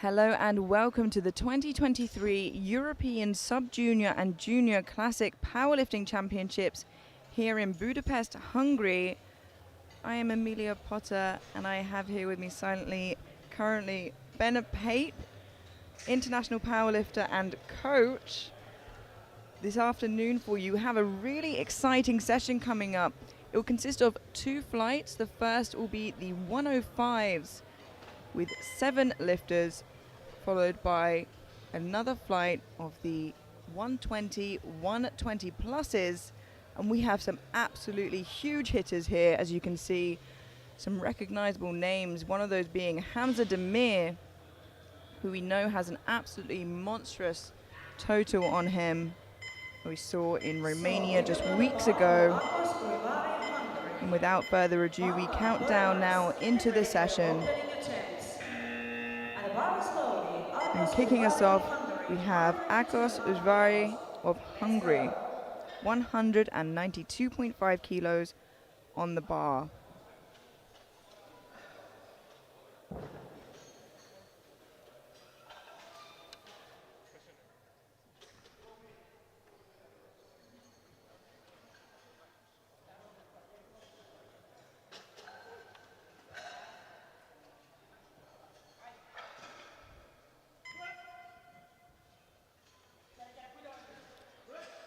Hello and welcome to the 2023 European Sub-Junior and Junior Classic Powerlifting Championships here in Budapest, Hungary. I am Amelia Potter and I have here with me silently currently Ben Pape, international powerlifter and coach. This afternoon for you, we have a really exciting session coming up. It will consist of 2 flights. The first will be the 105s with 7 lifters, followed by another flight of the 120, 120 pluses. And we have some absolutely huge hitters here, as you can see, some recognizable names. One of those being Hamza Demir, who we know has an absolutely monstrous total on him, we saw in Romania just weeks ago. And without further ado, we count down now into the session. And kicking us off, we have Akos Uzvari of Hungary, 192.5 kilos on the bar.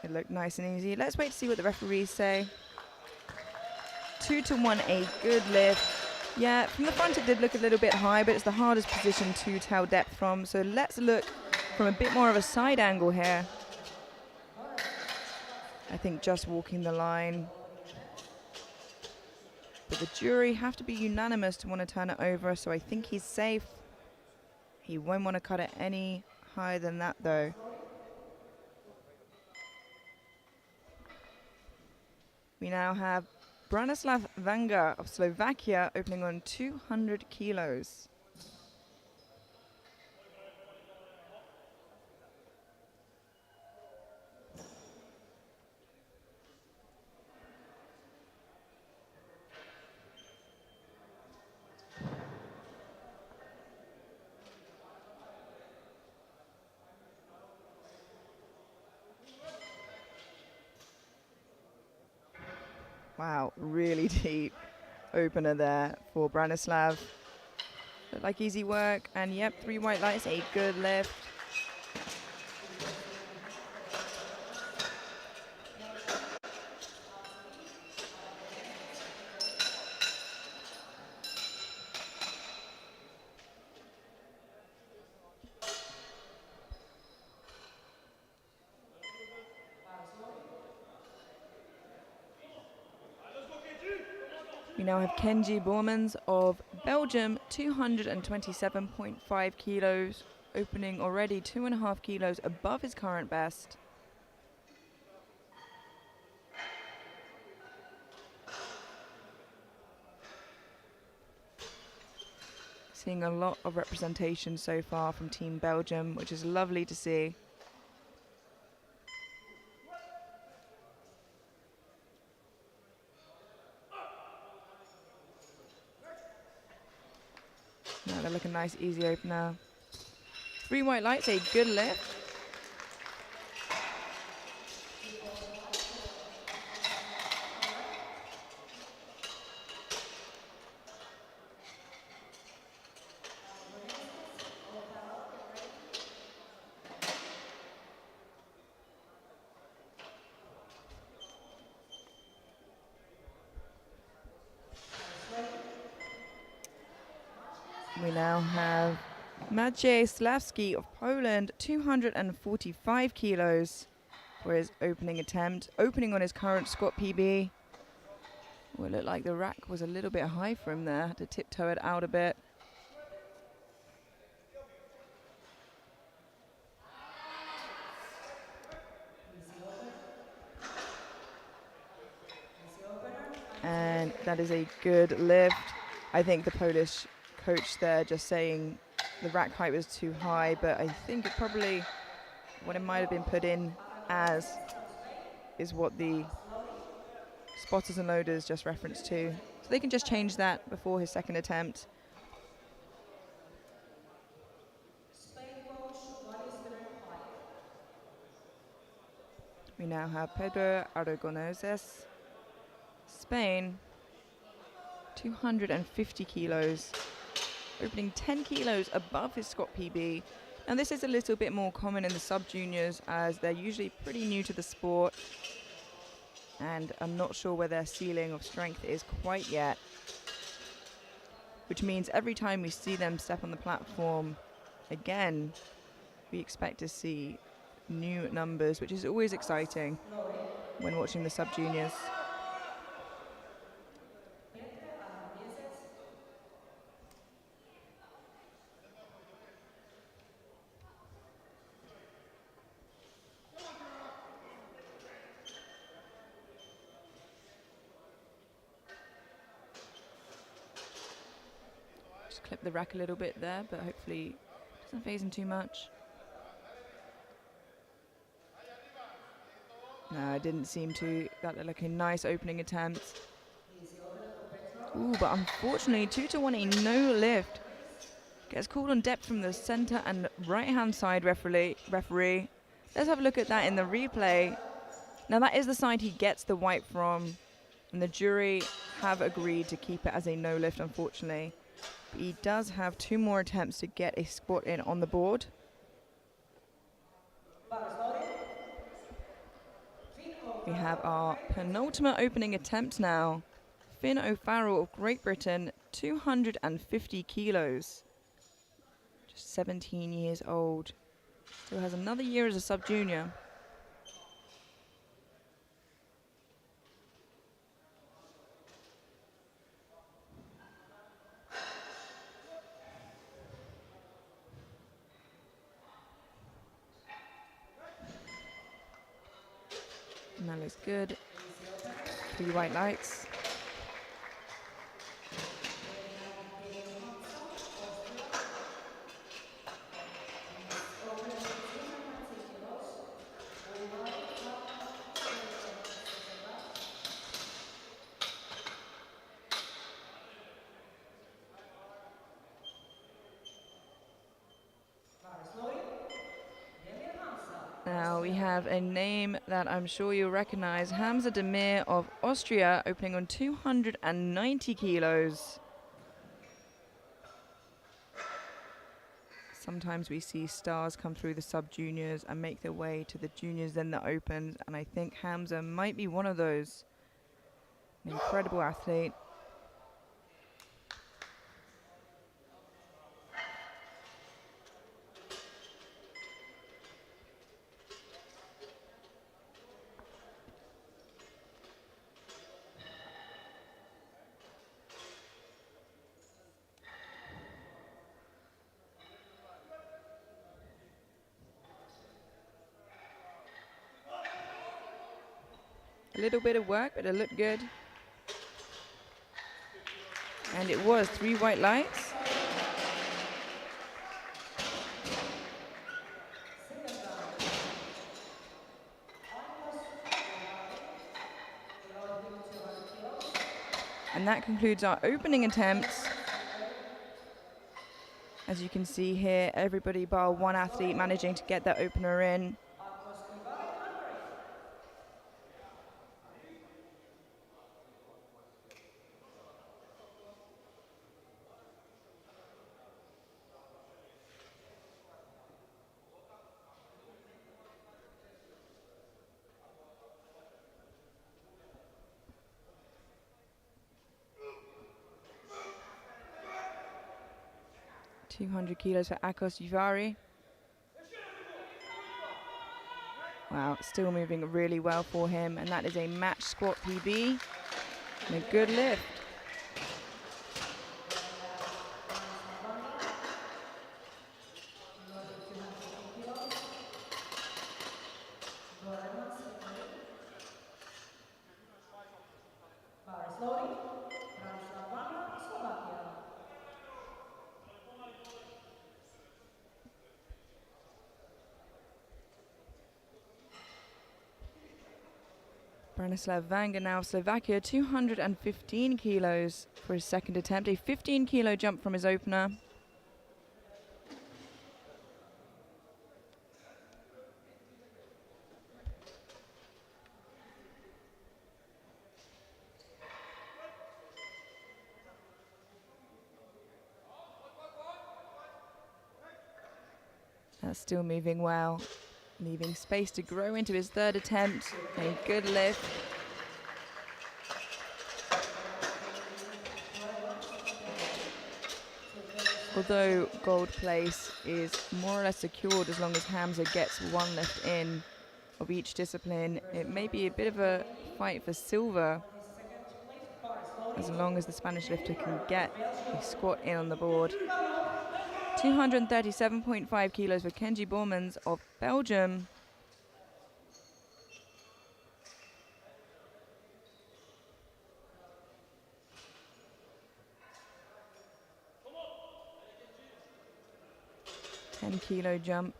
It looked nice and easy. Let's wait to see what the referees say. 2 to 1, a good lift. Yeah, from the front it did look a little bit high, but it's the hardest position to tell depth from. So let's look from a bit more of a side angle here. I think just walking the line. But the jury have to be unanimous to want to turn it over, so I think he's safe. He won't want to cut it any higher than that though. We now have Branislav Vanga of Slovakia opening on 200 kilos. Wow, really deep opener there for Branislav. Looked like easy work, and yep, 3 white lights, a good lift. We now have Kenji Bormans of Belgium, 227.5 kilos, opening already 2.5 kilos above his current best. Seeing a lot of representation so far from Team Belgium, which is lovely to see. Now they're looking nice, easy opener. 3 white lights, a good lift. We now have Maciej Sławski of Poland, 245 kilos for his opening attempt, opening on his current squat PB. Well, it looked like the rack was a little bit high for him there, had to tiptoe it out a bit. And that is a good lift. I think the Polish coach there just saying the rack height was too high, but I think it probably, what it might have been put in as, is what the spotters and loaders just referenced to. So they can just change that before his second attempt. We now have Pedro Aragoneses, Spain, 250 kilos, opening 10 kilos above his squat PB. Now this is a little bit more common in the sub-juniors as they're usually pretty new to the sport, and I'm not sure where their ceiling of strength is quite yet, which means every time we see them step on the platform again, we expect to see new numbers, which is always exciting when watching the sub-juniors. Just clip the rack a little bit there, but hopefully it doesn't phase him too much. No, it didn't seem to. That looked like a nice opening attempt. Ooh, but unfortunately, 2-1, a no lift. Gets called on depth from the center and right-hand side referee. Let's have a look at that in the replay. Now that is the side he gets the white from, and the jury have agreed to keep it as a no lift, unfortunately. But he does have 2 more attempts to get a squat in on the board. We have our penultimate opening attempt now. Finn O'Farrell of Great Britain, 250 kilos. Just 17 years old. Still has another year as a sub-junior. And that looks good. 3 white lights. Now we have a name that I'm sure you'll recognize, Hamza Demir of Austria, opening on 290 kilos. Sometimes we see stars come through the sub-juniors and make their way to the juniors, then the opens, and I think Hamza might be one of those. An incredible athlete. A little bit of work, but it looked good. And it was 3 white lights. And that concludes our opening attempts. As you can see here, everybody bar one athlete managing to get that opener in. .200 kilos for Akos Uvari. Wow, still moving really well for him, and that is a match squat PB and a good lift. Branislav Vanga now of Slovakia, 215 kilos for his second attempt, a 15 kilo jump from his opener. That's still moving well, leaving space to grow into his third attempt. A good lift. Although gold place is more or less secured as long as Hamza gets one lift in of each discipline, it may be a bit of a fight for silver as long as the Spanish lifter can get a squat in on the board. 237.5 kilos for Kenji Bormans of Belgium. $10-kilo jump.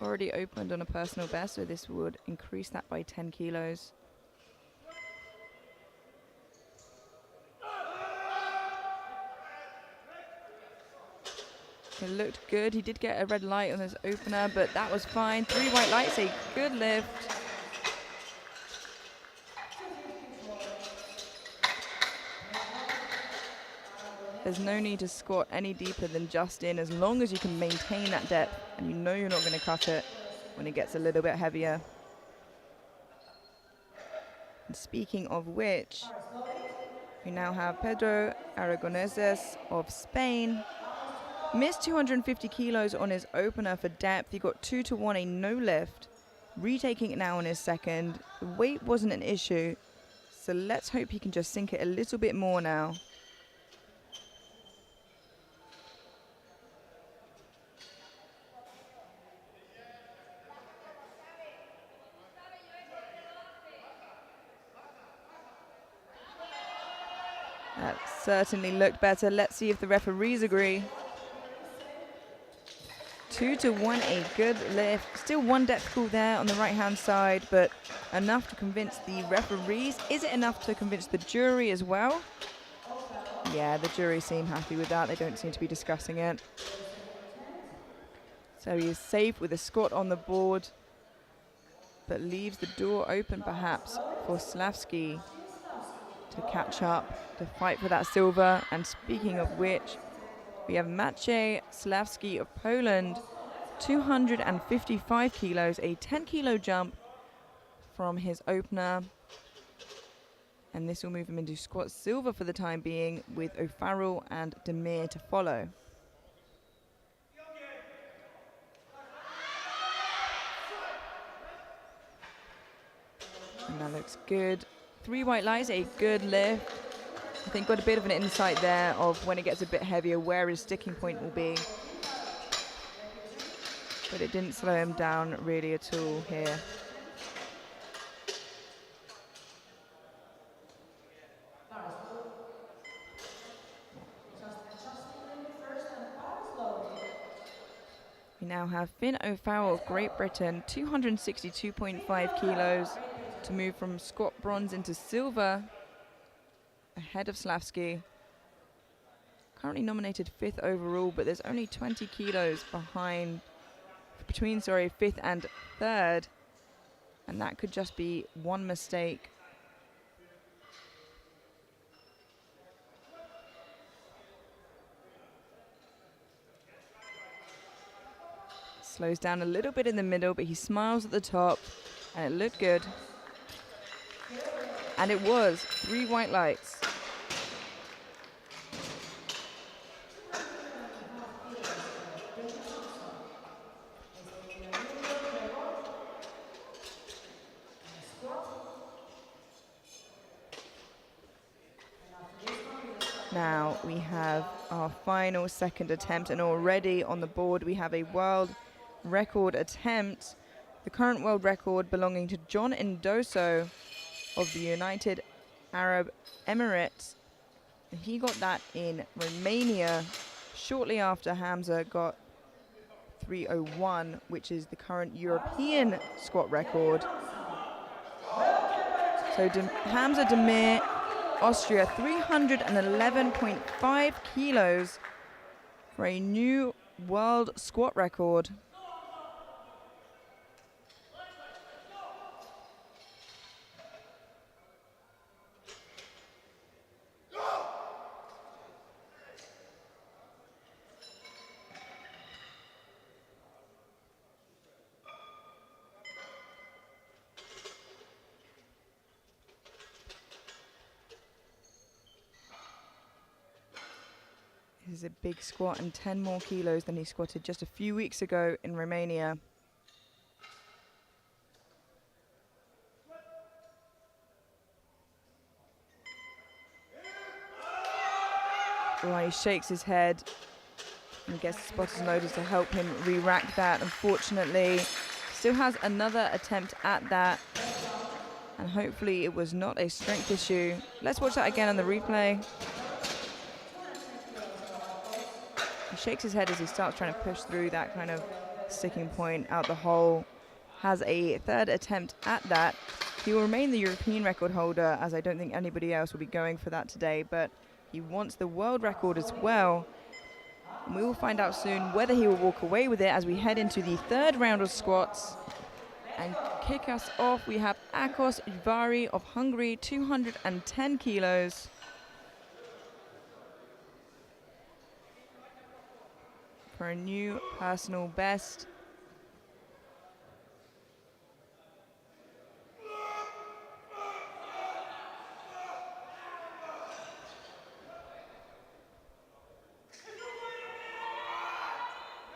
Already opened on a personal best, so this would increase that by 10 kilos. It looked good. He did get a red light on his opener, but that was fine. 3 white lights, a good lift. There's no need to squat any deeper than just in, as long as you can maintain that depth and you know you're not going to cut it when it gets a little bit heavier. And speaking of which, we now have Pedro Aragoneses of Spain. Missed 250 kilos on his opener for depth. He got 2-1, a no lift. Retaking it now on his second. The weight wasn't an issue, so let's hope he can just sink it a little bit more now. That certainly looked better. Let's see if the referees agree. 2-1, a good lift. Still one depth call there on the right-hand side, but enough to convince the referees. Is it enough to convince the jury as well? Yeah, the jury seem happy with that. They don't seem to be discussing it. So he is safe with a squat on the board, but leaves the door open perhaps for Slavski to catch up, to fight for that silver. And speaking of which, we have Maciej Slavski of Poland, 255 kilos, a 10-kilo jump from his opener. And this will move him into squat silver for the time being, with O'Farrell and Demir to follow. And that looks good. 3 white lights, a good lift. I think got a bit of an insight there of when it gets a bit heavier where his sticking point will be. But it didn't slow him down really at all here. We now have Finn O'Farrell of Great Britain, 262.5 kilos, to move from squat bronze into silver, ahead of Slavski. Currently nominated 5th overall, but there's only 20 kilos between 5th and 3rd, and that could just be one mistake. Slows down a little bit in the middle, but he smiles at the top, and it looked good. And it was 3 white lights. Now we have our final second attempt, and already on the board we have a world record attempt. The current world record belonging to John Indoso of the United Arab Emirates. He got that in Romania shortly after Hamza got 301, which is the current European squat record. So Hamza Demir, Austria, 311.5 kilos for a new world squat record. This is a big squat and 10 more kilos than he squatted just a few weeks ago in Romania. Well, he shakes his head and gets the spotters loaders to help him re-rack that. Unfortunately, still has another attempt at that. And hopefully it was not a strength issue. Let's watch that again on the replay. He shakes his head as he starts trying to push through that kind of sticking point out the hole. Has a third attempt at that. He will remain the European record holder, as I don't think anybody else will be going for that today, but he wants the world record as well. And we will find out soon whether he will walk away with it as we head into the third round of squats. And kick us off, we have Akos Ujvari of Hungary, 210 kilos. For a new personal best.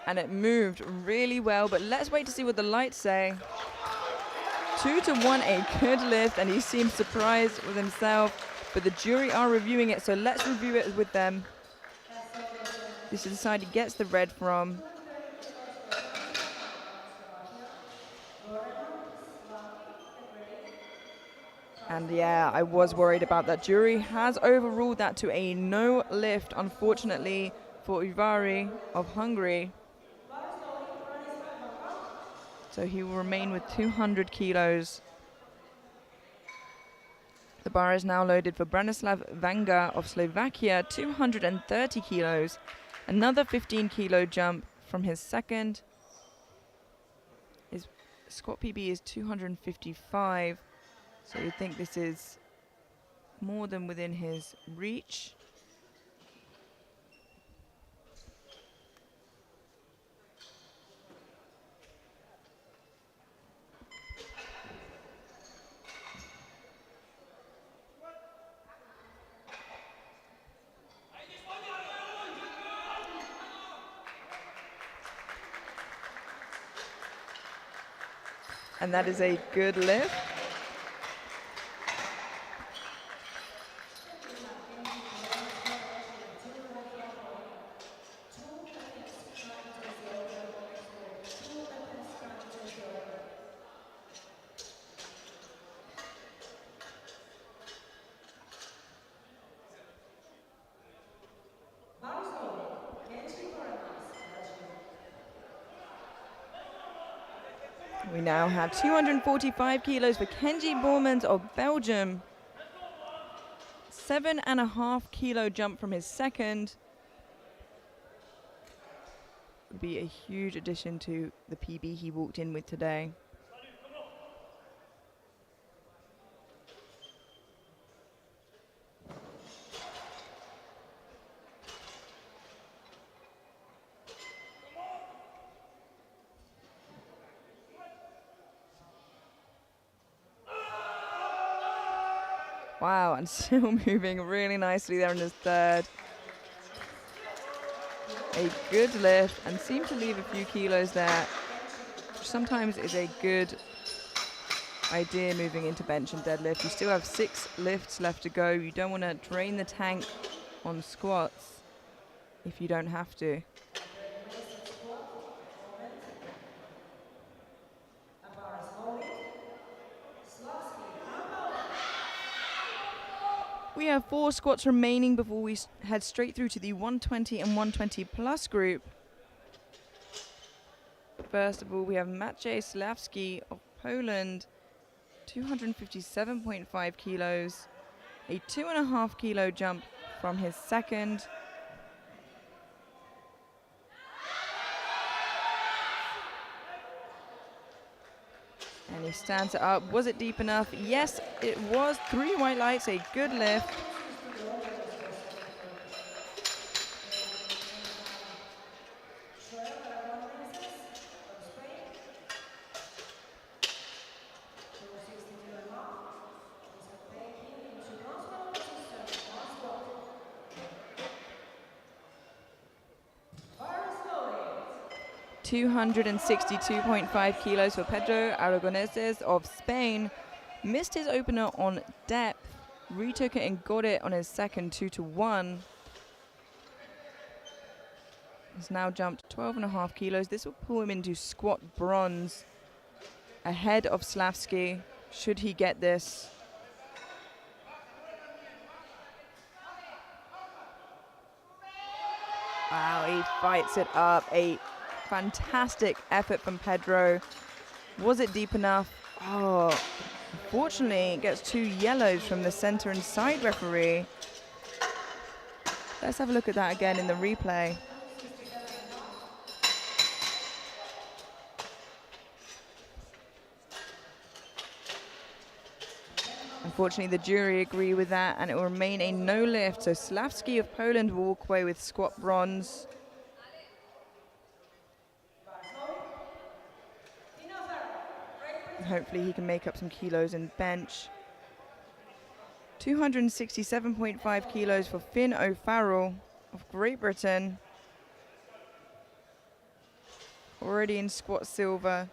And it moved really well, but let's wait to see what the lights say. 2-1, a good lift, and he seems surprised with himself, but the jury are reviewing it, so let's review it with them. This is the side he gets the red from. And yeah, I was worried about that. Jury has overruled that to a no lift, unfortunately, for Ujvari of Hungary. So he will remain with 200 kilos. The bar is now loaded for Branislav Vanga of Slovakia, 230 kilos. Another 15 kilo jump from his second. His squat PB is 255. So you think this is more than within his reach. And that is a good lift. We now have 245 kilos for Kenji Bormans of Belgium. 7.5 kilo jump from his second. Would be a huge addition to the PB he walked in with today. Wow, and still moving really nicely there in his third. A good lift, and seemed to leave a few kilos there, which sometimes is a good idea moving into bench and deadlift. You still have 6 lifts left to go. You don't want to drain the tank on squats if you don't have to. We have 4 squats remaining before we head straight through to the 120 and 120 plus group. First of all, we have Maciej Sławski of Poland, 257.5 kilos, a 2.5 kilo jump from his second. And he stands it up. Was it deep enough? Yes, it was. 3 white lights, a good lift. 262.5 kilos for Pedro Aragoneses of Spain. Missed his opener on depth, retook it and got it on his second 2-1. He's now jumped 12.5 kilos. This will pull him into squat bronze, ahead of Slavsky, should he get this. Wow, he fights it up. A fantastic effort from Pedro. Was it deep enough? Oh, unfortunately, gets 2 yellows from the center and side referee. Let's have a look at that again in the replay. Unfortunately, the jury agree with that, and it will remain a no lift. So Slavsky of Poland will walk away with squat bronze. And hopefully he can make up some kilos in bench. 267.5 kilos for Finn O'Farrell of Great Britain. Already in squat silver.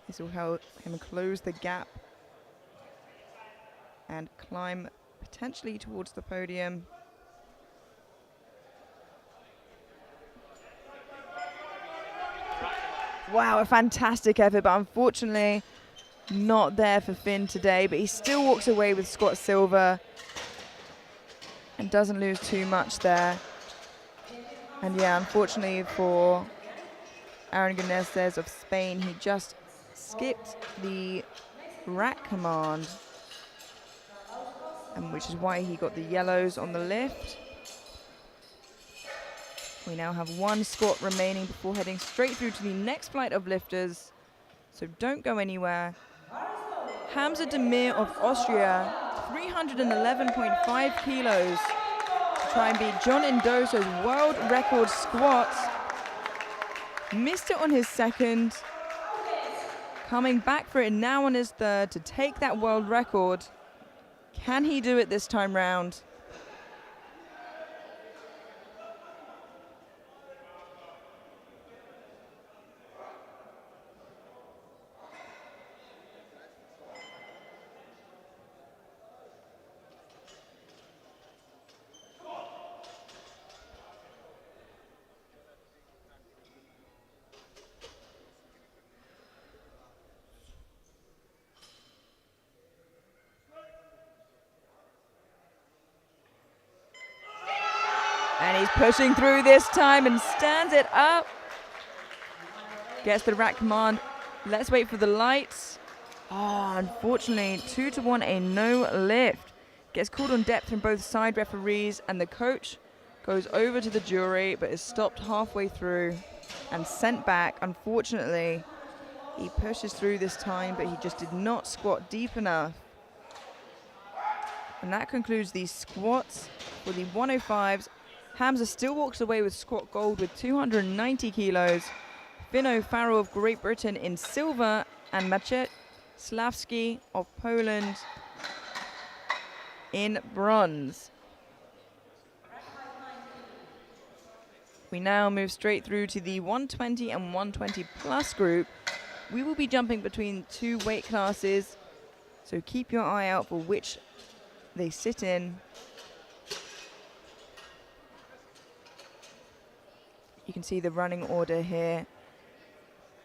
This will help him close the gap and climb potentially towards the podium. Wow, a fantastic effort, but unfortunately not there for Finn today, but he still walks away with squat silver and doesn't lose too much there. And yeah, unfortunately for Aragoneses of Spain, he just skipped the rack command, and which is why he got the yellows on the lift. We now have 1 squat remaining before heading straight through to the next flight of lifters. So don't go anywhere. Hamza Demir of Austria, 311.5 kilos. To try and beat John Indoso's world record squat. Missed it on his second. Coming back for it now on his third to take that world record. Can he do it this time round? And he's pushing through this time and stands it up. Gets the rack command. Let's wait for the lights. Oh, unfortunately, 2-1, a no lift. Gets called on depth from both side referees, and the coach goes over to the jury, but is stopped halfway through and sent back. Unfortunately, he pushes through this time, but he just did not squat deep enough. And that concludes the squats for the 105s. Hamza still walks away with squat gold with 290 kilos. Finn O'Farrell of Great Britain in silver, and Maciej Slavsky of Poland in bronze. We now move straight through to the 120 and 120 plus group. We will be jumping between 2 weight classes, so keep your eye out for which they sit in. You can see the running order here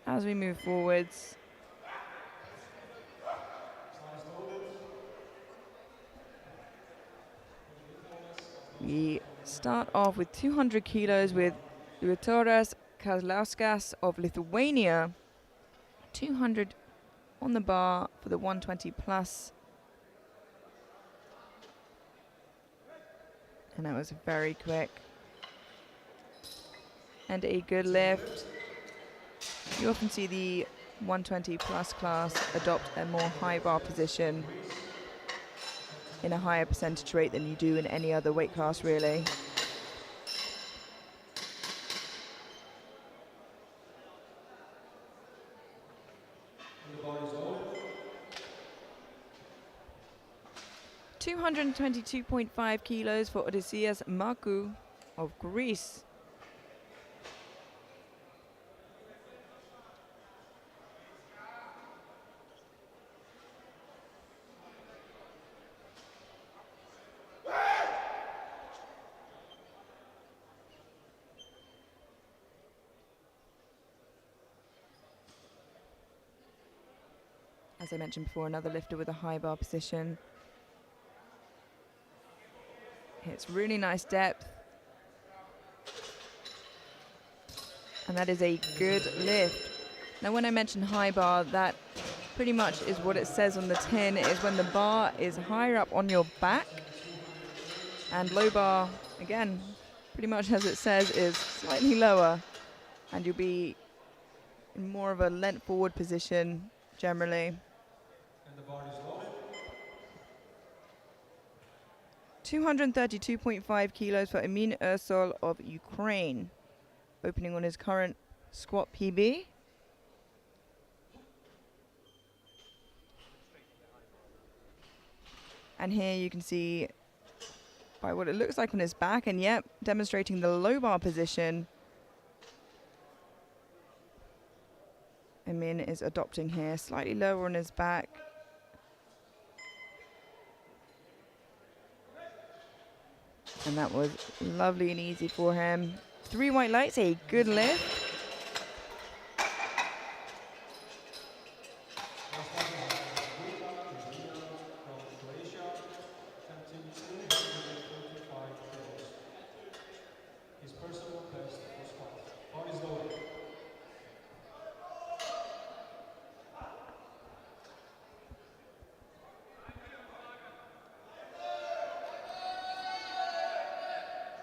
as we move forwards. We start off with 200 kilos with Liutauras Kazlauskas of Lithuania. 200 on the bar for the 120 plus. And that was very quick. And a good lift. You often see the 120 plus class adopt a more high bar position in a higher percentage rate than you do in any other weight class, really. (222.5 kilos for Odysseas Markou of Greece. As I mentioned before, another lifter with a high bar position. Hits really nice depth. And that is a good lift. Now when I mention high bar, that pretty much is what it says on the tin, is when the bar is higher up on your back. And low bar, again, pretty much as it says, is slightly lower. And you'll be in more of a leant forward position generally. And the bar is loaded. 232.5 kilos for Emin Ursol of Ukraine, opening on his current squat PB. And here you can see by what it looks like on his back, and yep, demonstrating the low bar position. Emin is adopting here, slightly lower on his back. And that was lovely and easy for him. 3 white lights, a good lift.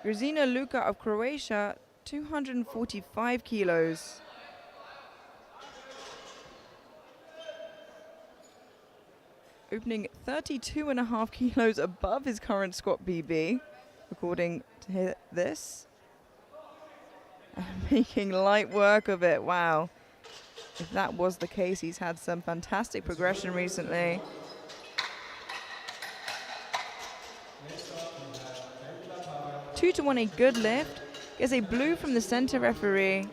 Grzina Luka of Croatia, 245 kilos. Opening 32.5 kilos above his current squat PB, according to this. And making light work of it, wow. If that was the case, he's had some fantastic progression recently. 2-1, a good lift. Gets a blue from the center referee.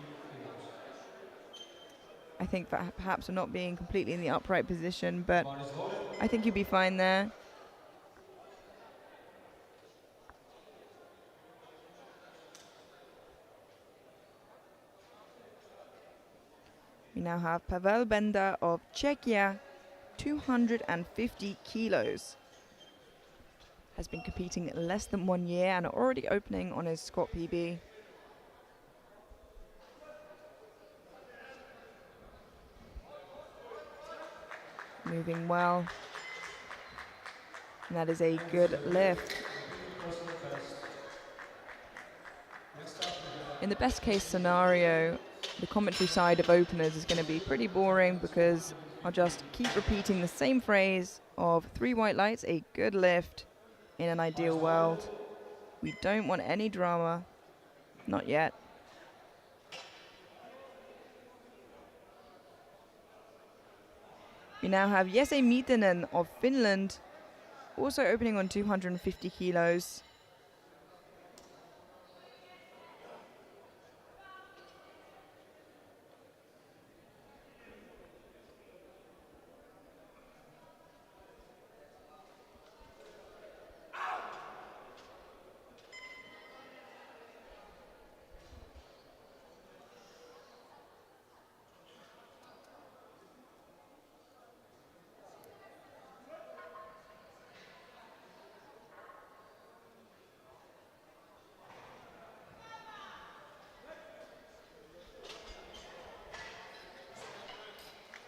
I think that perhaps we're not being completely in the upright position, but I think you'll be fine there. We now have Pavel Benda of Czechia, 250 kilos. Has been competing less than 1 year and already opening on his squat PB. Moving well. And that is a good lift. In the best case scenario, the commentary side of openers is going to be pretty boring because I'll just keep repeating the same phrase of 3 white lights, a good lift. In an ideal world, we don't want any drama, not yet. We now have Jesse Mietinen of Finland, also opening on 250 kilos.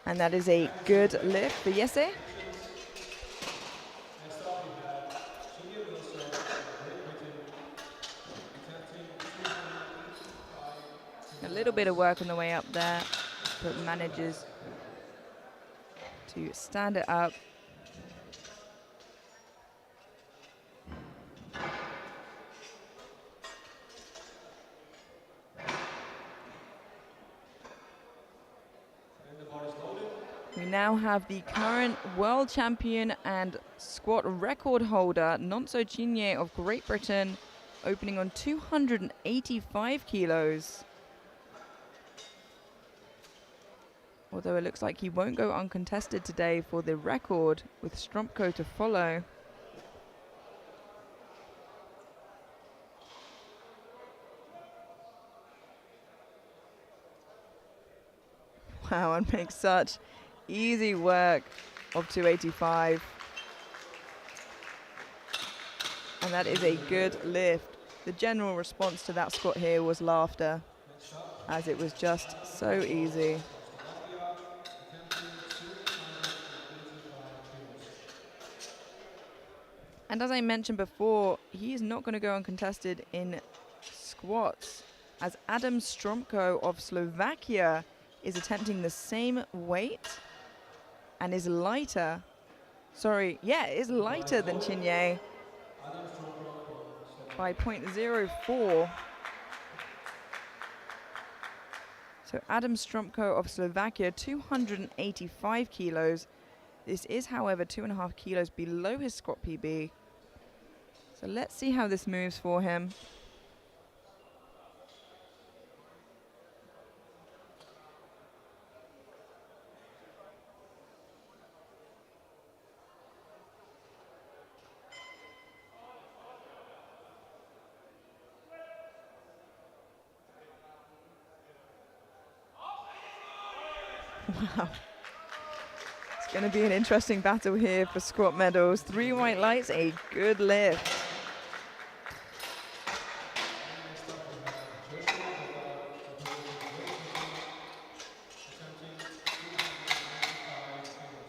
And that is a good lift for Jesse. A little bit of work on the way up there, but manages to stand it up. We now have the current world champion and squat record holder, Nonso Chinye of Great Britain, opening on 285 kilos. Although it looks like he won't go uncontested today for the record, with Strumpko to follow. Wow, and makes such easy work of 285. And that is a good lift. The general response to that squat here was laughter, as it was just so easy. And as I mentioned before, he is not going to go uncontested in squats, as Adam Stromko of Slovakia is attempting the same weight and is lighter. Is lighter than Chinye by 0.04. So Adam Stromko of Slovakia, 285 kilos. This is, however, 2.5 kilos below his squat PB. So let's see how this moves for him. Wow. It's going to be an interesting battle here for squat medals. 3 white lights, a good lift.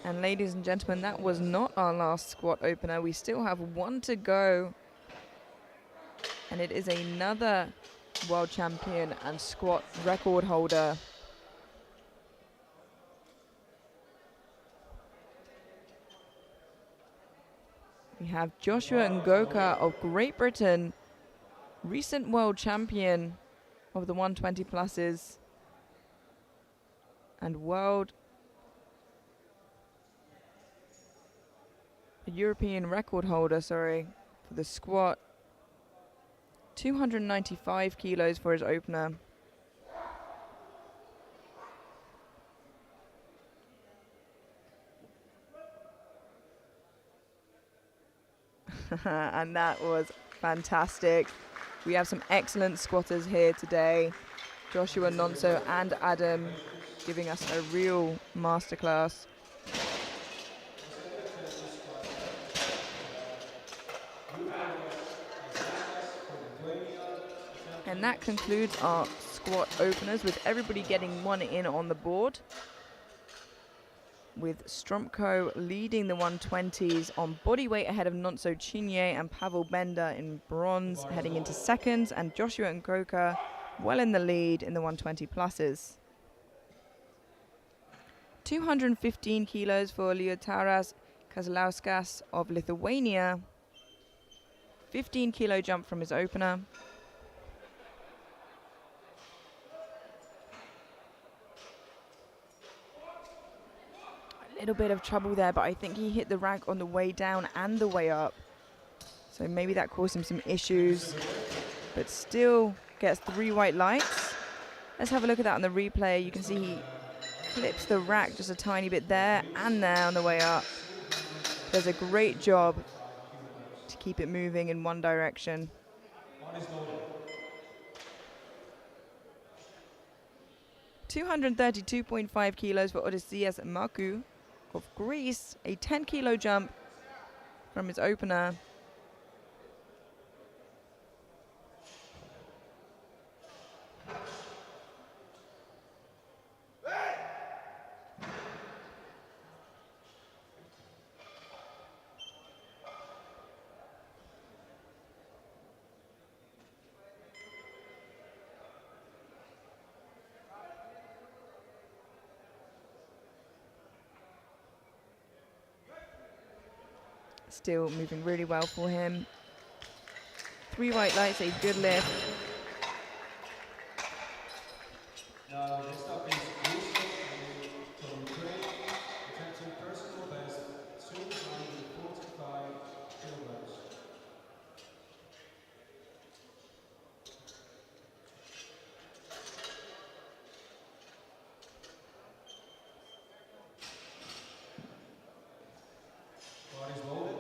And ladies and gentlemen, that was not our last squat opener. We still have 1 to go. And it is another world champion and squat record holder. We have Joshua Ngoka of Great Britain, recent world champion of the 120 pluses and European record holder, for the squat. 295 kilos for his opener. And that was fantastic. We have some excellent squatters here today. Joshua, Nonso and Adam giving us a real masterclass. And that concludes our squat openers, with everybody getting 1 in on the board, with Stromko leading the 120s on body weight ahead of Nonso Chinye and Pavel Bender in bronze heading into seconds, and Joshua Ngoka well in the lead in the 120 pluses. 215 kilos for Liutaras Kazlauskas of Lithuania. 15 kilo jump from his opener. A little bit of trouble there, but I think he hit the rack on the way down and the way up. So maybe that caused him some issues, but still gets 3 white lights. Let's have a look at that on the replay. You can see he flips the rack just a tiny bit there and there on the way up. Does a great job to keep it moving in one direction. 232.5 kilos for Odysseas Markou of Greece, a 10 kilo jump from his opener. Still moving really well for him. 3 white lights, a good lift. Now, next up is from Ukraine, attempting personal best 245 kilograms. Bodies loaded.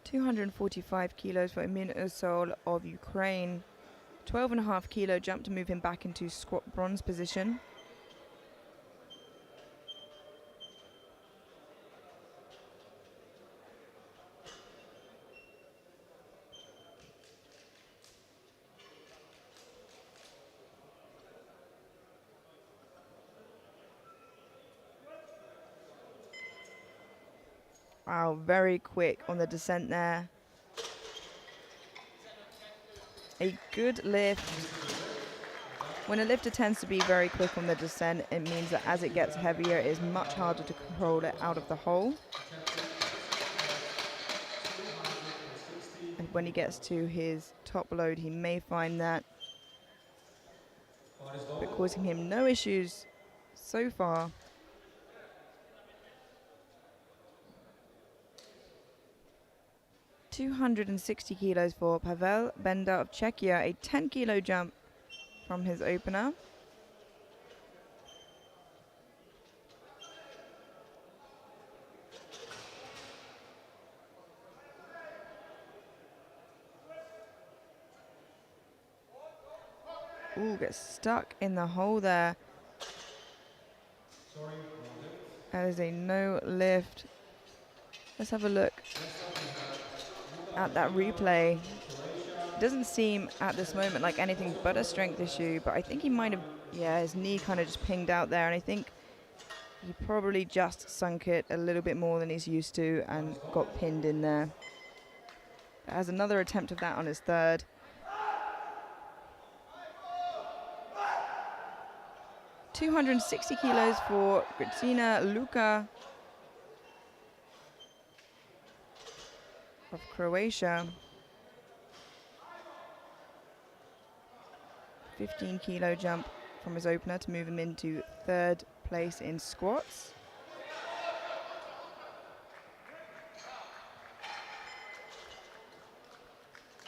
245 kilos for Emin Usol of Ukraine. 12.5 kilo jump to move him back into squat bronze position. Wow, very quick on the descent there. A good lift. When a lifter tends to be very quick on the descent, it means that as it gets heavier, it is much harder to control it out of the hole. And when he gets to his top load, he may find that, but causing him no issues so far. $260 kilos for Pavel Benda of Czechia, a 10-kilo jump from his opener. Ooh, gets stuck in the hole there. That is a no lift. Let's have a look at that replay. It doesn't seem at this moment like anything but a strength issue, but I think he might have, yeah, his knee kind of just pinged out there, and I think he probably just sunk it a little bit more than he's used to and got pinned in there. Has another attempt of that on his third. $260 kilos for Gricina Luka of Croatia. 15-kilo jump from his opener to move him into third place in squats.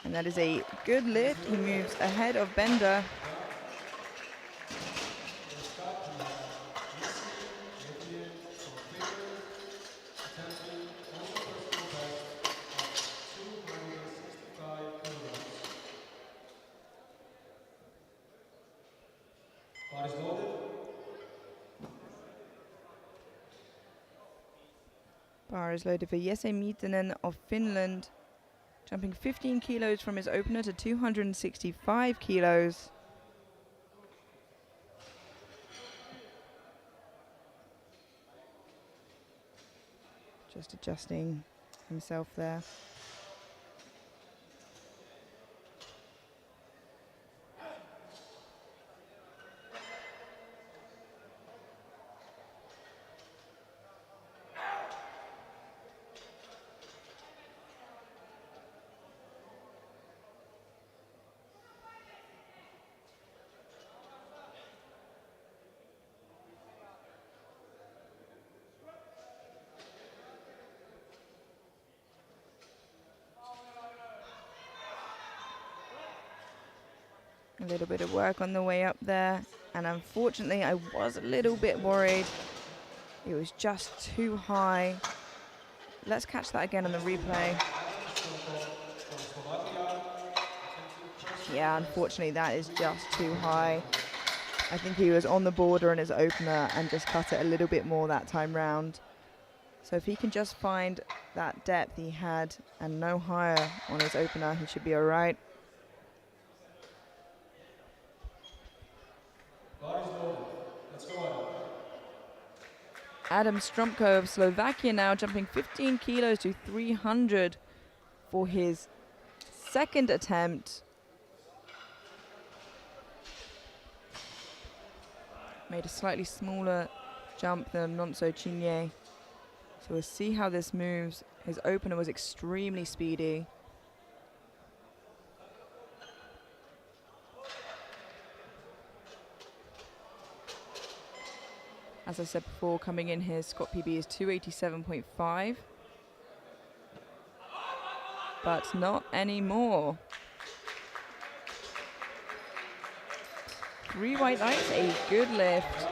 And that is a good lift. He moves ahead of Bender. Bar is loaded for Jesse Mietinen of Finland, jumping 15 kilos from his opener to 265 kilos. Just adjusting himself there. A little bit of work on the way up there, and unfortunately I was a little bit worried. It was just too high. Let's catch that again on the replay. Yeah, unfortunately that is just too high. I think he was on the border in his opener and just cut it a little bit more that time round. So if he can just find that depth he had and no higher on his opener, he should be all right. Adam Stromko of Slovakia now jumping 15 kilos to 300 for his second attempt. Made a slightly smaller jump than Nonso Chinye. So we'll see how this moves. His opener was extremely speedy. As I said before, coming in here, Scott PB is 287.5. But not anymore. 3 white lights, a good lift.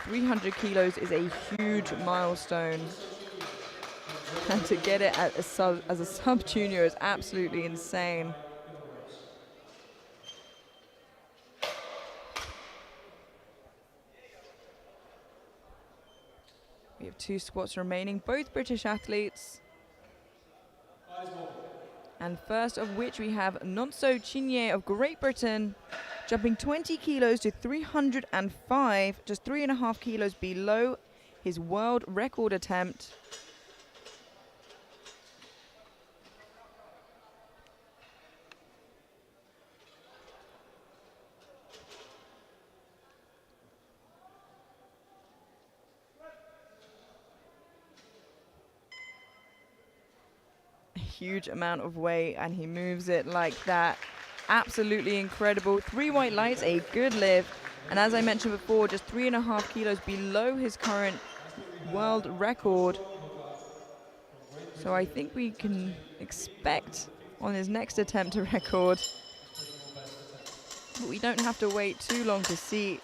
300 kilos is a huge milestone. And to get it at as a sub-junior is absolutely insane. We have 2 squats remaining, both British athletes. And first of which we have Nonso Chinye of Great Britain, jumping 20 kilos to 305, just 3.5 kilos below his world record attempt. A huge amount of weight, and he moves it like that. Absolutely incredible. 3 white lights, a good lift. And as I mentioned before, just 3.5 kilos below his current world record. So I think we can expect on his next attempt a record. But we don't have to wait too long to see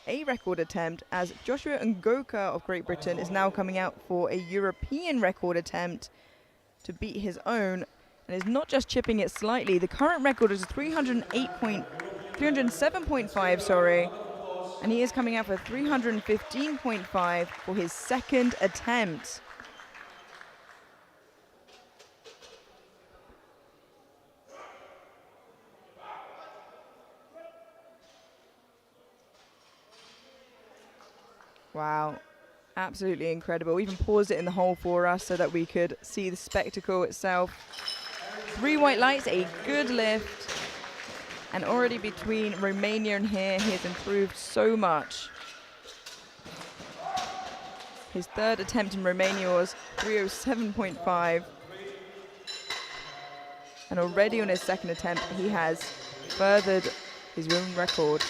a record attempt, as Joshua Ngoka of Great Britain is now coming out for a European record attempt to beat his own, and is not just chipping it slightly. The current record is 307.5, sorry, and he is coming out for 315.5 for his second attempt. Wow, absolutely incredible. We even paused it in the hole for us so that we could see the spectacle itself. 3 white lights, a good lift. And already between Romania and here, he has improved so much. His third attempt in Romania was 307.5. And already on his second attempt, he has furthered his own record.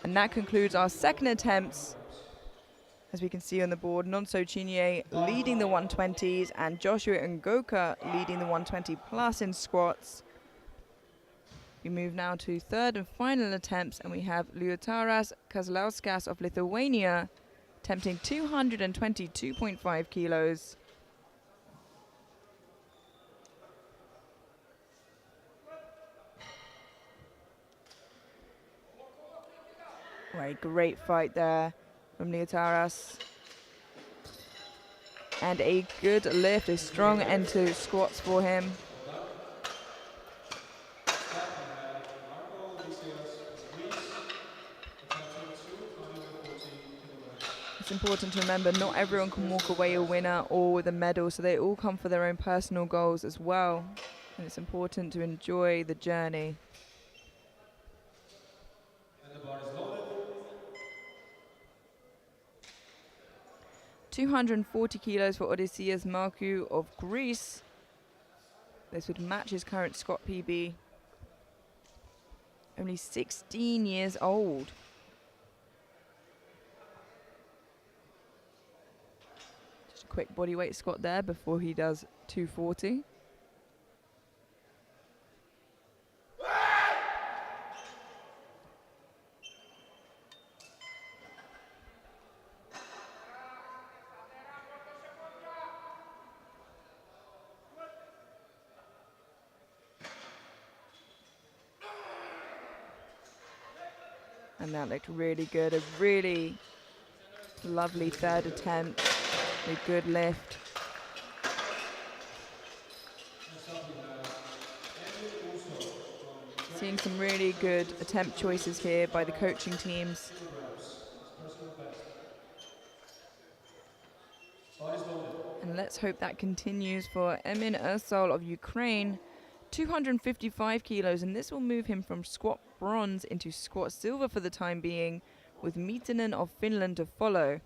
And that concludes our second attempts. As we can see on the board, Nonso Chinye leading the 120s and Joshua Ngoka leading the 120 plus in squats. We move now to third and final attempts, and we have Liutaras Kazlauskas of Lithuania attempting 222.5 kilos. Well, a great fight there from Liutaras. And a good lift, a strong end to squats for him. It's important to remember not everyone can walk away a winner or with a medal, so they all come for their own personal goals as well. And it's important to enjoy the journey. And the bar is loaded. 240 kilos for Odysseas Markou of Greece. This would match his current squat PB. Only 16 years old. Just a quick bodyweight squat there before he does 240. And that looked really good. A really lovely third attempt. A good lift. Seeing some really good attempt choices here by the coaching teams. And let's hope that continues for Emin Ersol of Ukraine. 255 kilos, and this will move him from squat bronze into squat silver for the time being, with Miitanen of Finland to follow.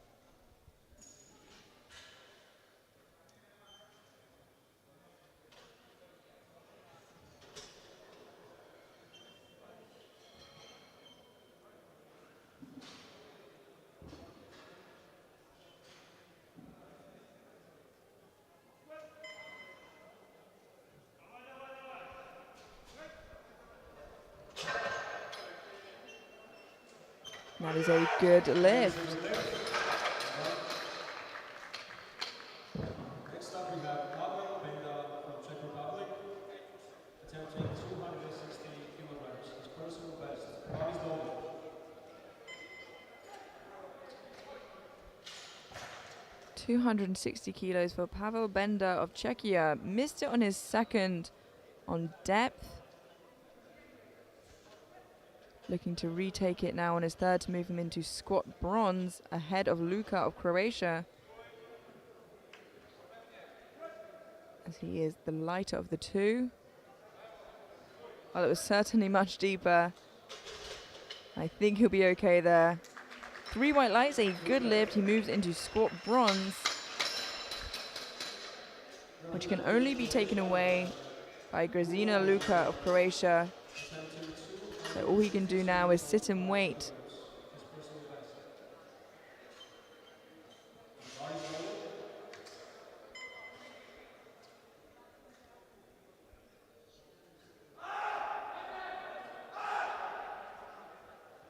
That is a good lift. Next up we have Pavel Benda from Czech Republic, attempting 260 kilograms, his personal best. Bar is loaded. 260 kilos for Pavel Benda of Czechia. Missed it on his second on depth. looking to retake it now on his third to move him into squat bronze ahead of Luka of Croatia, as he is the lighter of the two. Well, it was certainly much deeper. I think he'll be okay there. 3 white lights, a good lift. He moves into squat bronze, which can only be taken away by Grzina Luka of Croatia. So all he can do now is sit and wait.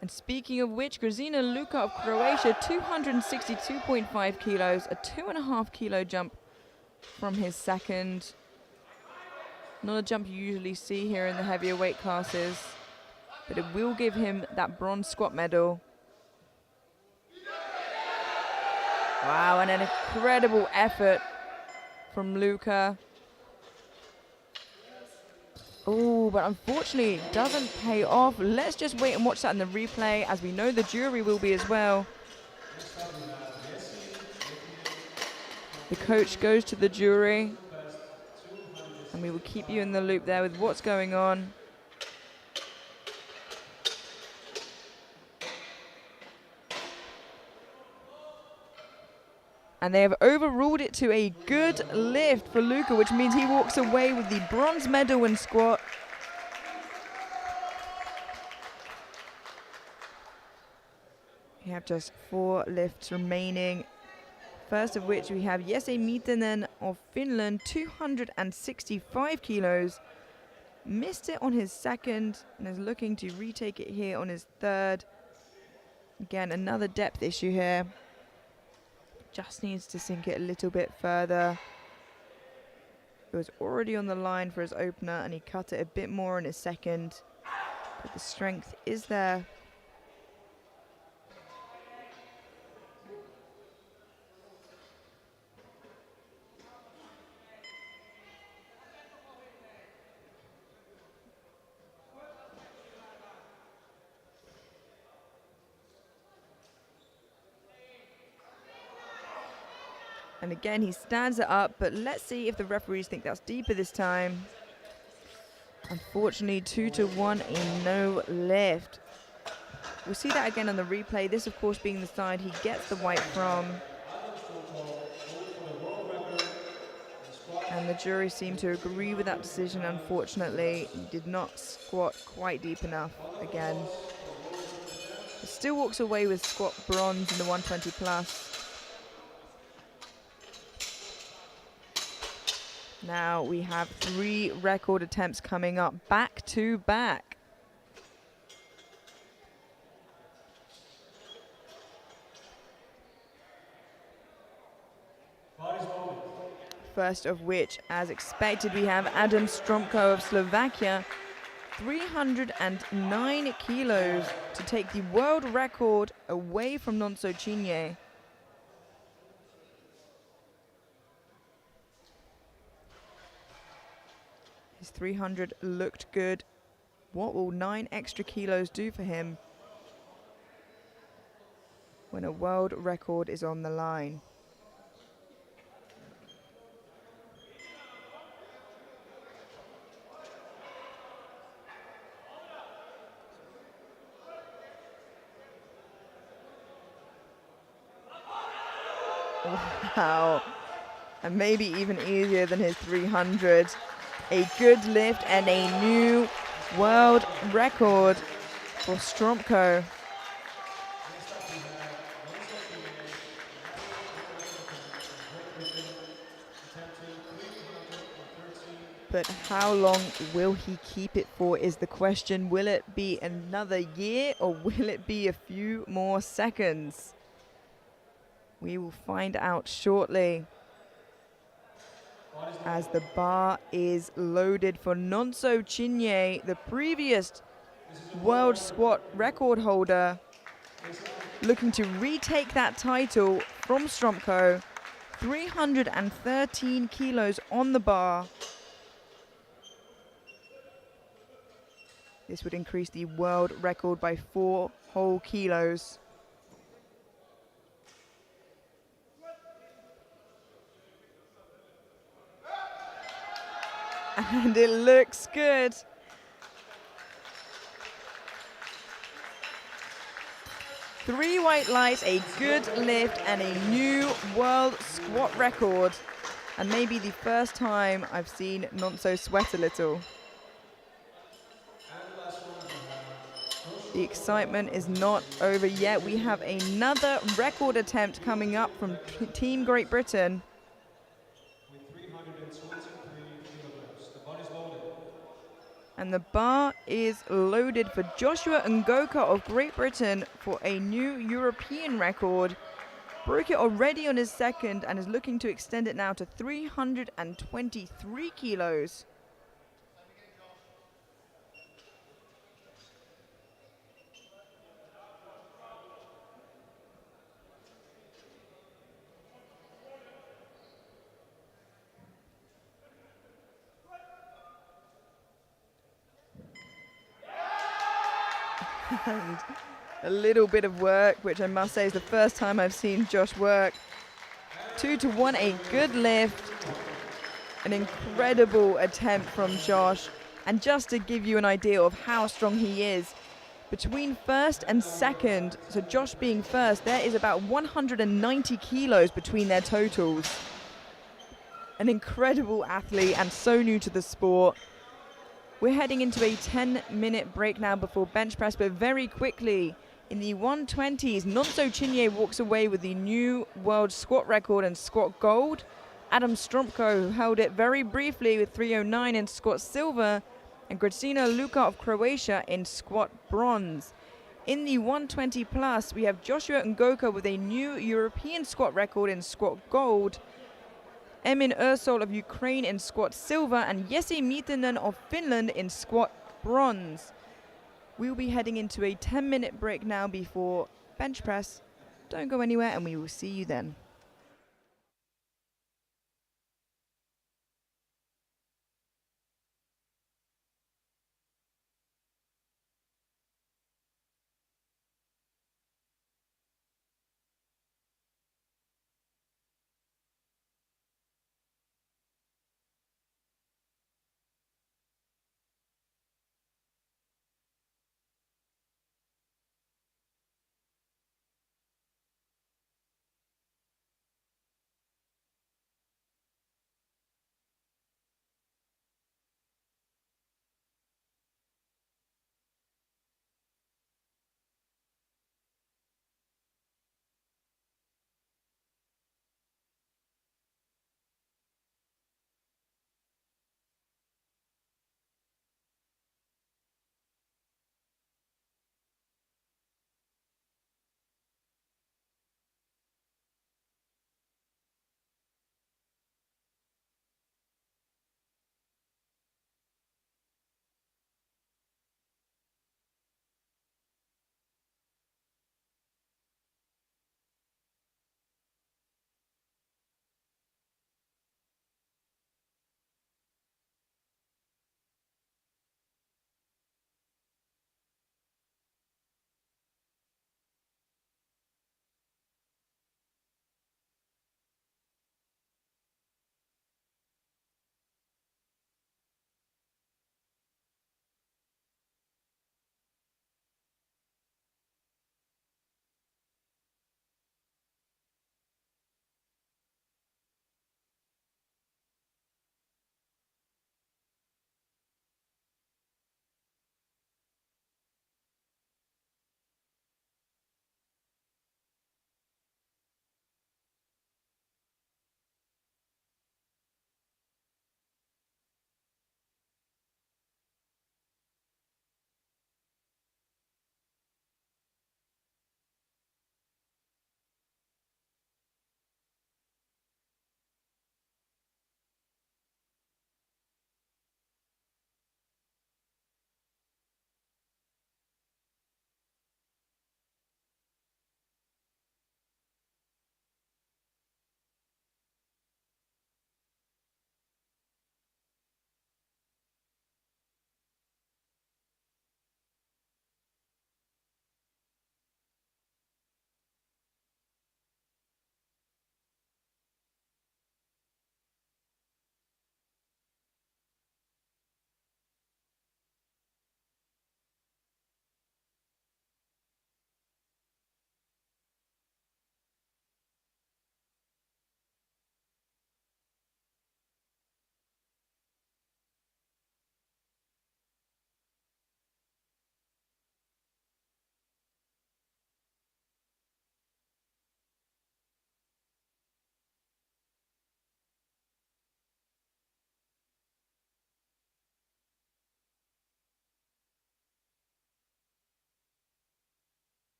And speaking of which, Grzina Luka of Croatia, 262.5 kilos, a 2.5 kilo jump from his second. Not a jump you usually see here in the heavier weight classes, but it will give him that bronze squat medal. Wow, and an incredible effort from Luka. Oh, but unfortunately it doesn't pay off. Let's just wait and watch that in the replay, as we know the jury will be as well. The coach goes to the jury, and we will keep you in the loop there with what's going on. And they have overruled it to a good lift for Luka, which means he walks away with the bronze medal in squat. We have just 4 lifts remaining. First of which we have Jesse Mietinen of Finland, 265 kilos. Missed it on his second and is looking to retake it here on his third. Again, another depth issue here. Just needs to sink it a little bit further. It was already on the line for his opener and he cut it a bit more in his second. But the strength is there. And again, he stands it up, but let's see if the referees think that's deeper this time. Unfortunately, 2-1, a no lift. We'll see that again on the replay. This, of course, being the side he gets the white from. And the jury seemed to agree with that decision, unfortunately. He did not squat quite deep enough again. He still walks away with squat bronze in the 120 plus. Now we have 3 record attempts coming up, back to back. First of which, as expected, we have Adam Stromko of Slovakia, 309 kilos to take the world record away from Nonso Chinye. His 300 looked good. What will 9 extra kilos do for him when a world record is on the line? Wow. And maybe even easier than his 300. A good lift and a new world record for Stromko. But how long will he keep it for is the question. Will it be another year or will it be a few more seconds? We will find out shortly, as the bar is loaded for Nonso Chinye, the previous world squat record holder, looking to retake that title from Stromko. 313 kilos on the bar. This would increase the world record by 4 whole kilos. And it looks good. Three white lights, a good lift, and a new world squat record. And maybe the first time I've seen Nonso sweat a little. The excitement is not over yet. We have another record attempt coming up from Team Great Britain. With 323 kilograms. The bar is loaded. And the bar is loaded for Joshua Ngoka of Great Britain for a new European record. Broke it already on his second and is looking to extend it now to 323 kilos. And a little bit of work, which I must say is the first time I've seen Josh work. 2-1, a good lift. An incredible attempt from Josh. And just to give you an idea of how strong he is, between first and second, so Josh being first, there is about 190 kilos between their totals. An incredible athlete and so new to the sport. We're heading into a 10-minute break now before bench press, but very quickly, in the 120s, Nonso Chinye walks away with the new world squat record in squat gold. Adam Stromko, who held it very briefly with 309 in squat silver, and Gracina Luka of Croatia in squat bronze. In the 120 plus, we have Joshua Ngoka with a new European squat record in squat gold, Emin Ersol of Ukraine in squat silver, and Jesse Mietinen of Finland in squat bronze. We'll be heading into a 10-minute break now before bench press. Don't go anywhere and we will see you then.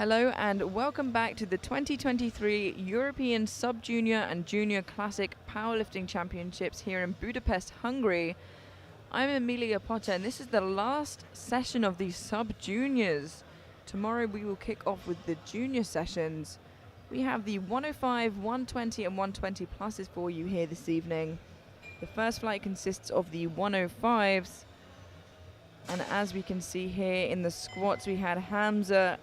Hello and welcome back to the 2023 European Sub-Junior and Junior Classic Powerlifting Championships here in Budapest, Hungary. I'm Emilia Potter and this is the last session of the Sub-Juniors. Tomorrow we will kick off with the Junior sessions. We have the 105, 120 and 120 pluses for you here this evening. The first flight consists of the 105s, and as we can see here in the squats we had Hamza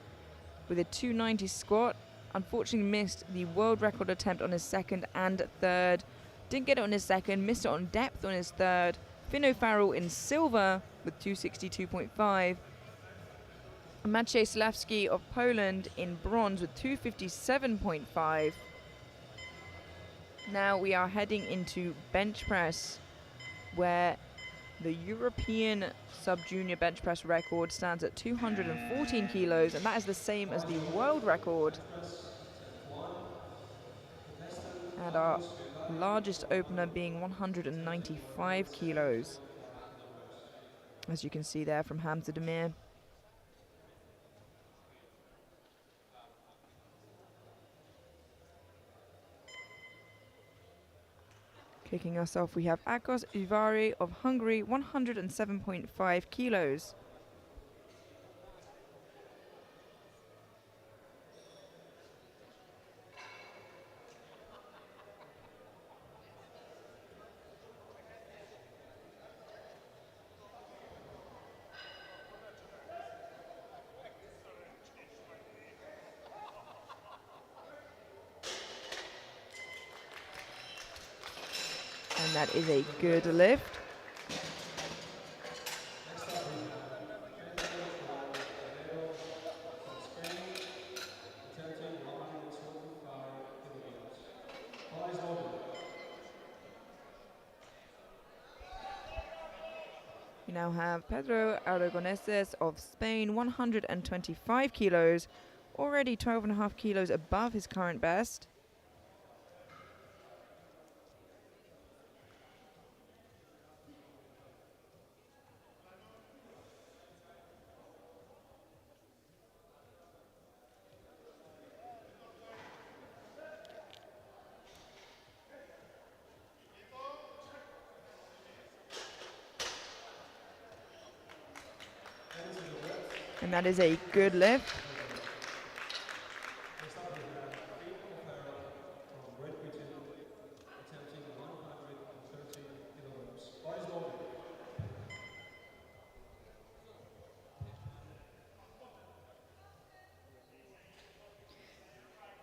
with a 290 squat. Unfortunately missed the world record attempt on his second and third. Didn't get it on his second, missed it on depth on his third. Finn O'Farrell in silver with 262.5. Maciej Sławski of Poland in bronze with 257.5. Now we are heading into bench press, where the European sub-junior bench press record stands at 214 kilos, and that is the same as the world record. And our largest opener being 195 kilos, as you can see there from Hamza Demir. Kicking us off, we have Ákos Uvari of Hungary, 107.5 kilos. And that is a good lift. We now have Pedro Aragoneses of Spain, 125 kilos, already 12.5 kilos above his current best. And that is a good lift.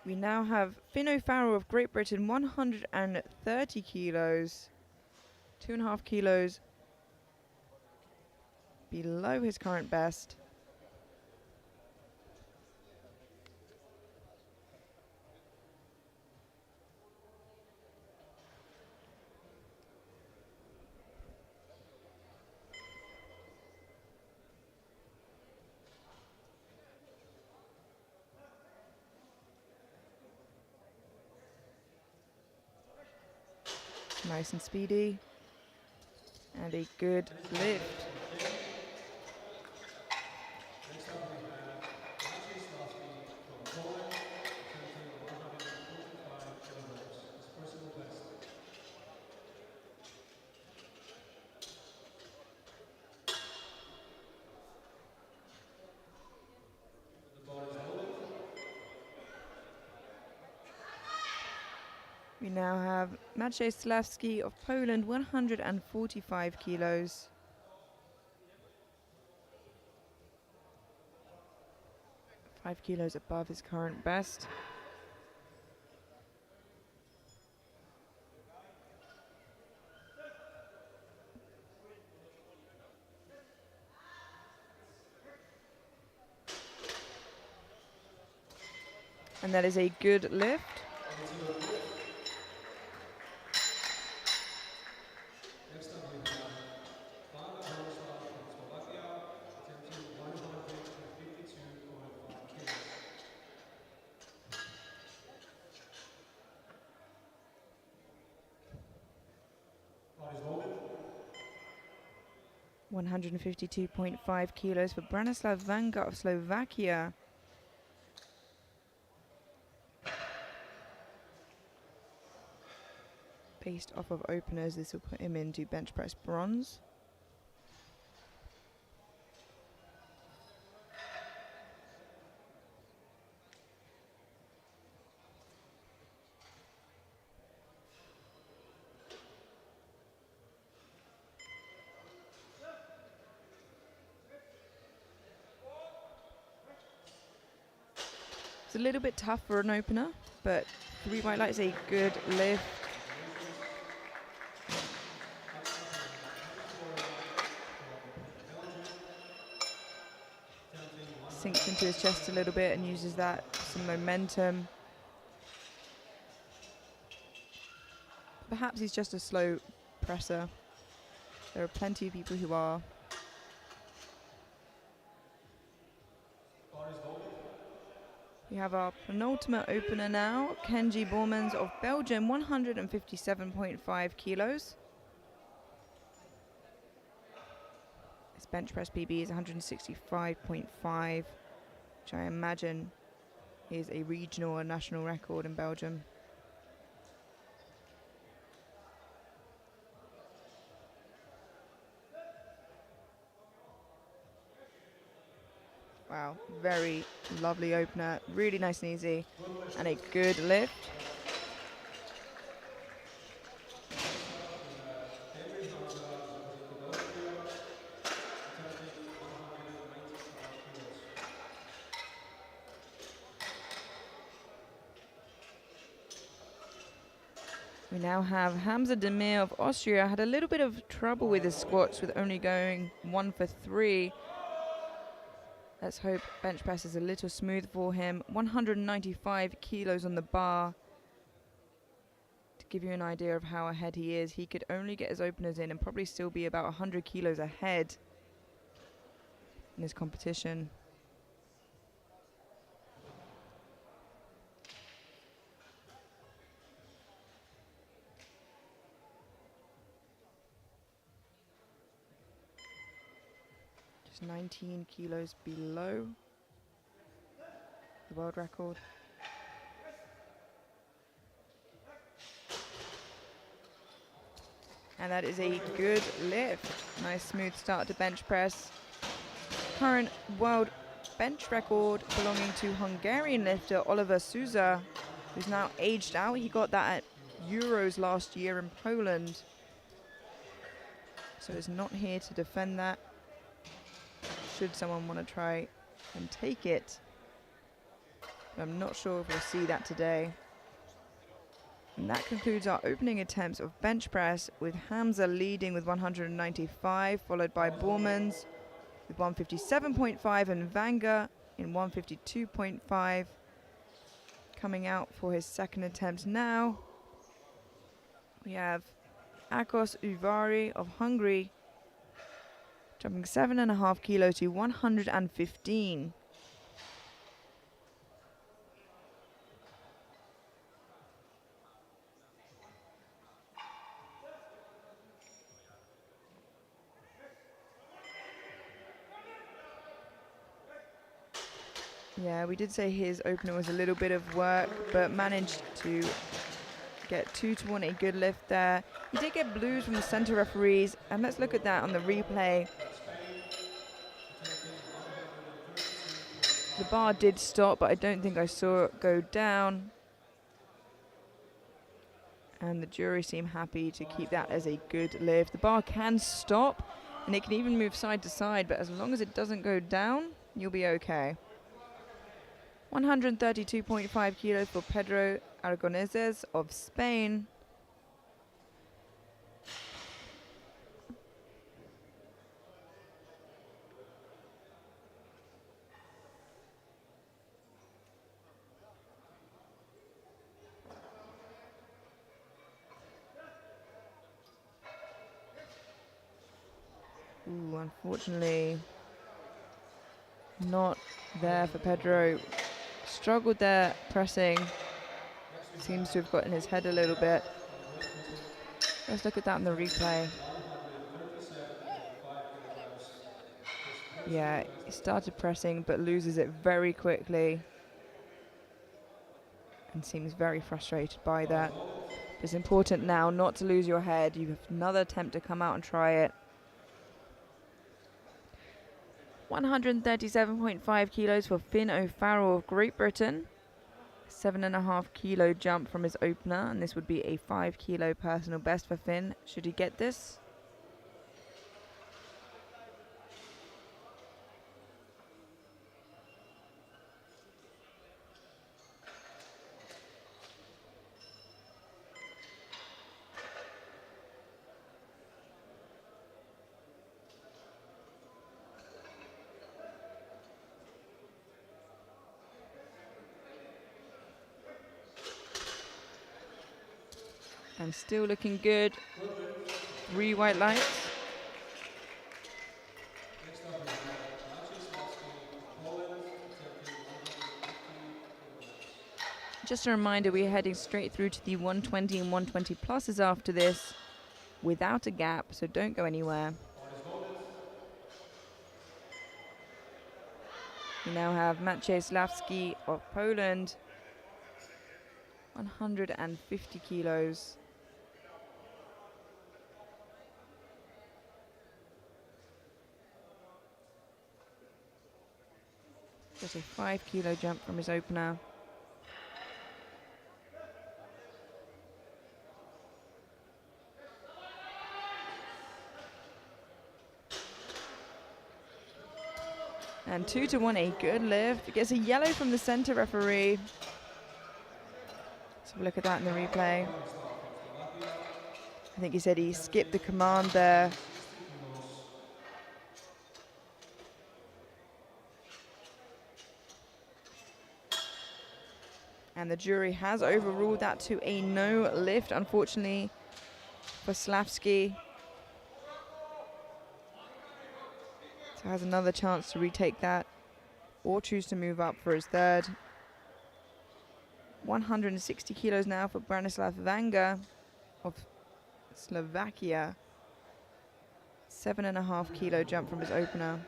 We now have Finn O'Farrell of Great Britain, 130 kilos, 2.5 kilos below his current best. Nice and speedy, and a good lift. We now have Maciej Sławski of Poland, 145 kilos. Five kilos above his current best. And that is a good lift. Loaded. 152.5 kilos for Branislav Vanga of Slovakia. Based off of openers, this will put him into bench press bronze. It's a little bit tough for an opener, but 3 white lights, a good lift. Sinks into his chest a little bit and uses that some momentum. Perhaps he's just a slow presser. There are plenty of people who are. We have our penultimate opener now, Kenji Bormans of Belgium, 157.5 kilos. His bench press PB is 165.5, which I imagine is a regional or national record in Belgium. Wow, very lovely opener, really nice and easy, and a good lift. We now have Hamza Demir of Austria. Had a little bit of trouble with his squats with only going 1 for 3. Let's hope bench press is a little smooth for him. 195 kilos on the bar. To give you an idea of how ahead he is, he could only get his openers in and probably still be about 100 kilos ahead in his competition. Just 19 kilos below the world record. And that is a good lift. Nice smooth start to bench press. Current world bench record belonging to Hungarian lifter Oliver Souza, who's now aged out. He got that at Euros last year in Poland. So is not here to defend that, should someone want to try and take it. But I'm not sure if we'll see that today. And that concludes our opening attempts of bench press, with Hamza leading with 195, followed by Bormans with 157.5 and Vanga in 152.5. Coming out for his second attempt now, we have Akos Uvari of Hungary, jumping 7.5 kilos to 115. Yeah, we did say his opener was a little bit of work, but managed to get 2-1, a good lift there. He did get blues from the center referees, and let's look at that on the replay. The bar did stop, but I don't think I saw it go down. And the jury seem happy to keep that as a good lift. The bar can stop, and it can even move side to side, but as long as it doesn't go down, you'll be okay. 132.5 kilos for Pedro Aragoneses of Spain. Ooh, unfortunately, not there for Pedro. Struggled there pressing. Seems to have got in his head a little bit. Let's look at that in the replay. Yeah, he started pressing but loses it very quickly and seems very frustrated by that. It's important now not to lose your head. You have another attempt to come out and try it. 137.5 kilos for Finn O'Farrell of Great Britain. 7.5 kilo jump from his opener, and this would be a 5 kilo personal best for Finn should he get this. And still looking good. 3 white lights. Just a reminder, we're heading straight through to the 120 and 120 pluses after this, without a gap, so don't go anywhere. We now have Maciej Sławski of Poland, 150 kilos. Just a 5 kilo jump from his opener. And 2-1, a good lift. Gets a yellow from the center referee. Let's have a look at that in the replay. I think he said he skipped the command there. And the jury has overruled that to a no lift, unfortunately, for Sławski. So has another chance to retake that or choose to move up for his third. 160 kilos now for Branislav Vanga of Slovakia. 7.5 kilo jump from his opener.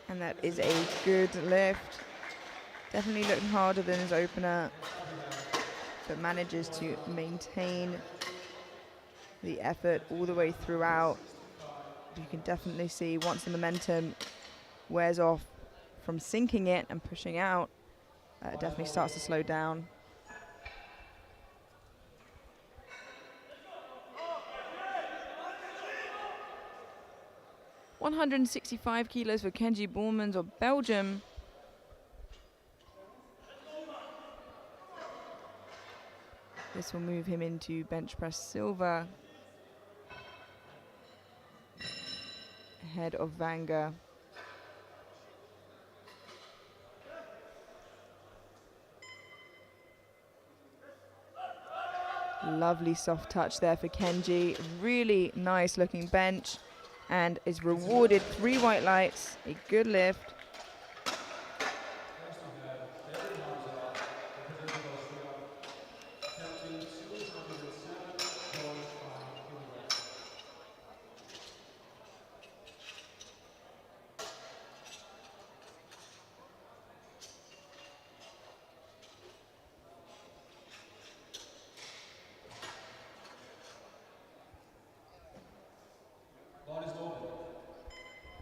And that is a good lift. Definitely looking harder than his opener, but manages to maintain the effort all the way throughout. You can definitely see once the momentum wears off from sinking it and pushing out, it definitely starts to slow down. $165 kilos for Kenji Bormans of Belgium. This will move him into bench press silver, ahead of Vanga. Lovely soft touch there for Kenji. Really nice looking bench, and is rewarded 3 white lights, a good lift.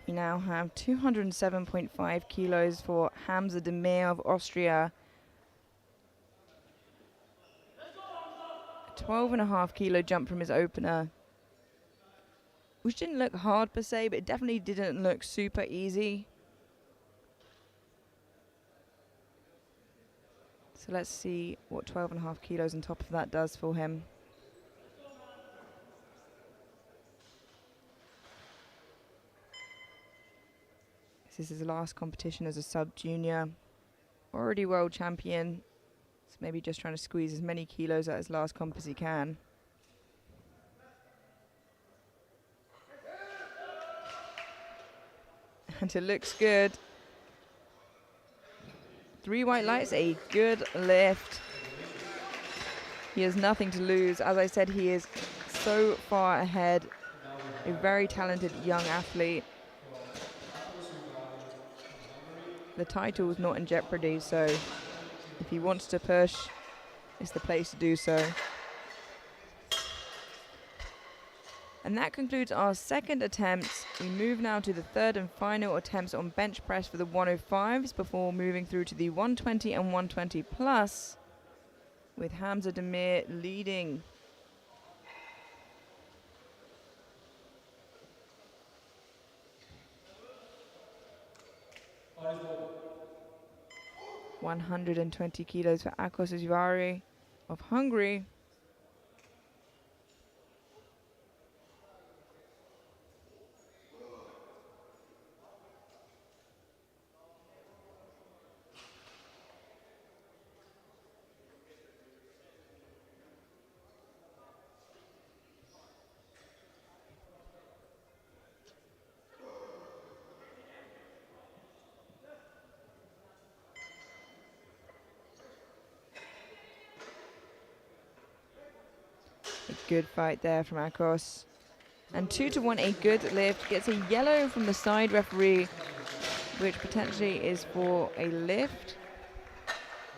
We now have 207.5 kilos for Hamza Demir of Austria. 12.5 kilo jump from his opener, which didn't look hard per se, but it definitely didn't look super easy. So let's see what 12.5 kilos on top of that does for him. This is his last competition as a sub-junior. Already world champion. So maybe just trying to squeeze as many kilos out his last comp as he can. And it looks good. 3 white lights, a good lift. He has nothing to lose. As I said, he is so far ahead. Now we A have very talented young athlete. The title is not in jeopardy, so if he wants to push, it's the place to do so. And that concludes our second attempt. We move now to the third and final attempts on bench press for the 105s before moving through to the 120 and 120 plus, with Hamza Demir leading. bodies loaded. 120 kilos for Akos Uzvari of Hungary. A good fight there from Akos. And 2-1, a good lift. Gets a yellow from the side referee, which potentially is for a lift.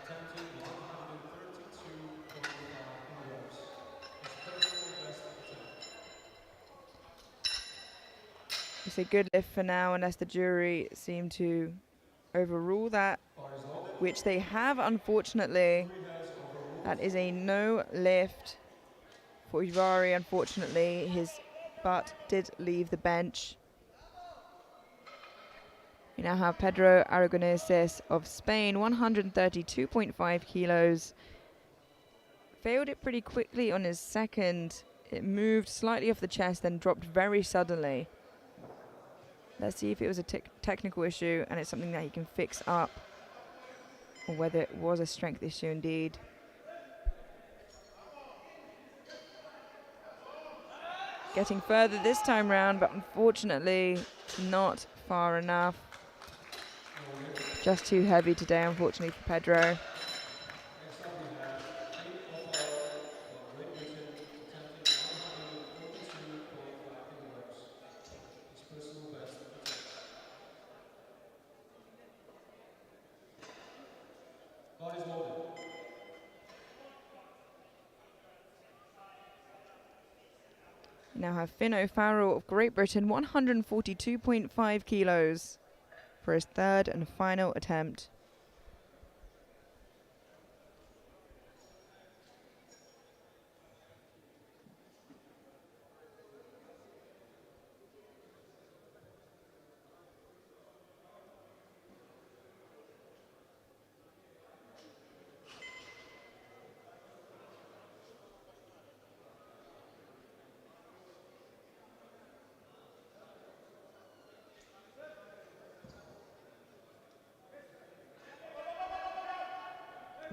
Attempting 132.5 kilograms. His personal best attempt. It's a good lift for now, unless the jury seem to overrule that, Bodies loaded. which they have, unfortunately. Jury has overruled. That is a no lift for Uzvari, unfortunately. His butt did leave the bench. We now have Pedro Aragoneses of Spain, 132.5 kilos. Failed it pretty quickly on his second. It moved slightly off the chest, then dropped very suddenly. Let's see if it was a technical issue and it's something that he can fix up, or whether it was a strength issue indeed. Getting further this time round, but unfortunately not far enough. Just too heavy today, unfortunately, for Pedro. Next up we have Kate from Great Britain attempting 142.5 kilograms. His personal best attempt. Bodies loaded. We now have Finn O'Farrell of Great Britain, 142.5 kilos for his third and final attempt.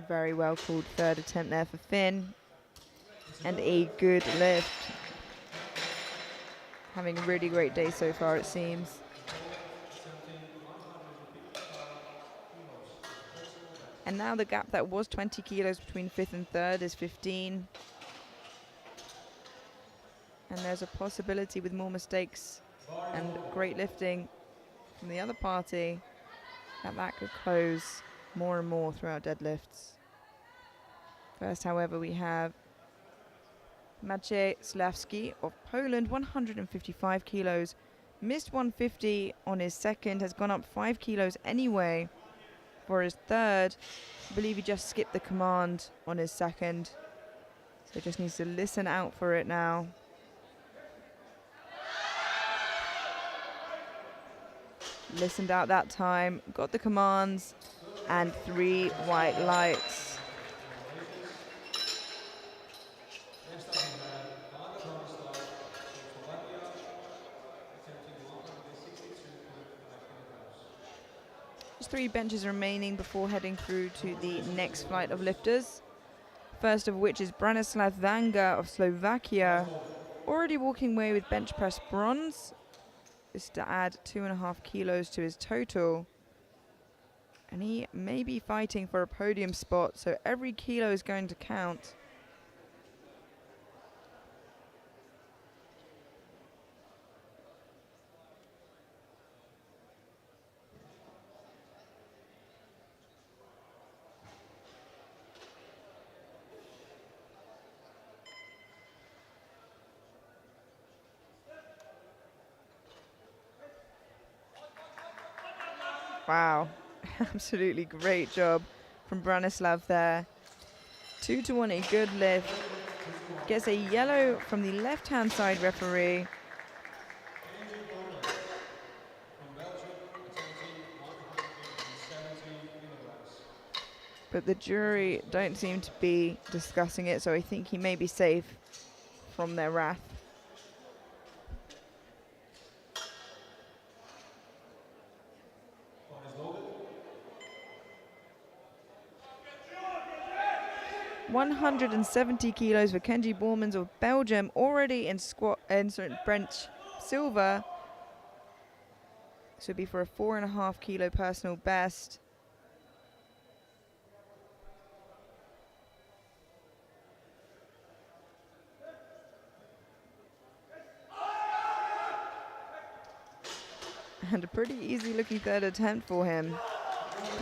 Very well called third attempt there for Finn. And a good lift. Having a really great day so far, it seems. Attempting 155 kilos. Personal best. And now the gap that was 20 kilos between fifth and third is 15. And there's a possibility with more mistakes and great lifting from the other party that could close more and more throughout deadlifts. First, however, we have Maciej Sławski of Poland, 155 kilos. Missed 150 on his second, has gone up 5 kilos anyway for his third. I believe he just skipped the command on his second, so just needs to listen out for it now. Listened out that time, got the commands, and 3 white lights. Next up we have Vanda Bronislav from Slovakia attempting 162.5 kilograms. There's 3 benches remaining before heading through to the next flight of lifters. First of which is Branislav Vanga of Slovakia, already walking away with bench press bronze. This is to add 2.5 kilos to his total. And he may be fighting for a podium spot, so every kilo is going to count. Wow, absolutely great job from Branislav there. 2-1, a good lift. Gets a yellow from the left-hand side referee. From Belgium, attempting 170 kilograms. But the jury don't seem to be discussing it, so I think he may be safe from their wrath. One is loaded. 170 kilos for Kenji Bormans of Belgium, already in squat and bench silver. This would be for a 4.5 kilo personal best. And a pretty easy looking third attempt for him.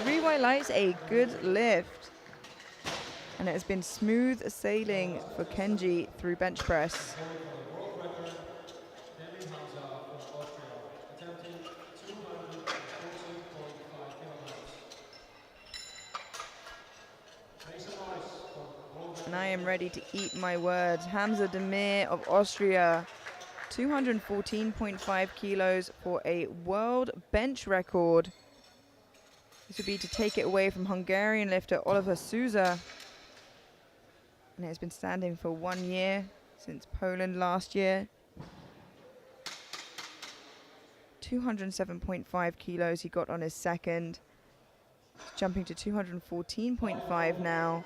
3 white lights, a good lift. And it has been smooth sailing for Kenji through bench press. Going for the world record, Henry Hamza from Austria, attempting 214.5 kilograms. Make some noise for world And I am ready to eat my words. Hamza Demir of Austria, 214.5 kilos for a world bench record. This would be to take it away from Hungarian lifter Oliver Souza. And it has been standing for 1 year, since Poland last year. 207.5 kilos he got on his second. He's jumping to 214.5 now.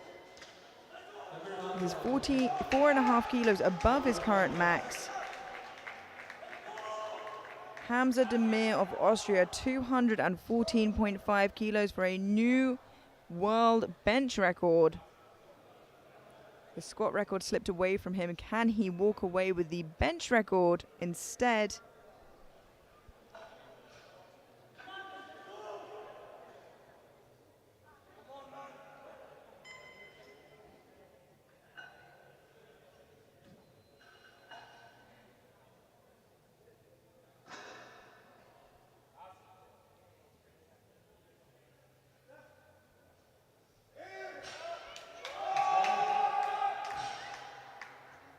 He's 4.5 kilos above his current max. Hamza Demir of Austria, 214.5 kilos for a new world bench record. The squat record slipped away from him. Can he walk away with the bench record instead?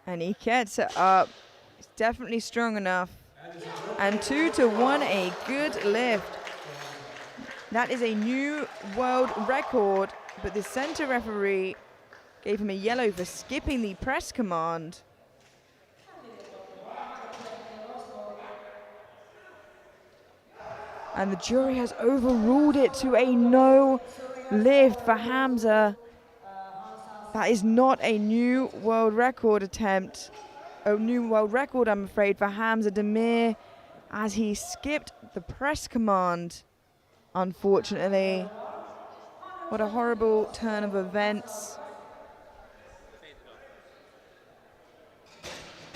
And he gets it up. He's definitely strong enough. And 2-1, a good lift. That is a new world record, but the center referee gave him a yellow for skipping the press command. And the jury has overruled it to a no lift for Hamza. That is not a new world record attempt. A new world record, I'm afraid, for Hamza Demir, as he skipped the press command, unfortunately. What a horrible turn of events.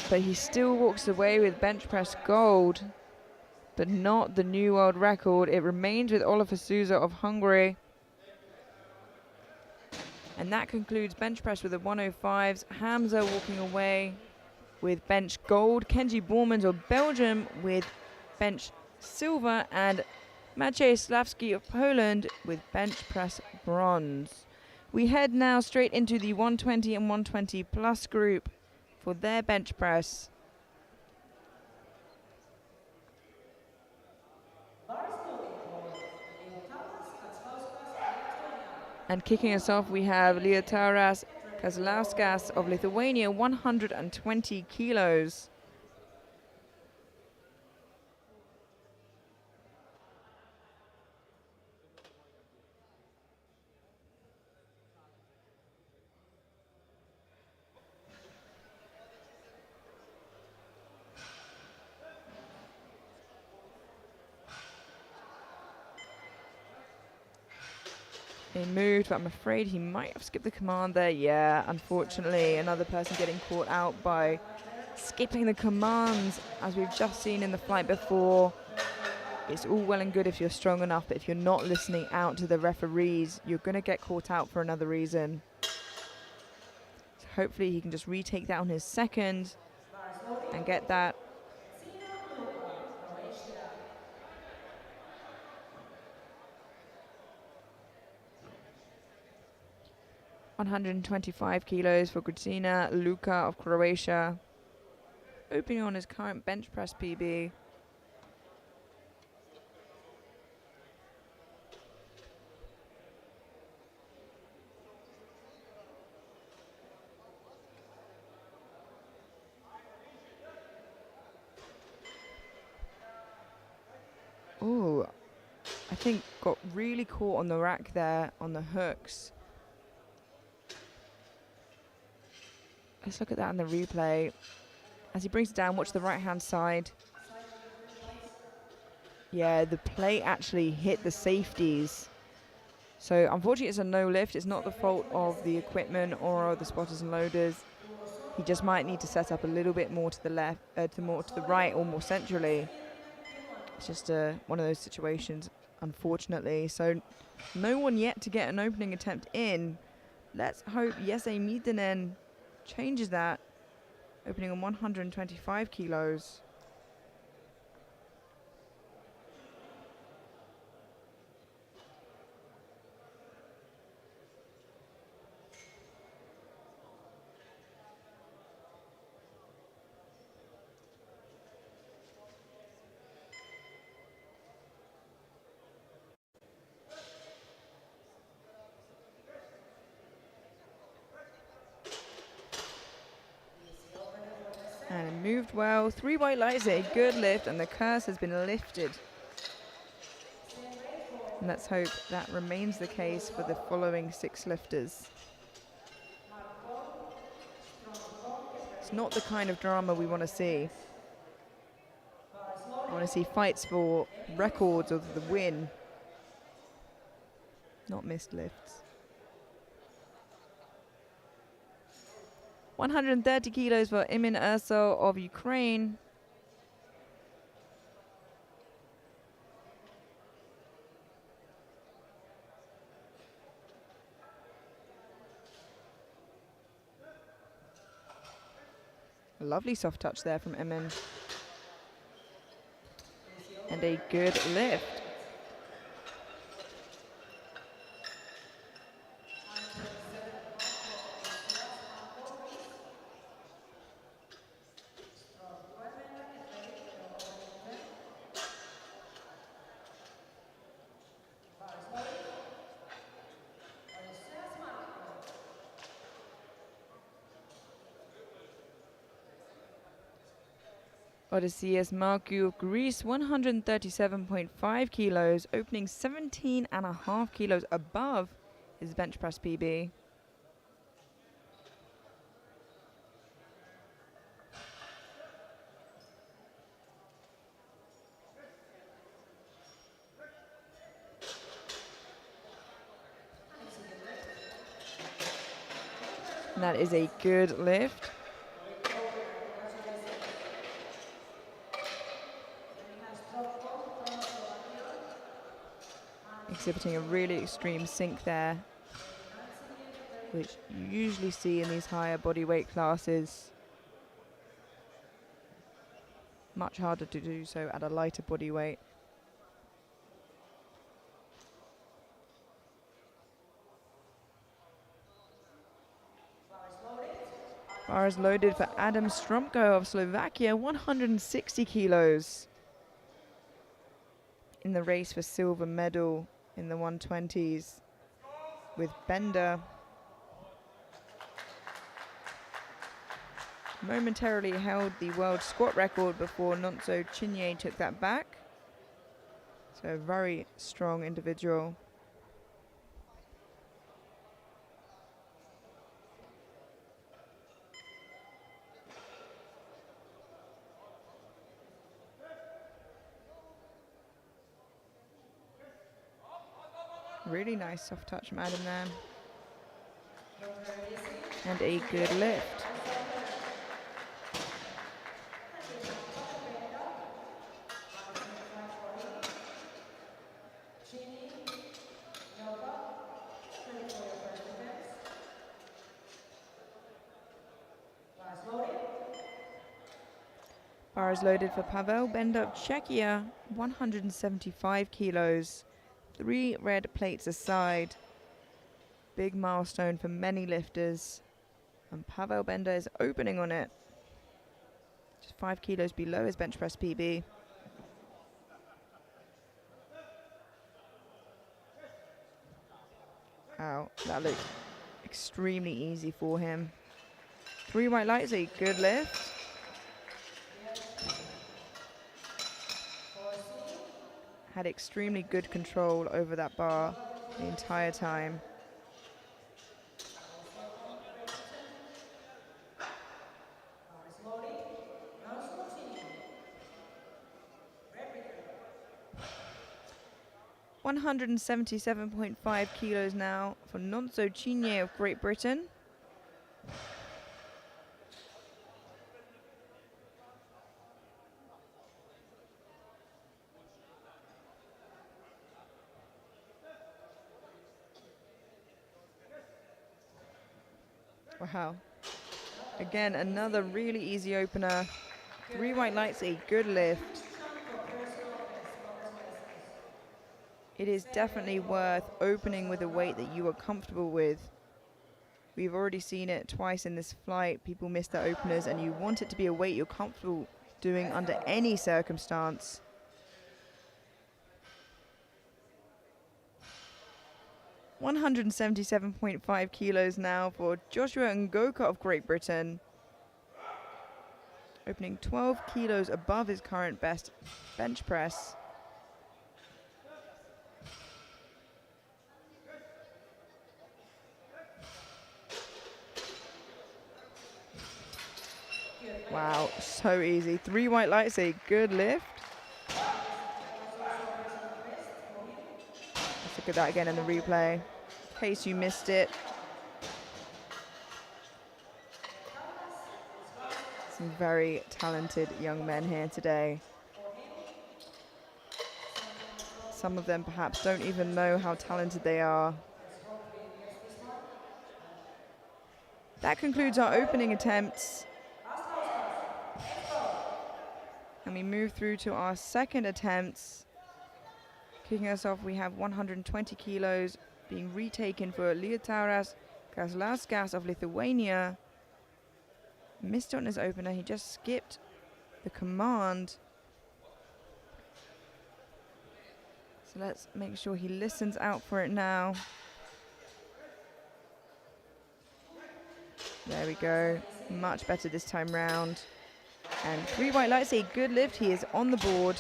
But he still walks away with bench press gold, but not the new world record. It remains with Oliver Souza of Hungary. And that concludes bench press with the 105s. Hamza walking away with bench gold. Kenji Bormans of Belgium with bench silver. And Maciej Sławski of Poland with bench press bronze. We head now straight into the 120 and 120 plus group for their bench press. And kicking us off, we have Liutauras Kazlauskas of Lithuania, 120 kilos. He moved, but I'm afraid he might have skipped the command there. Yeah, unfortunately, another person getting caught out by skipping the commands, as we've just seen in the flight before. It's all well and good if you're strong enough, but if you're not listening out to the referees, you're going to get caught out for another reason. So hopefully he can just retake that on his second and get that. 125 kilos for Kristina Luka of Croatia, opening on his current bench press PB. Ooh, I think got really caught on the rack there on the hooks. Let's look at that in the replay. As he brings it down, watch the right-hand side. Yeah, the plate actually hit the safeties. So unfortunately it's a no lift. It's not the fault of the equipment or the spotters and loaders. He just might need to set up a little bit more to the left, to the right or more centrally. It's just one of those situations, unfortunately. So no one yet to get an opening attempt in. Let's hope Jesse Miedenen changes that. Opening on 125 kilos. And it moved well. 3 white lights, a good lift, and the curse has been lifted. And let's hope that remains the case for the following 6 lifters. It's not the kind of drama we want to see. I want to see fights for records or the win, not missed lifts. 130 kilos for Imin Urso of Ukraine. A lovely soft touch there from Imin. And a good lift. Odysseus Marku of Greece, 137.5 kilos, opening 17.5 kilos above his bench press PB. And that is a good lift. Exhibiting a really extreme sink there, which you usually see in these higher body weight classes. Much harder to do so at a lighter body weight. Bars loaded for Adam Stromko of Slovakia, 160 kilos. In the race for silver medal in the 120s with Bender. Momentarily held the world squat record before Nonso Chinye took that back. So a very strong individual. Really nice soft touch from Adam there. And a good lift. Bars loaded for Pavel Bender of Czechia, 175 kilos. 3 red plates aside. big milestone for many lifters. And Pavel Bender is opening on it. Just 5 kilos below his bench press PB. Wow, that looked extremely easy for him. 3 white lights, a good lift. Had extremely good control over that bar the entire time. $177.5 kilos now for Nonso Chinye of Great Britain. Wow. Again, another really easy opener. 3 white lights, a good lift. It is definitely worth opening with a weight that you are comfortable with. We've already seen it twice in this flight. People miss their openers, and you want it to be a weight you're comfortable doing under any circumstance. $177.5 kilos now for Joshua Ngoka of Great Britain. Opening 12 kilos above his current best bench press. Wow, so easy. 3 white lights, a good lift. Let's look at that again in the replay, in case you missed it. Some very talented young men here today. Some of them perhaps don't even know how talented they are. That concludes our opening attempts. And we move through to our second attempts. Kicking us off, we have 120 kilos being retaken for Liutauras Kazlauskas of Lithuania. Missed on his opener, he just skipped the command. So let's make sure he listens out for it now. There we go, much better this time round. And 3 white lights, a good lift, he is on the board.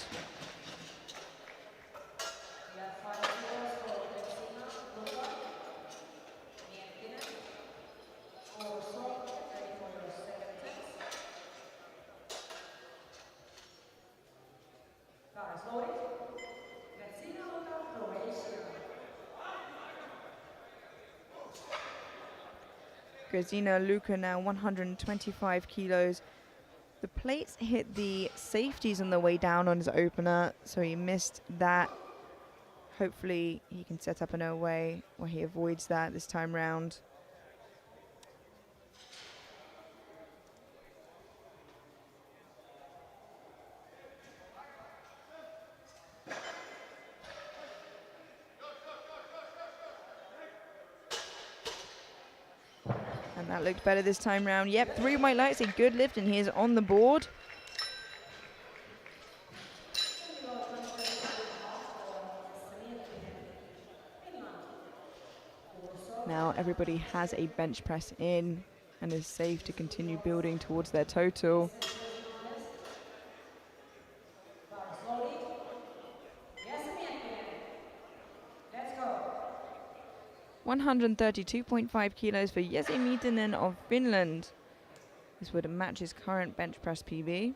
Grzina Luka now 125 kilos. The plates hit the safeties on the way down on his opener, so he missed that. Hopefully he can set up an way where he avoids that this time round. And that looked better this time round. Yep, 3 white lights, a good lift, and he is on the board. Now everybody has a bench press in and is safe to continue building towards their total. $132.5 kilos for Jesse Mietinen of Finland. This would match his current bench press PB.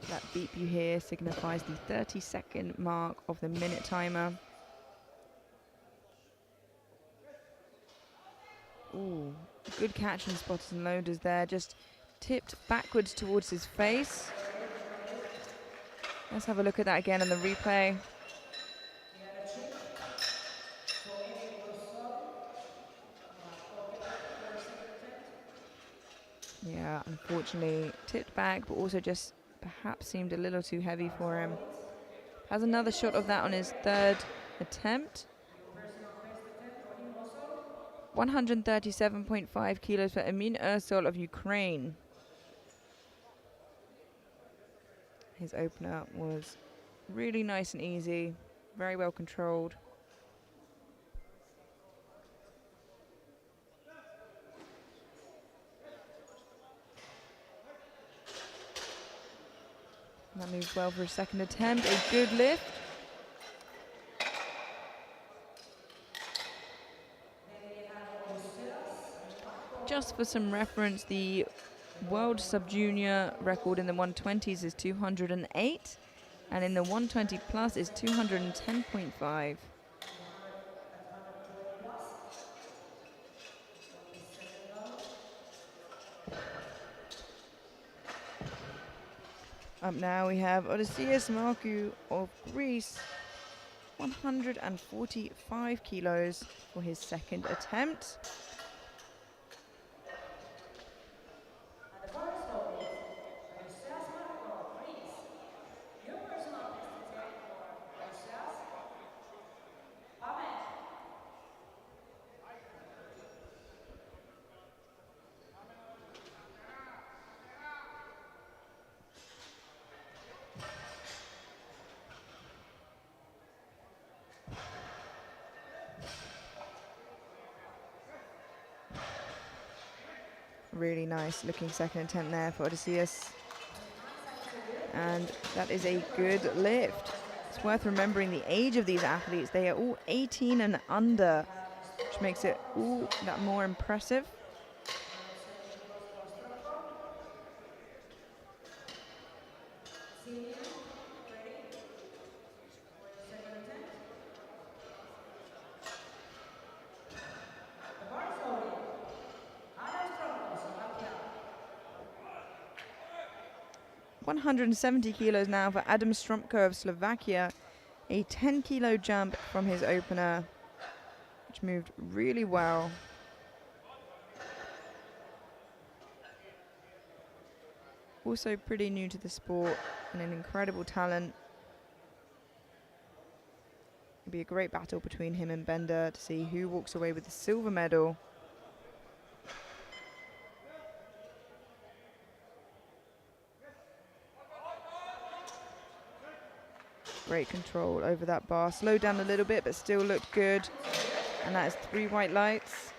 That beep you hear signifies the 30-second mark of the minute timer. Ooh, good catch on spotters and loaders there, just tipped backwards towards his face. Let's have a look at that again on the replay. Yeah, unfortunately tipped back, but also just perhaps seemed a little too heavy for him. Has another shot of that on his third attempt. 137.5 kilos for Emin Ersol of Ukraine. His opener was really nice and easy, very well controlled. That moves well for his second attempt, a good lift. Just for some reference, the world sub-junior record in the 120s is 208, and in the 120 plus is 210.5. Up now we have Odysseus Markou of Greece, 145 kilos for his second attempt. Really nice looking second attempt there for Odysseus. And that is a good lift. It's worth remembering the age of these athletes. They are all 18 and under, which makes it all that more impressive. $170 kilos now for Adam Stromko of Slovakia. A 10 kilo jump from his opener, which moved really well. Also pretty new to the sport and an incredible talent. It'll be a great battle between him and Bender to see who walks away with the silver medal. Great control over that bar. Slowed down a little bit, but still looked good. And that is 3 white lights.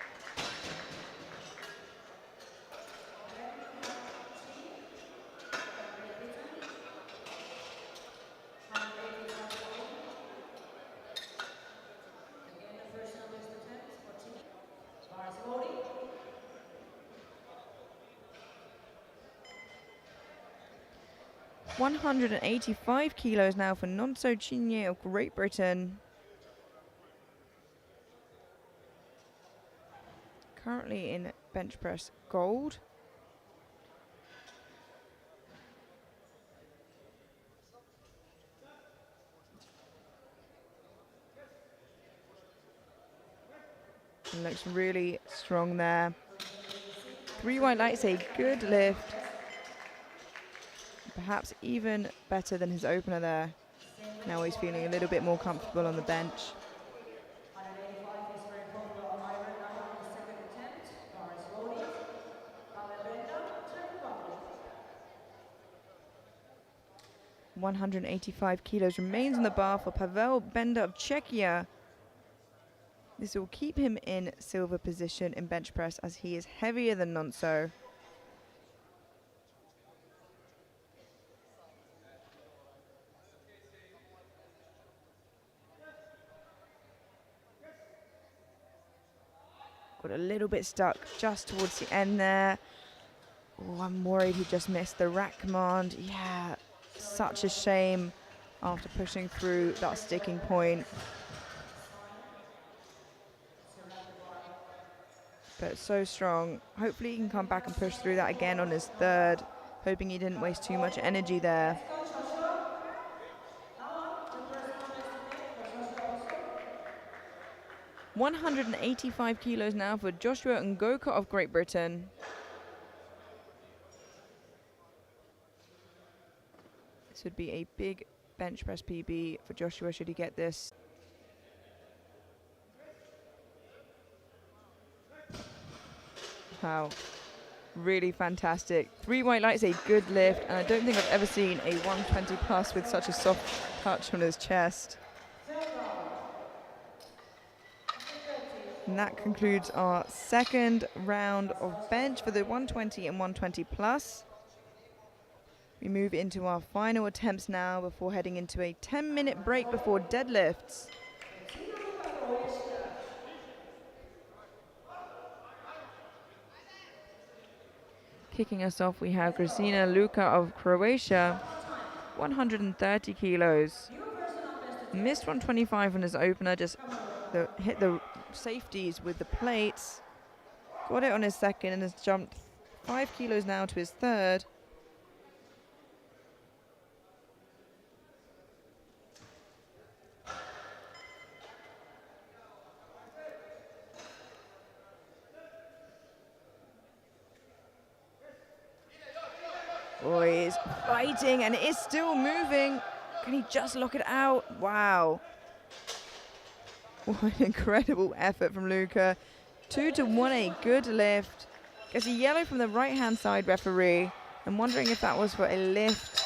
$185 kilos now for Nonso Chinye of Great Britain. Currently in bench press gold. And looks really strong there. 3 white lights, a good lift. Perhaps even better than his opener there. Now he's feeling a little bit more comfortable on the bench. $185 kilos remains on the bar for Pavel Bender of Czechia. This will keep him in silver position in bench press as he is heavier than Nonso. Got a little bit stuck just towards the end there. Oh, I'm worried he just missed the rack command. Yeah, such a shame after pushing through that sticking point. But so strong. Hopefully he can come back and push through that again on his third. Hoping he didn't waste too much energy there. 185 kilos now for Joshua Ngoka of Great Britain. This would be a big bench press PB for Joshua should he get this. Wow, really fantastic. 3 white lights, a good lift, and I don't think I've ever seen a 120 plus with such a soft touch on his chest. And that concludes our second round of bench for the 120 and 120 plus. We move into our final attempts now before heading into a 10-minute break before deadlifts. Kicking us off, we have Grzina Luka of Croatia, 130 kilos. Missed 125 on his opener, just hit the safeties with the plates. Got it on his second and has jumped 5 kilos now to his third. Oh, he's fighting and it is still moving. Can he just lock it out? Wow. What an incredible effort from Luka. 2-1, a good lift. Gets a yellow from the right-hand side referee. I'm wondering if that was for a lift.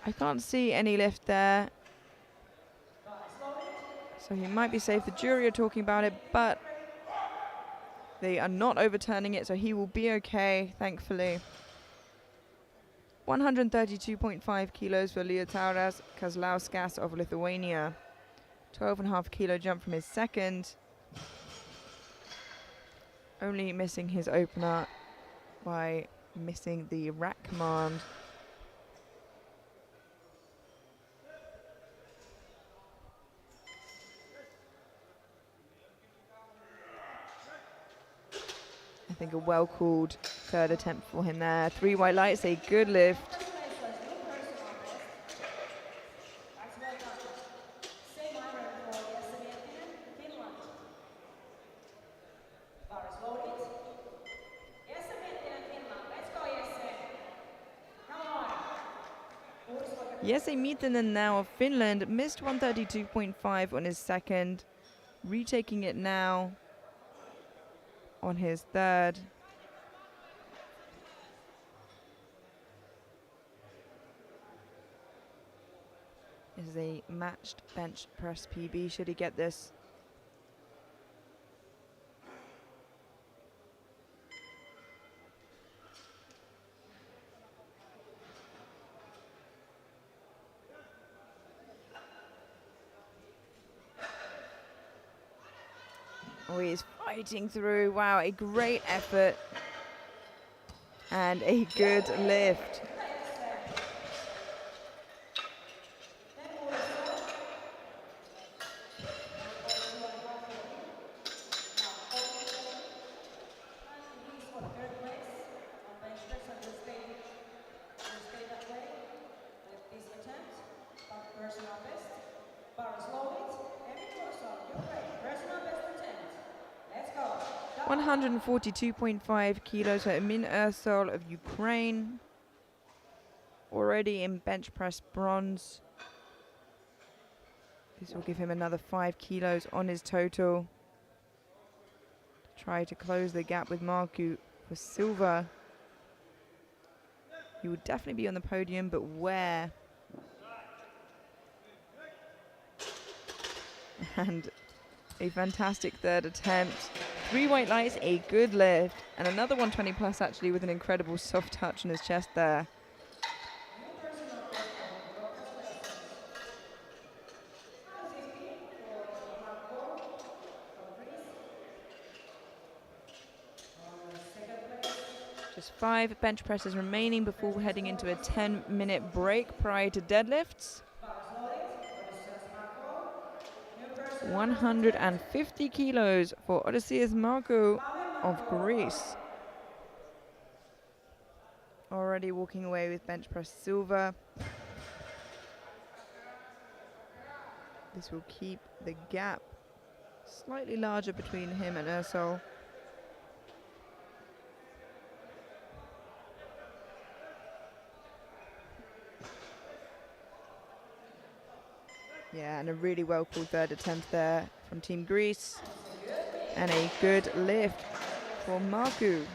I can't see any lift there. So he might be safe. The jury are talking about it, but they are not overturning it, so he will be okay, thankfully. 132.5 kilos for Liutauras Kazlauskas of Lithuania. 12.5 kilo jump from his second. Only missing his opener by missing the rack command. I think a well-called third attempt for him there. 3 white lights, a good lift. Jesse Mietinen now of Finland missed 132.5 on his second, retaking it now on his third. This is a matched bench press PB should he get this. Oh, he's fighting through. Wow, a great effort. And a good lift. Let's go. 142.5 kilos for Emin Ersol of Ukraine. Already in bench press bronze. This will give him another 5 kilos on his total. Try to close the gap with Marku for silver. He would definitely be on the podium, but where? And a fantastic third attempt. 3 white lights, a good lift, and another 120 plus actually with an incredible soft touch on his chest there. Just 5 bench presses remaining before heading into a 10-minute break prior to deadlifts. 150 kilos for Odysseus Marko of Greece. Already walking away with bench press silver. This will keep the gap slightly larger between him and Ursol. Yeah, and a really well called third attempt there from Team Greece. And a good lift for Marku. Go.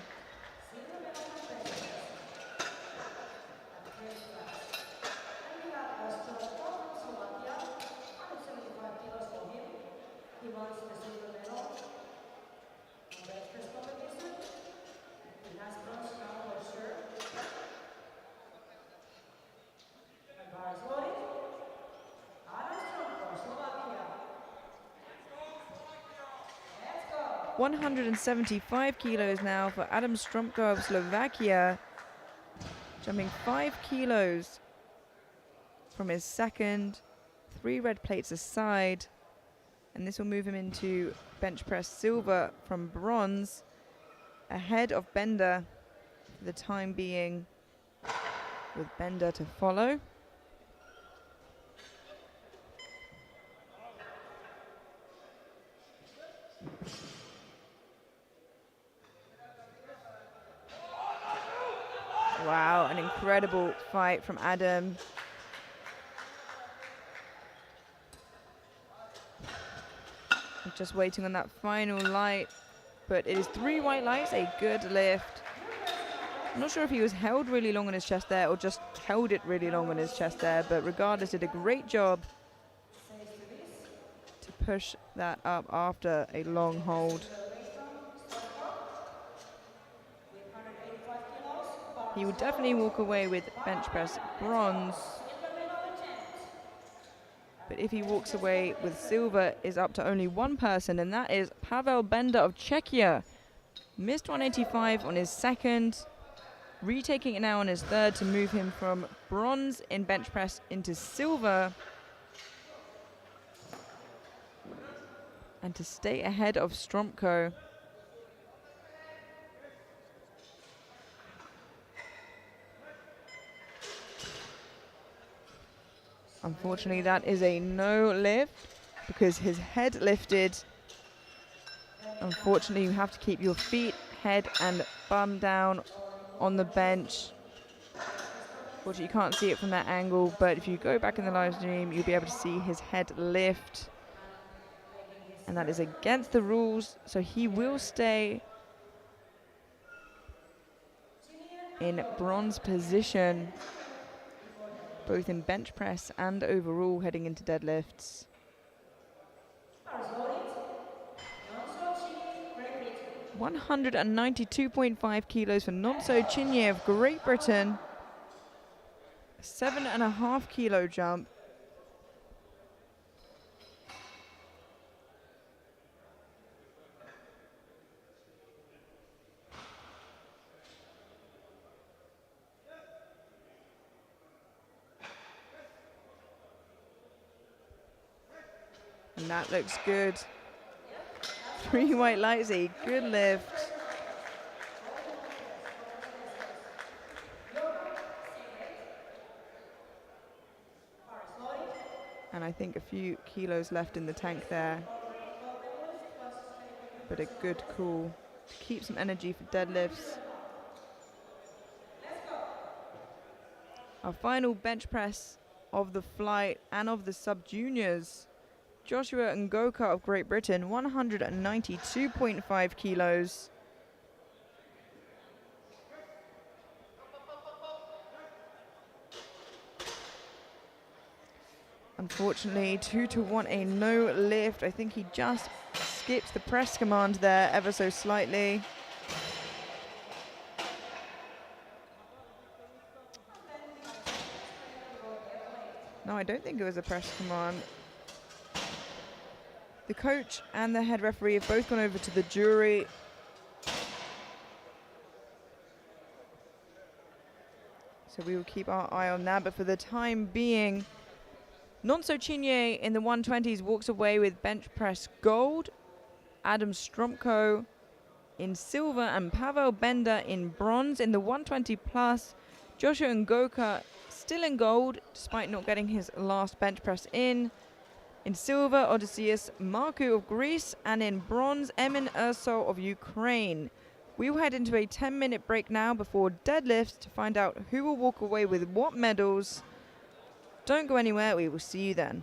175 kilos now for Adam Stromko of Slovakia, jumping 5 kilos from his second, 3 red plates aside, and this will move him into bench press silver from bronze, ahead of Bender for the time being, with Bender to follow. Wow, an incredible fight from Adam. Just waiting on that final light, but it is 3 white lights, a good lift. I'm not sure if he was held really long on his chest there or just held it really long on his chest there, but regardless, did a great job to push that up after a long hold. He will definitely walk away with bench press bronze, but if he walks away with silver, is up to only one person, and that is Pavel Bender of Czechia. Missed 185 on his second, retaking it now on his third to move him from bronze in bench press into silver, and to stay ahead of Stromko. Unfortunately, that is a no lift because his head lifted. Unfortunately, you have to keep your feet, head and bum down on the bench. Unfortunately, you can't see it from that angle, but if you go back in the live stream, you'll be able to see his head lift. And that is against the rules, so he will stay in bronze position, both in bench press and overall heading into deadlifts. 192.5 kilos for Nonso Chinye of Great Britain. 7.5 kilo jump. And that looks good. 3 white lights, a good lift. And I think a few kilos left in the tank there. But a good call to keep some energy for deadlifts. Our final bench press of the flight and of the sub-juniors. Joshua Ngoka of Great Britain, 192.5 kilos. Unfortunately, 2-1, a no lift. I think he just skips the press command there ever so slightly. No, I don't think it was a press command. The coach and the head referee have both gone over to the jury. So we will keep our eye on that, but for the time being, Nonso Chinye in the 120s walks away with bench press gold. Adam Stromko in silver and Pavel Bender in bronze. In the 120 plus, Joshua Ngoka still in gold despite not getting his last bench press in. In silver, Odysseus Marku of Greece, and in bronze, Emin Urso of Ukraine. We will head into a 10-minute break now before deadlifts to find out who will walk away with what medals. Don't go anywhere, we will see you then.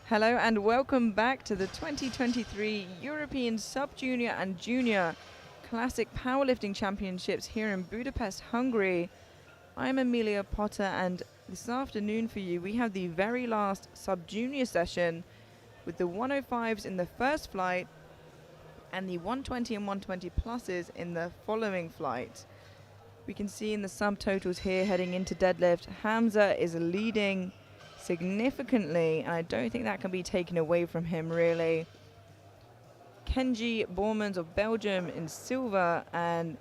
Hello and welcome back to the 2023 European Sub-Junior and Junior Classic Powerlifting Championships here in Budapest, Hungary. I'm Amelia Potter, and this afternoon for you we have the very last Sub-Junior session with the 105s in the first flight and the 120 and 120 pluses in the following flight. We can see in the subtotals here heading into deadlift, Hamza is leading significantly, and I don't think that can be taken away from him really. Kenji Bormans of Belgium in silver and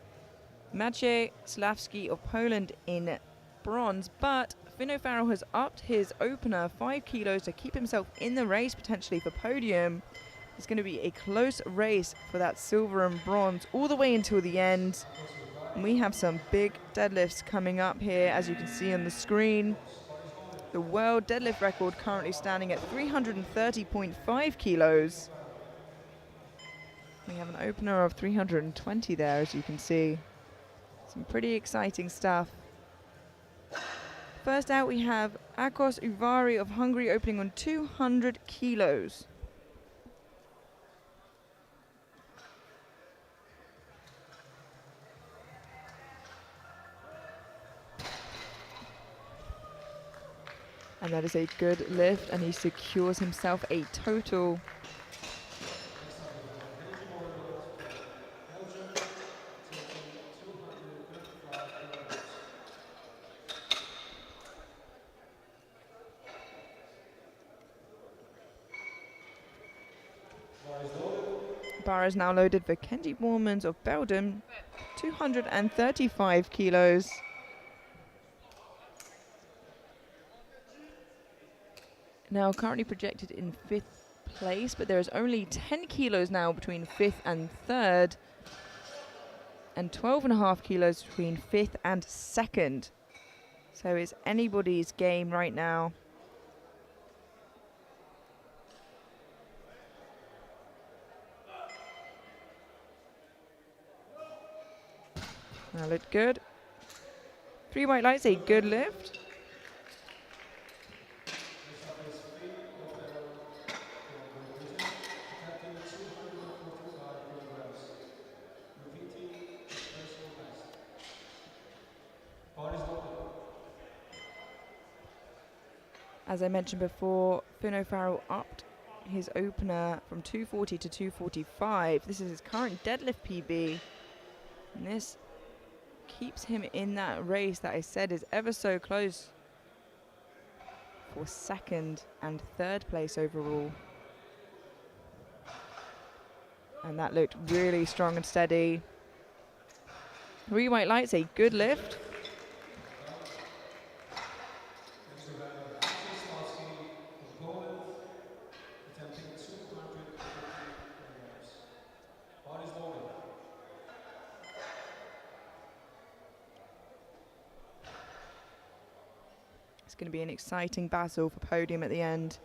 Maciej Sławski of Poland in bronze, but Finn O'Farrell has upped his opener 5 kilos to keep himself in the race potentially for podium. It's going to be a close race for that silver and bronze all the way until the end. And we have some big deadlifts coming up here, as you can see on the screen. The world deadlift record currently standing at 330.5 kilos. We have an opener of 320 there, as you can see. Some pretty exciting stuff. First out, we have Akos Uvari of Hungary opening on 200 kilos. And that is a good lift, and he secures himself a total. Bar is now loaded for Kenji Bormans of Belgium, 235 kilos. Now currently projected in 5th place, but there is only 10 kilos now between 5th and 3rd, and 12.5 kilos between 5th and 2nd. So it's anybody's game right now. That looked good. 3 white lights, a good lift. As I mentioned before, Finn O'Farrell upped his opener from 240 to 245. This is his current deadlift PB. And this keeps him in that race that I said is ever so close for 2nd and 3rd place overall. And that looked really strong and steady. 3 white lights, a good lift. It's going to be an exciting battle for podium at the end.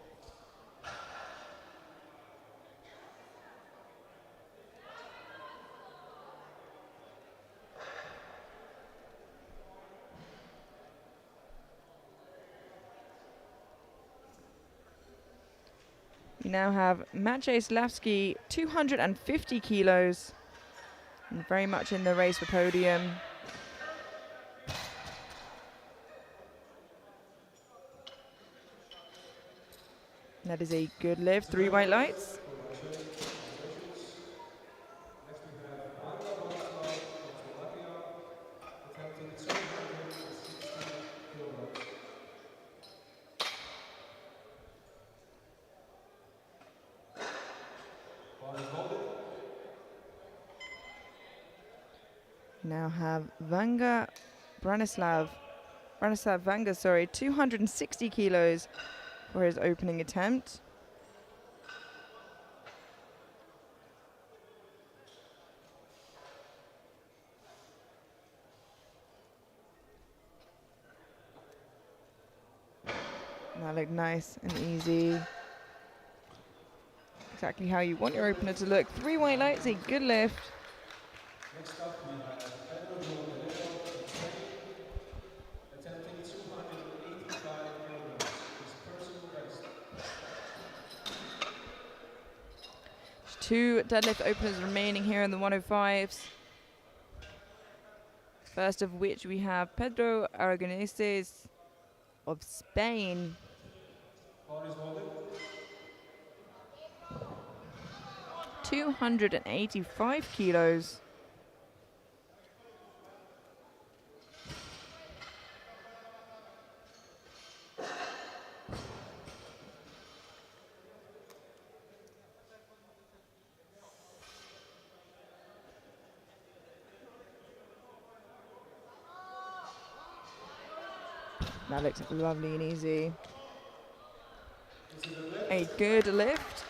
We now have Maciej Sławski, 250 kilos, and very much in the race for podium. That is a good lift, 3 white lights. Now have Branislav Vanga, 260 kilos for his opening attempt. That looked nice and easy. Exactly how you want your opener to look. 3 white lights, a good lift. Next up, we have attempting 285 kilograms. His personal best. 2 deadlift openers remaining here in the 105s. First of which we have Pedro Aragoneses of Spain. 285 kilos. That looks lovely and easy. A good lift.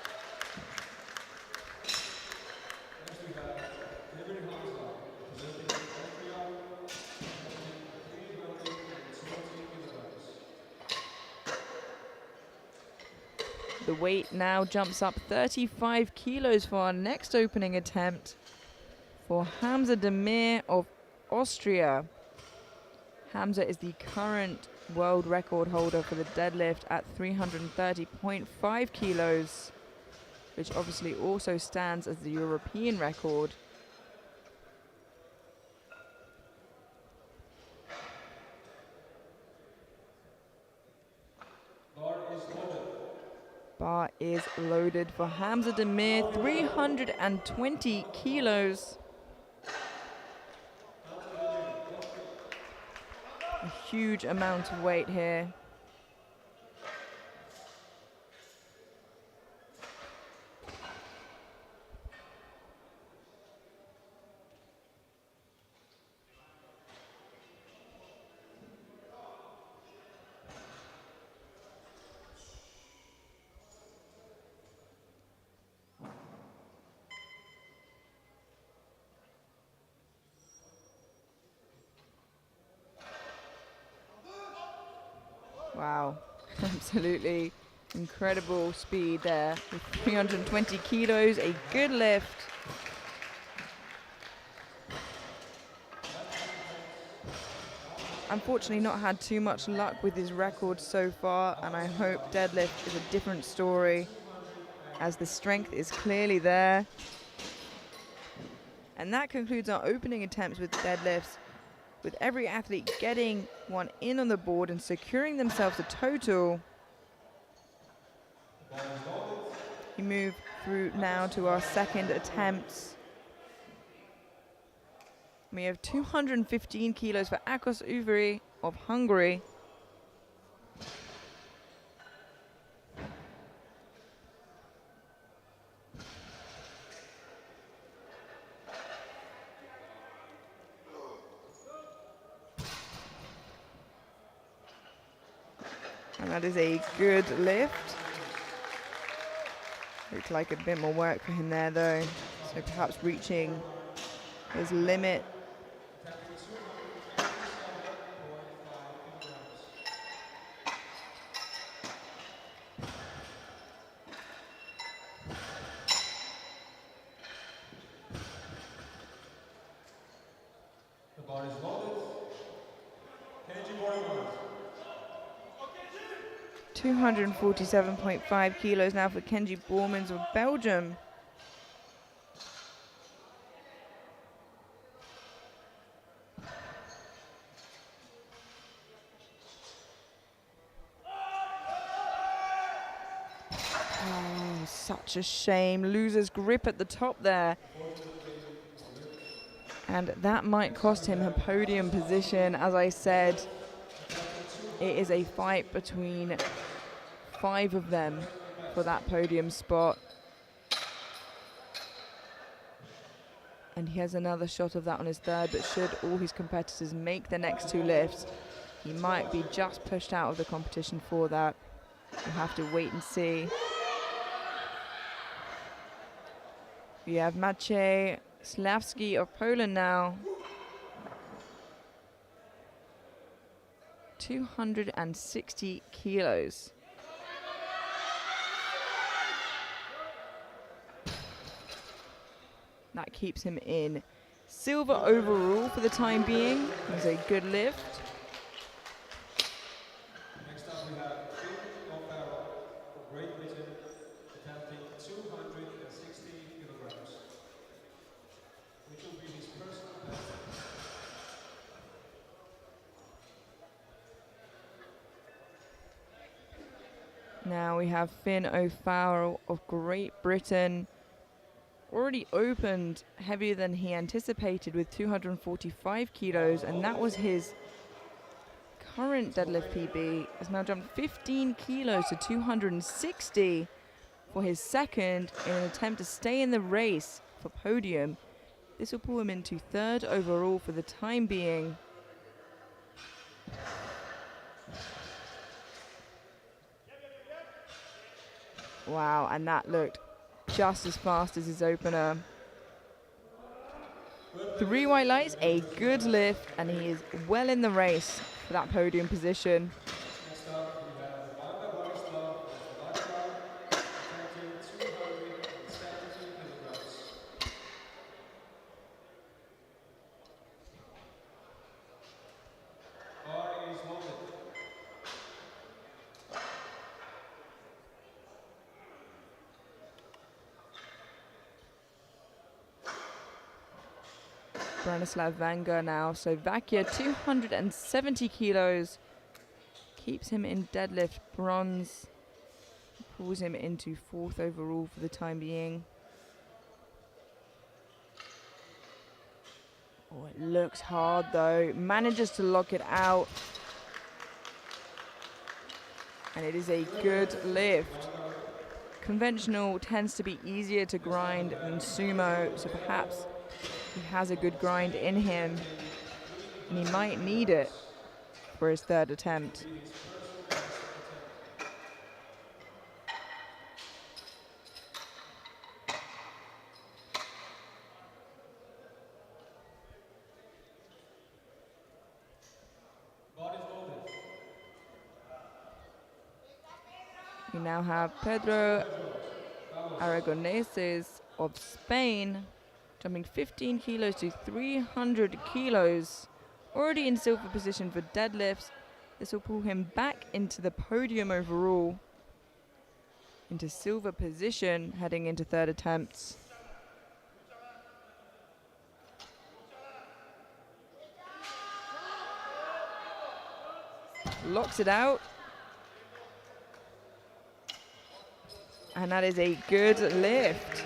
The weight now jumps up 35 kilos for our next opening attempt for Hamza Demir of Austria. Hamza is the current world record holder for the deadlift at 330.5 kilos, which obviously also stands as the European record. Bar is loaded for Hamza Demir, 320 kilos. A huge amount of weight here. Wow, absolutely incredible speed there with 320 kilos, a good lift. Unfortunately not had too much luck with his record so far, and I hope deadlift is a different story as the strength is clearly there. And that concludes our opening attempts with deadlifts, with every athlete getting one in on the board and securing themselves a total. We move through now to our second attempts. We have 215 kilos for Akos Uveri of Hungary. And that is a good lift. Looks like a bit more work for him there though. So perhaps reaching his limit. The bar is loaded. 247.5 kilos now for Kenji Bormans of Belgium. Oh, such a shame. Loses grip at the top there. And that might cost him a podium position. As I said, it is a fight between 5 of them for that podium spot. And he has another shot of that on his third, but should all his competitors make the next 2 lifts, he might be just pushed out of the competition for that. We'll have to wait and see. We have Maciej Slavski of Poland now. 260 kilos. That keeps him in silver overall for the time being. It was a good lift. Next up we have Great Britain attempting 260 kilograms. Now we have Finn O'Farrell of Great Britain. Already opened heavier than he anticipated with 245 kilos, and that was his current deadlift PB. Has now jumped 15 kilos to 260 for his second in an attempt to stay in the race for podium. This will pull him into third overall for the time being. Wow, and that looked just as fast as his opener. 3 white lights, a good lift, and he is well in the race for that podium position. Next up, we have Amanda Ladislav of Latvia, attempting 272 kilograms. Bar is loaded. Branislav Vanga now. So Vakia, 270 kilos. Keeps him in deadlift bronze. Pulls him into fourth overall for the time being. Oh, it looks hard though. Manages to lock it out. And it is a good lift. Conventional tends to be easier to grind than sumo, so perhaps he has a good grind in him, and he might need it for his third attempt. Bar is loaded. We now have Pedro Aragoneses of Spain, jumping 15 kilos to 300 kilos. Already in silver position for deadlifts. This will pull him back into the podium overall. Into silver position, heading into third attempts. Locks it out. And that is a good lift.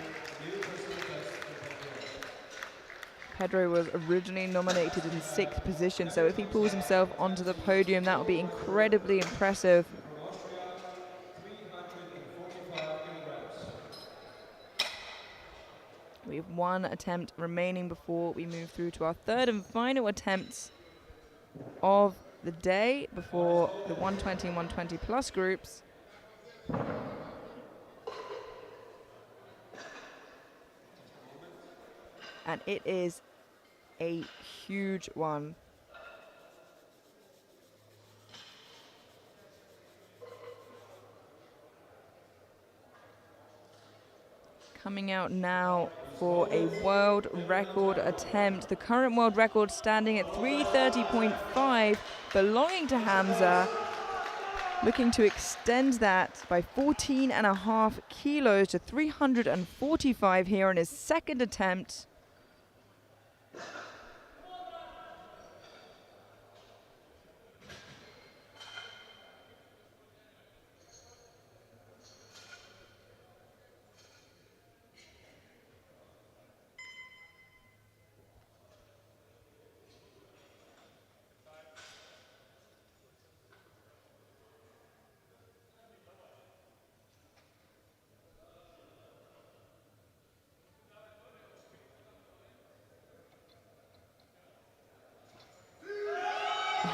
Pedro was originally nominated in 6th position, so if he pulls himself onto the podium, that will be incredibly impressive. From Austria, 345 kilograms. We have one attempt remaining before we move through to our third and final attempts of the day before the 120 and 120 plus groups. And it is a huge one. Coming out now for a world record attempt. The current world record standing at 330.5, belonging to Hamza. Looking to extend that by 14.5 kilos to 345 here on his second attempt.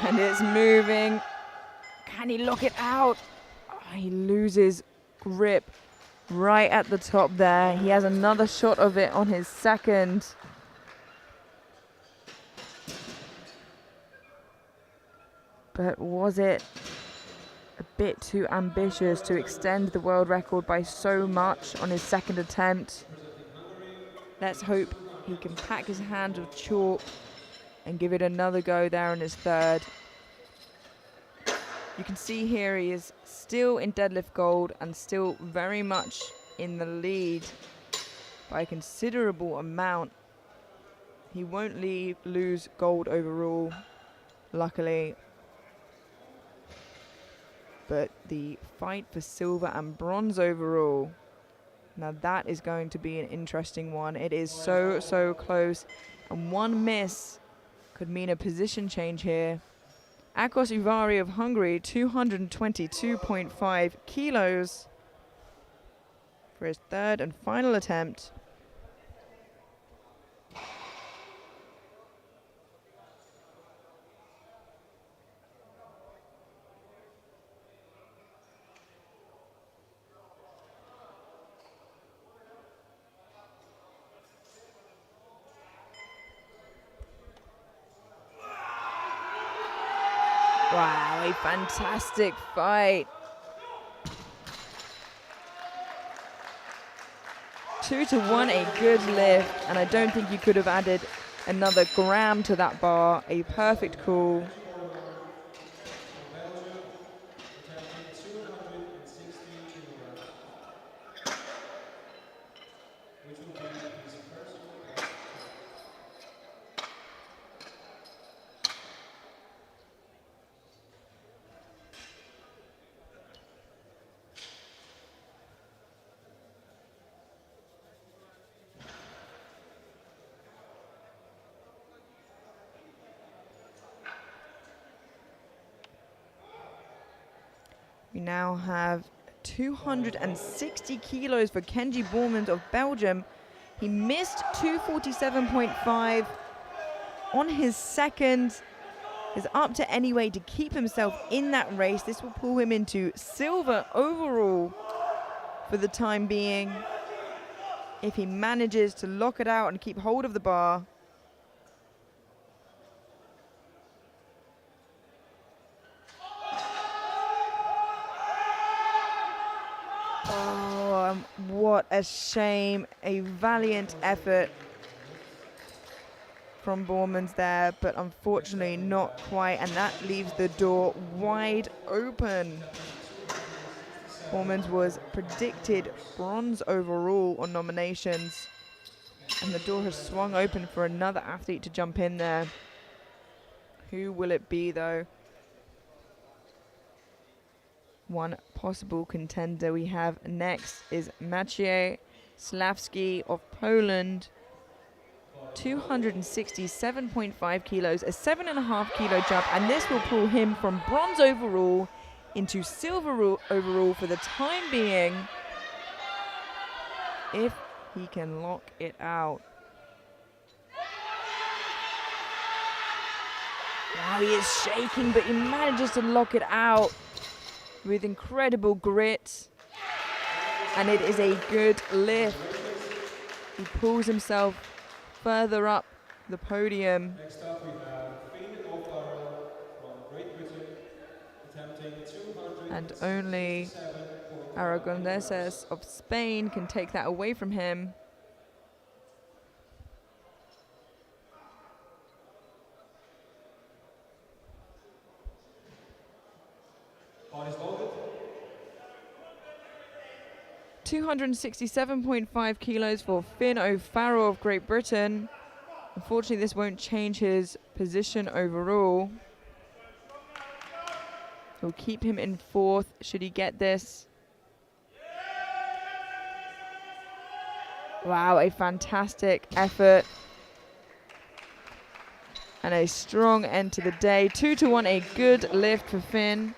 And it's moving. Can he lock it out? Oh, he loses grip right at the top there. He has another shot of it on his second. But was it a bit too ambitious to extend the world record by so much on his second attempt? Let's hope he can pack his hand with chalk and give it another go there on his third. You can see here he is still in deadlift gold and still very much in the lead by a considerable amount. He won't lose gold overall, luckily. but the fight for silver and bronze overall. Now that is going to be an interesting one. It is so close, and one miss could mean a position change here. Akos Uvari of Hungary, 222.5 kilos for his third and final attempt. Wow, a fantastic fight. 2-1, a good lift, and I don't think you could have added another gram to that bar. A perfect call. We now have 260 kilos for Kenji Bormans of Belgium. He missed 247.5 on his second. Is up to anyway to keep himself in that race. This will pull him into silver overall for the time being, if he manages to lock it out and keep hold of the bar. Oh, what a shame. A valiant effort from Bormans there, but unfortunately not quite, and that leaves the door wide open. Bormans was predicted bronze overall on nominations, and the door has swung open for another athlete to jump in there. Who will it be, though? One possible contender we have next is Maciej Sławski of Poland. 267.5 kilos, a 7.5 kilo jump, and this will pull him from bronze overall into silver overall for the time being, if he can lock it out. Wow, he is shaking, but he manages to lock it out with incredible grit, and it is a good lift. He pulls himself further up the podium. Next up we have from Great Britain, attempting 200. And only Aragoneses of Spain can take that away from him. Ball is loaded. 267.5 kilos for Finn O'Farrell of Great Britain. Unfortunately, this won't change his position overall. He'll keep him in fourth should he get this. Wow, a fantastic effort. And a strong end to the day. 2-1, a good lift for Finn.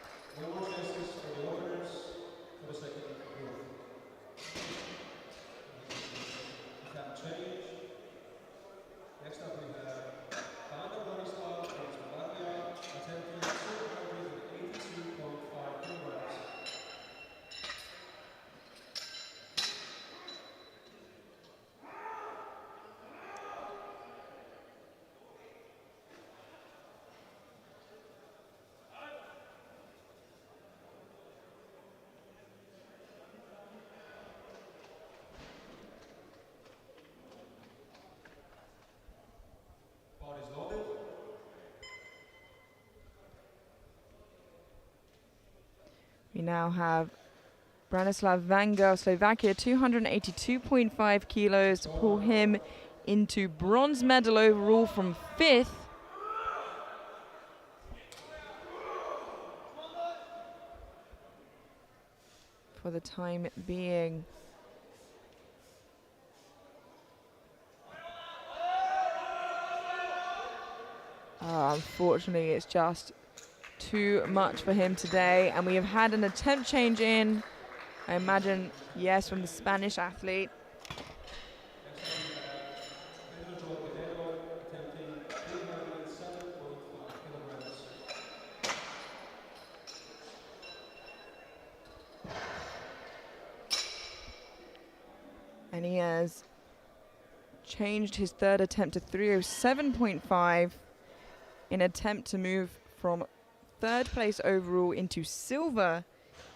We now have Branislav Vanga of Slovakia, 282.5 kilos to pull him into bronze medal overall from fifth. for the time being. Unfortunately, it's just too much for him today, and we have had an attempt change in. I imagine, yes, from the Spanish athlete. Attempting 307.5 kilograms. And he has changed his third attempt to 307.5 in attempt to move from third place overall into silver.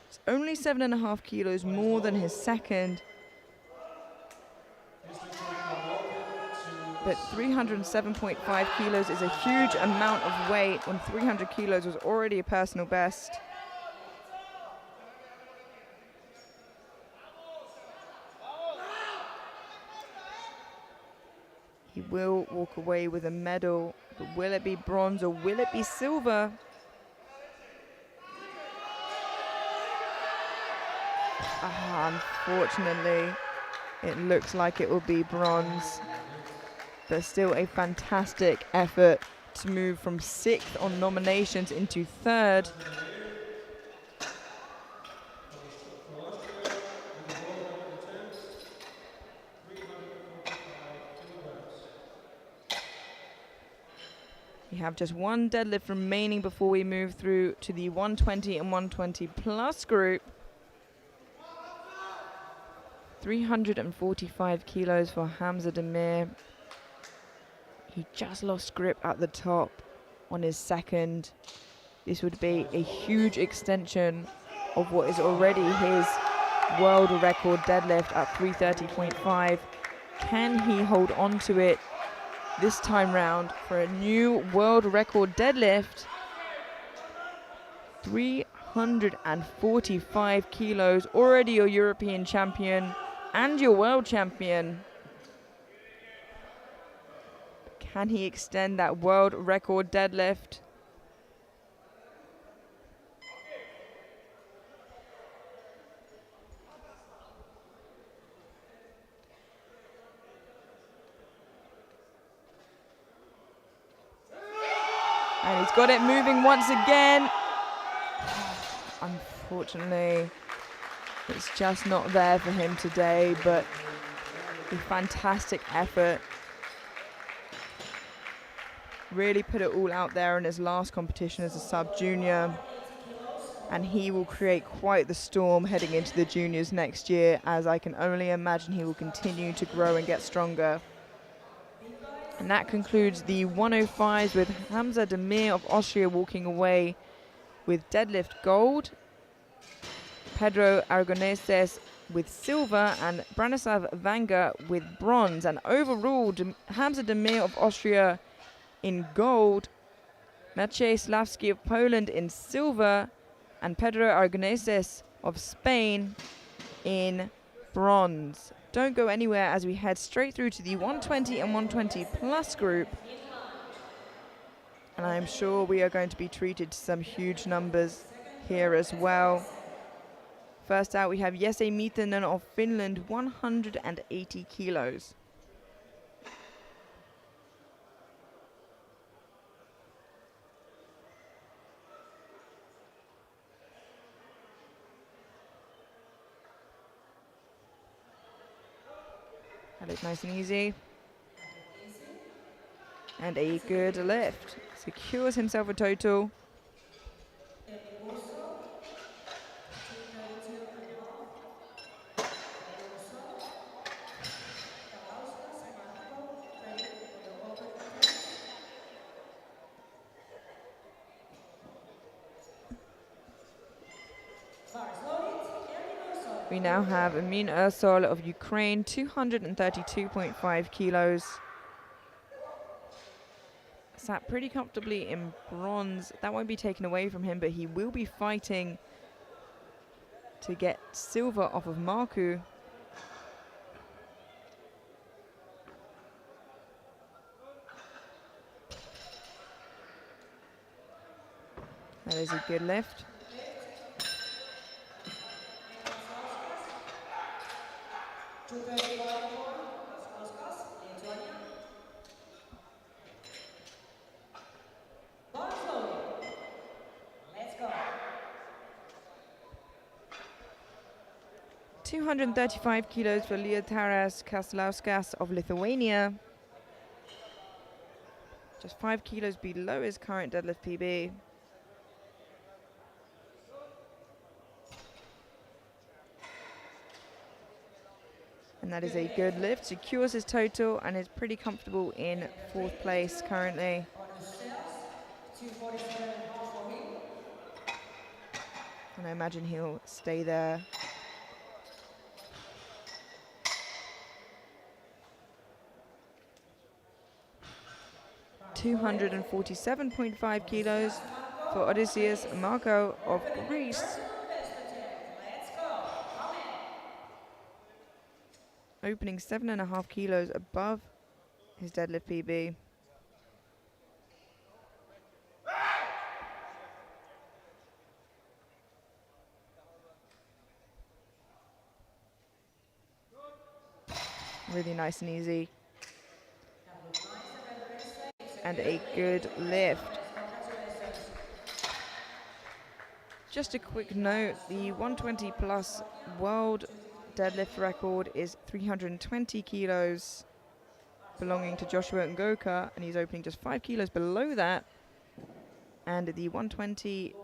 It's only 7.5 kilos more than his second. But 307.5 kilos is a huge amount of weight when 300 kilos was already a personal best. He will walk away with a medal, but will it be bronze or will it be silver? Unfortunately, it looks like it will be bronze, but still a fantastic effort to move from 6th on nominations into 3rd. We have just one deadlift remaining before we move through to the 120 and 120 plus group. 345 kilos for Hamza Demir. He just lost grip at the top on his second. This would be a huge extension of what is already his world record deadlift at 330.5. Can he hold on to it this time round for a new world record deadlift? 345 kilos, already your European champion and your world champion. Can he extend that world record deadlift? And he's got it moving once again. Unfortunately, it's just not there for him today, but a fantastic effort. Really put it all out there in his last competition as a sub-junior. And he will create quite the storm heading into the juniors next year, as I can only imagine he will continue to grow and get stronger. And that concludes the 105s with Hamza Demir of Austria walking away with deadlift gold, Pedro Aragoneses with silver, and Branislav Vanga with bronze. And overall, Hamza Demir of Austria in gold, Maciej Sławski of Poland in silver, and Pedro Aragoneses of Spain in bronze. Don't go anywhere as we head straight through to the 120 and 120 plus group. And I'm sure we are going to be treated to some huge numbers here as well. First out, we have Jesse Miitanen of Finland, 180 kilos. That is nice and easy. And a good lift. Secures himself a total. We now have Amin Ersol of Ukraine, 232.5 kilos. Sat pretty comfortably in bronze. That won't be taken away from him, but he will be fighting to get silver off of Marku. That is a good lift. 235 kilos for Liutaras Kaslauskas of Lithuania. Just 5 kilos below his current deadlift PB. And that is a good lift, secures his total and is pretty comfortable in 4th place currently. And I imagine he'll stay there. $247.5 kilos for Odysseus Marco of Greece. Opening 7.5 kilos above his deadlift PB. Really nice and easy. And a good lift. Just a quick note, the 120 plus world deadlift record is 320 kilos, belonging to Joshua Ngoka, and he's opening just 5 kilos below that. And the 120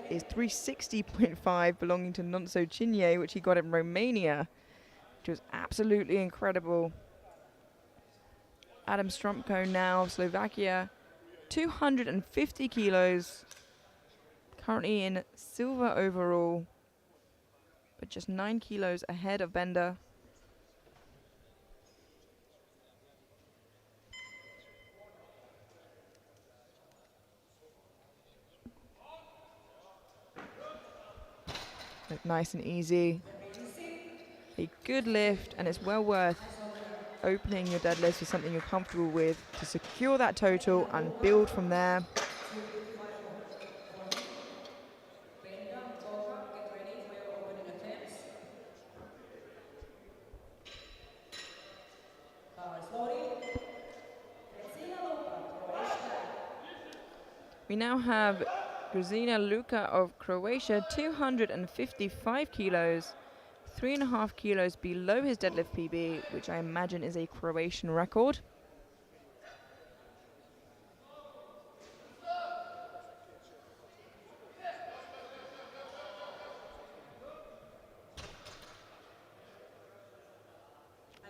is 360.5, belonging to Nonso Chinye, which he got in Romania, which was absolutely incredible. Adam Stromko now of Slovakia, 250 kilos, currently in silver overall, but just 9 kilos ahead of Bender. Look nice and easy. A good lift, and it's well worth opening your deadlifts with something you're comfortable with to secure that total and build from there. We now have Grzina Luka of Croatia, 255 kilos, 3.5 kilos below his deadlift PB, which I imagine is a Croatian record.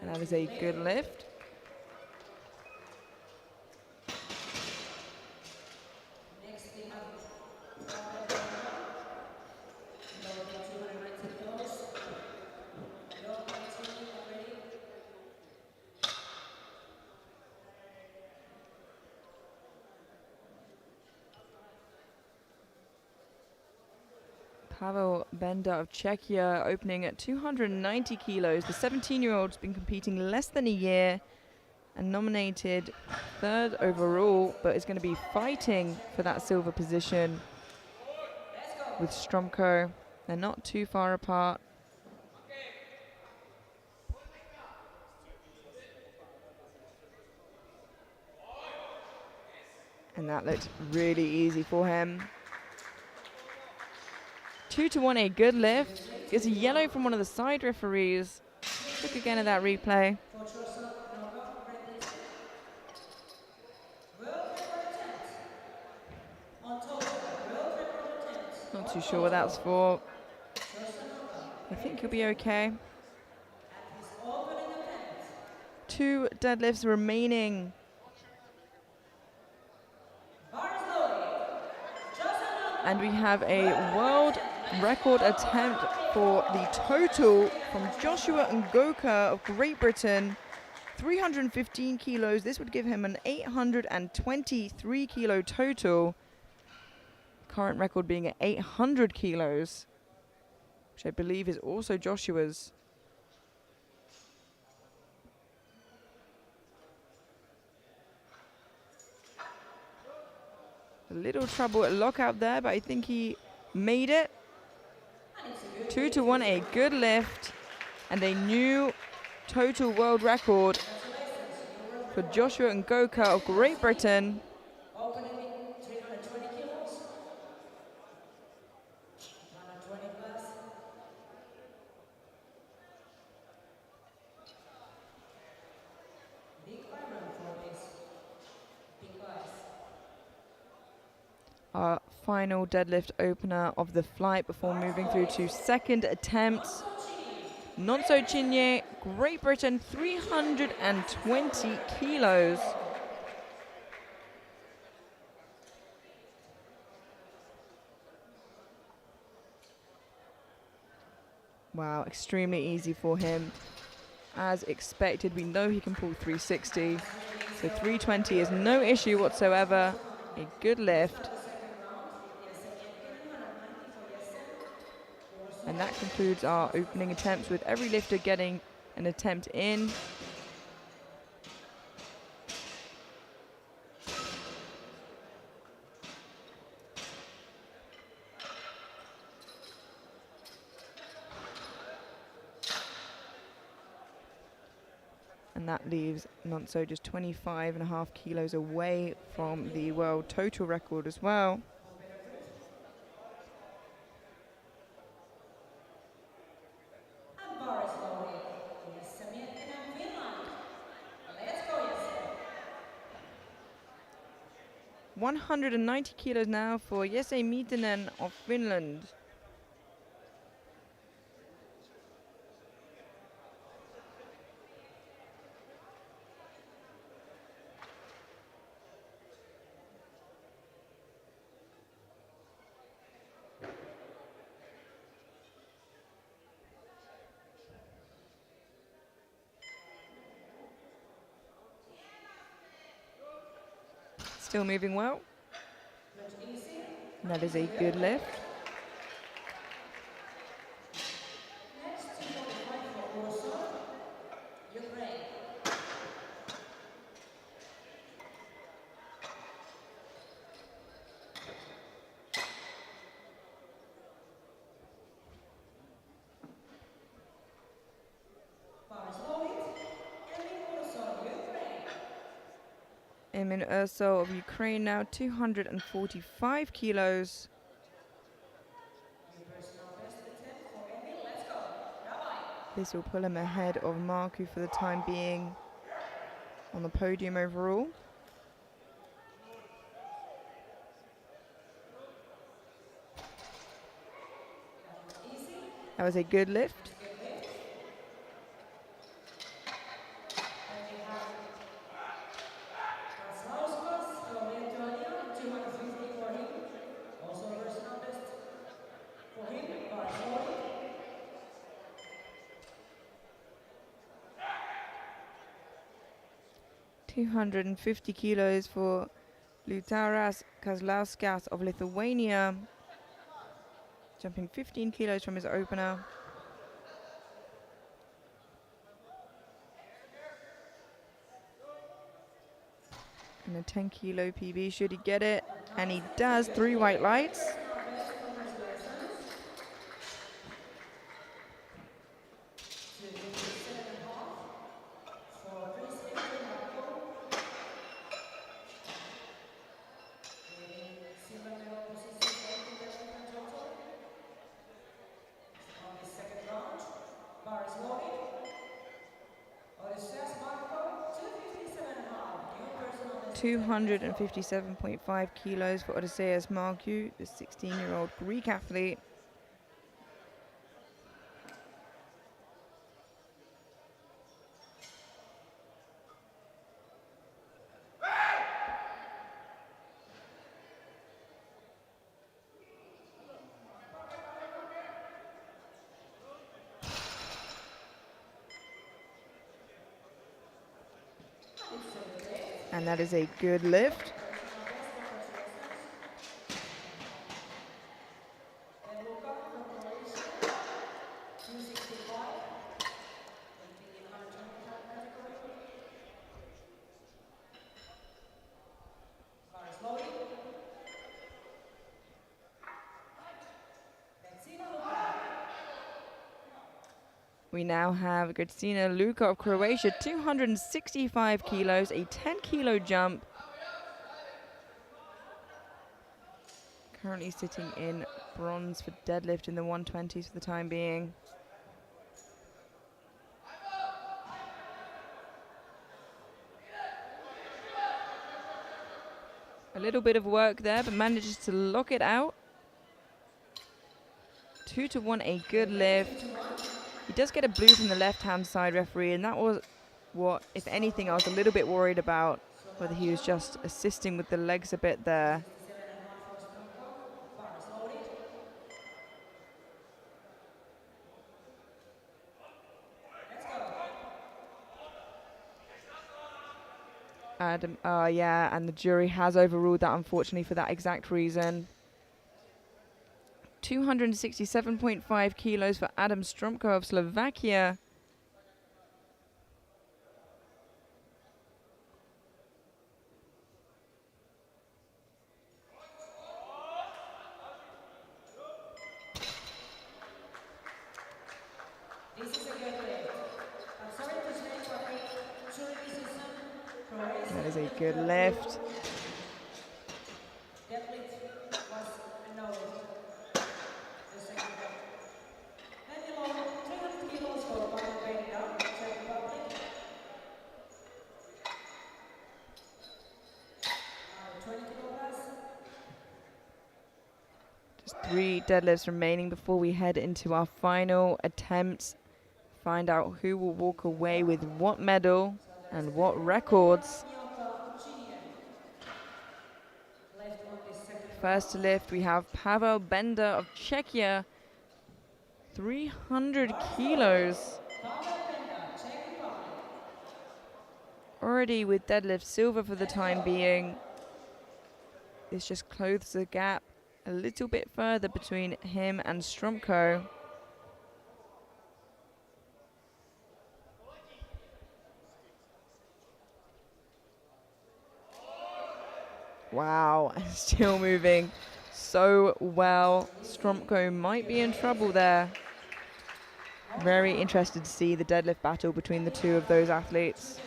And that is a good lift. Pavel Bender of Czechia opening at 290 kilos. The 17-year-old's been competing less than a year and nominated 3rd overall, but is going to be fighting for that silver position with Stromko. They're not too far apart. And that looked really easy for him. 2-1, a good lift. Gets a yellow from one of the side referees. Look again at that replay. Not too sure what that's for. I think he'll be okay. 2 deadlifts remaining. And we have a world record attempt for the total from Joshua Ngoka of Great Britain, 315 kilos. This would give him an 823 kilo total. Current record being at 800 kilos, which I believe is also Joshua's. A little trouble at lockout there, but I think he made it. 2-1, a good lift and a new total world record for Joshua Ngoka of Great Britain. Opening 320 kilos. 120 plus. Big iron for this. Big guys. Our final deadlift opener of the flight before moving through to second attempts. Nonso Chinye, Great Britain, 320 kilos. Wow, extremely easy for him. As expected, we know he can pull 360. So 320 is no issue whatsoever. A good lift. And that concludes our opening attempts with every lifter getting an attempt in. And that leaves Nonso just 25.5 kilos away from the world total record as well. And bar is loaded. Yes, and Finland. Let's go, yes. 190 kilos now for Jesse Mietinen of Finland. Still moving well. And that is a good lift. Next, 245 for Warsaw, Ukraine. Bar is loaded. And in Warsaw, Ukraine. Emin Urso of Ukraine now 245 kilos. New personal best attempt for Emil. Let's go. Bye-bye. This will pull him ahead of Marku for the time being on the podium overall. That was a good lift. Kaslauskas from Lithuania, 250 for him. Also personal best for him. Bar is loaded. 250 kilos for Liutauras Kazlauskas of Lithuania. Jumping 15 kilos from his opener. And a 10 kilo PB, should he get it? And he does, 3 white lights. On the second round, bar is loaded. Odysseus Marco, 257.5. New personal best. 257.5 kilos for Odysseus Marku, the 16-year-old Greek athlete. And that is a good lift. And Luka from Croatia, 265. Competing in 125 category. Bar is loaded. Let's see Luka. We now have Kristina Luka of Croatia, 265 kilos, a 10-kilo jump. Currently sitting in bronze for deadlift in the 120s for the time being. A little bit of work there, but manages to lock it out. 2-1, a good lift. He does get a blue from the left-hand side referee, and that was what, if anything, I was a little bit worried about, whether he was just assisting with the legs a bit there. Adam, yeah, and the jury has overruled that, unfortunately, for that exact reason. 267.5 kilos for Adam Stromko of Slovakia. This is a good lift. I'm sorry to say, but during the season, Croatia That is a good lift. Deadlift was a no lift. The second one. And below, 300 kilos for Powerlifting, Czech Republic. 20 kilograms. Just 3 deadlifts remaining before we head into our final attempts. Find out who will walk away with what medal and what records. First to lift, we have Pavel Bender of Czechia, 300 kilos. Already with deadlift silver for the time being. This just closes the gap a little bit further between him and Stromko. Wow, still moving so well. Stromko might be in trouble there. Very interested to see the deadlift battle between the two of those athletes.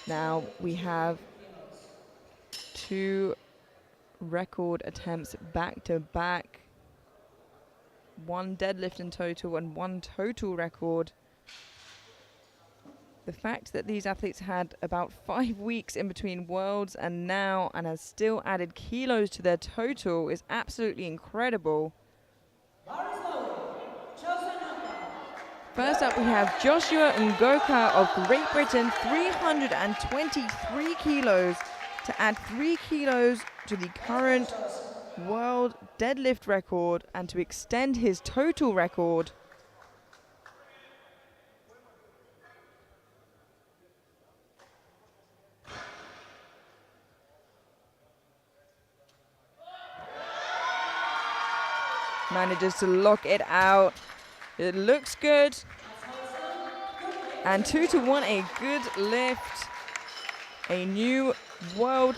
Now we have 2 record attempts back to back. 1 deadlift in total and 1 total record. The fact that these athletes had about 5 weeks in between worlds and has still added kilos to their total is absolutely incredible. First up, we have Joshua Ngoka of Great Britain, 323 kilos, to add 3 kilos to the current world deadlift record and to extend his total record. Manages to lock it out. It looks good. And 2-1, a good lift. A new world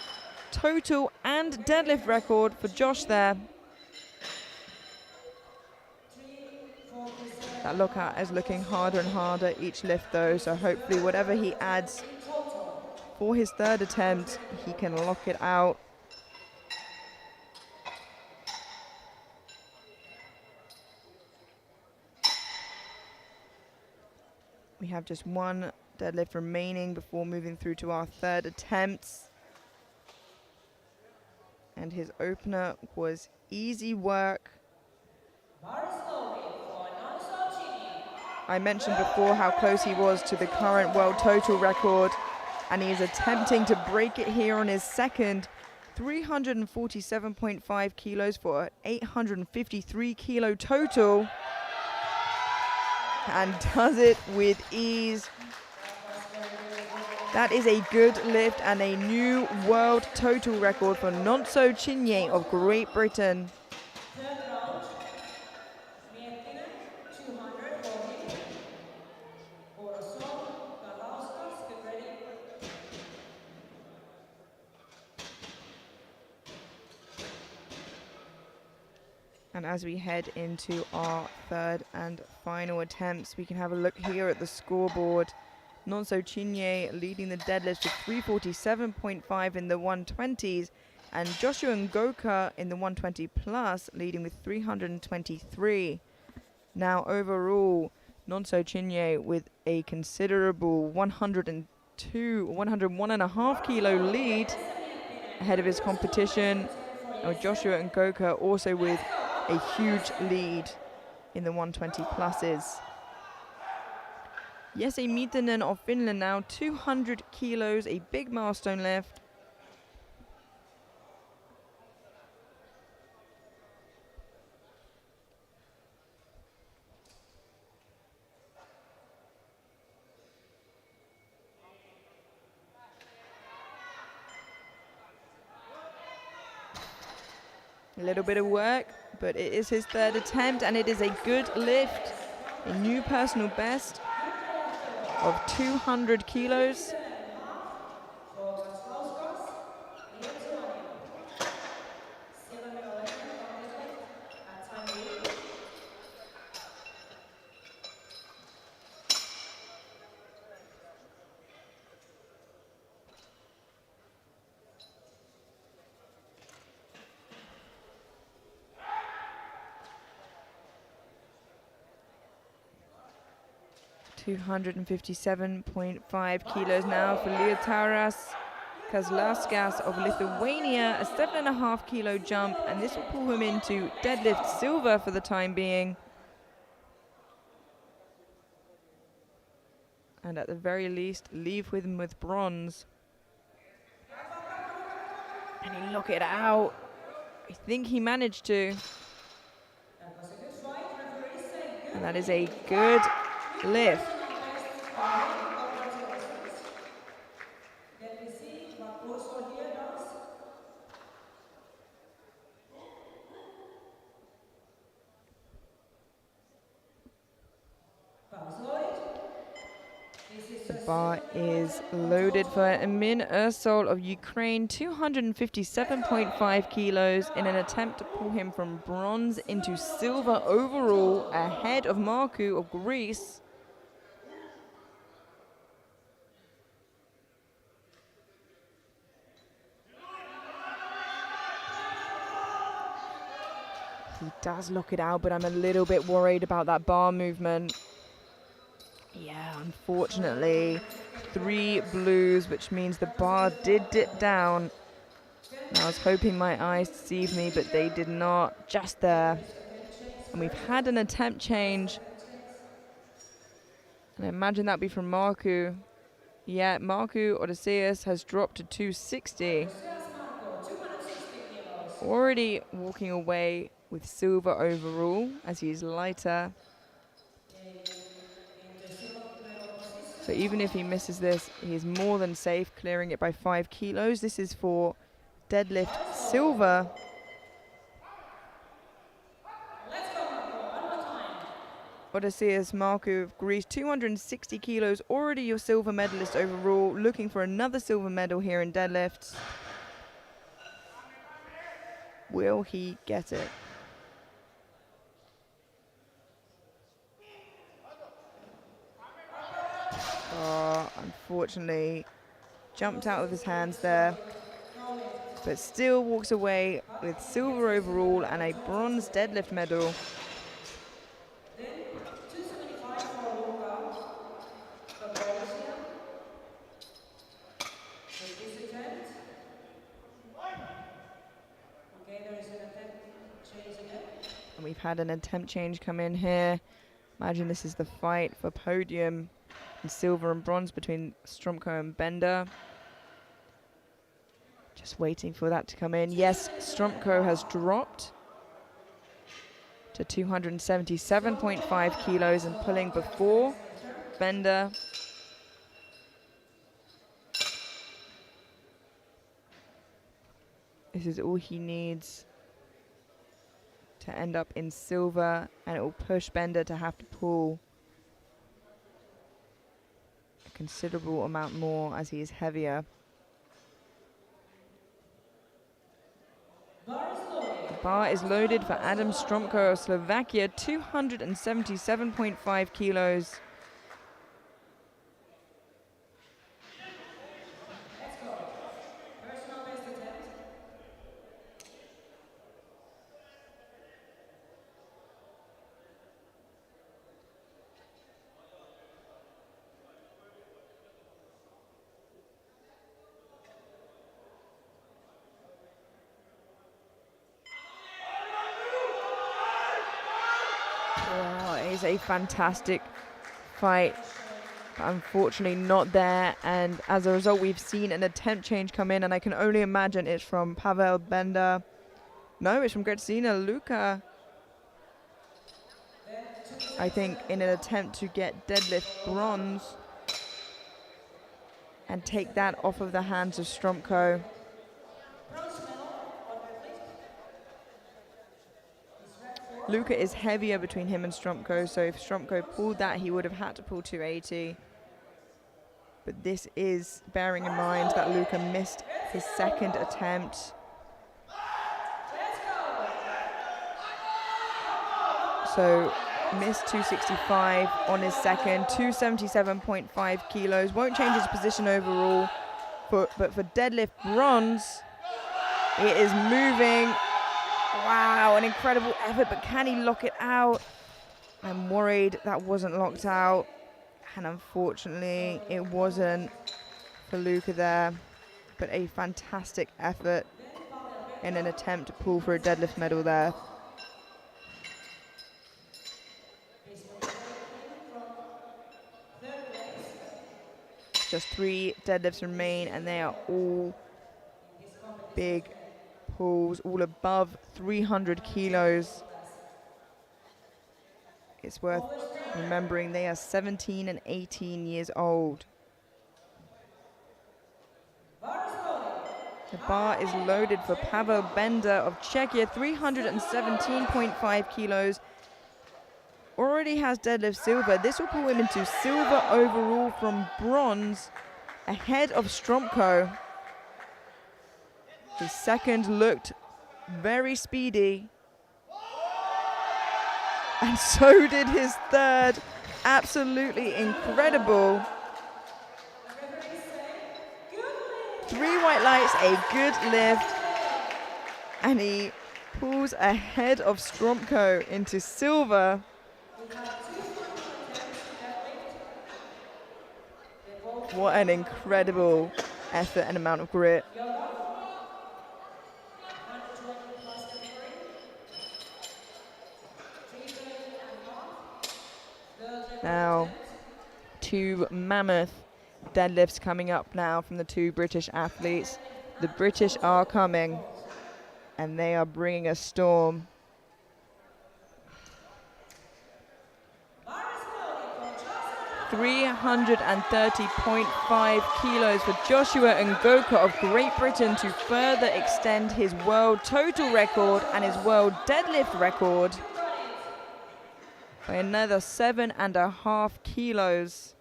total and deadlift record for Josh there. That lockout is looking harder and harder each lift though, so hopefully whatever he adds for his 3rd attempt, he can lock it out. We have just 1 deadlift remaining before moving through to our 3rd attempts. And his opener was easy work. I mentioned before how close he was to the current world total record, and he is attempting to break it here on his 2nd. 347.5 kilos for an 853 kilo total. And does it with ease. That is a good lift and a new world total record for Nonso Chinye of Great Britain. And as we head into our third and final attempts, we can have a look here at the scoreboard. Nonso Chinye leading the deadlifts with 347.5 in the 120s, and Joshua Ngoka in the 120 plus leading with 323. Now overall, Nonso Chinye with a considerable 101.5 kilo lead ahead of his competition. Joshua Ngoka also with a huge lead in the 120 pluses. Jesse Miitanen of Finland now, 200 kilos, a big milestone lift. A little bit of work, but it is his third attempt, and it is a good lift. A new personal best of 200 kilos. $257.5 kilos now for Liutauras Kazlauskas of Lithuania, a 7.5 kilo jump, and this will pull him into deadlift silver for the time being. And at the very least, leave with him with bronze. And he knock it out. I think he managed to. And that is a good lift. The bar is loaded for Emin Ursol of Ukraine, 257.5 kilos in an attempt to pull him from bronze into silver overall, ahead of Marku of Greece. He does lock it out, but I'm a little bit worried about that bar movement. Yeah, unfortunately, 3 blues, which means the bar did dip down. And I was hoping my eyes deceived me, but they did not, just there. And we've had an attempt change. And I imagine that'd be from Marku. Yeah, Marku Odysseus has dropped to 260. Already walking away with silver overall, as he's lighter. So even if he misses this, he's more than safe, clearing it by 5 kilos. This is for deadlift silver. Odysseus Marku of Greece, 260 kilos, already your silver medalist overall, looking for another silver medal here in deadlifts. Will he get it? Oh, unfortunately, jumped out of his hands there, but still walks away with silver overall and a bronze deadlift medal. And we've had an attempt change come in here. Imagine this is the fight for podium in silver and bronze between Stromko and Bender. Just waiting for that to come in. Yes, Stromko has dropped to 277.5 kilos and pulling before Bender. This is all he needs to end up in silver, and it will push Bender to have to pull a considerable amount more as he is heavier. The Bar is loaded for Adam Stromko of Slovakia, 277.5 kilos. Let's go. Personal best attempt. Oh, it is a fantastic fight, but unfortunately not there. And as a result, we've seen an attempt change come in, and I can only imagine it's from Pavel Benda. No, it's from Gretsina Luka. I think in an attempt to get deadlift bronze and take that off of the hands of Stromko. Bronze medal on deadlift. Luka is heavier between him and Stromko, so if Stromko pulled that, he would have had to pull 280. But this is bearing in mind that Luka missed his second attempt. So missed 265 on his second, 277.5 kilos. Won't change his position overall, but for deadlift bronze, it is moving. Wow, an incredible effort, but can he lock it out? I'm worried that wasn't locked out, and unfortunately it wasn't for Luka there, but a fantastic effort in an attempt to pull for a deadlift medal there. Just 3 deadlifts remain, and they are all big pulls, all above 300 kilos. It's worth remembering they are 17 and 18 years old. The bar is loaded for Pavel Benda of Czechia, 317.5 kilos. Already has deadlift silver. This will pull him into silver overall from bronze, ahead of Stromko. His second looked very speedy, and so did his third. Absolutely incredible. 3 white lights, a good lift, and he pulls ahead of Stromko into silver. What an incredible effort and amount of grit. Now, 2 mammoth deadlifts coming up now from the 2 British athletes. The British are coming, and they are bringing a storm. 330.5 kilos for Joshua Ngoka of Great Britain to further extend his world total record and his world deadlift record by another 7.5 kilos.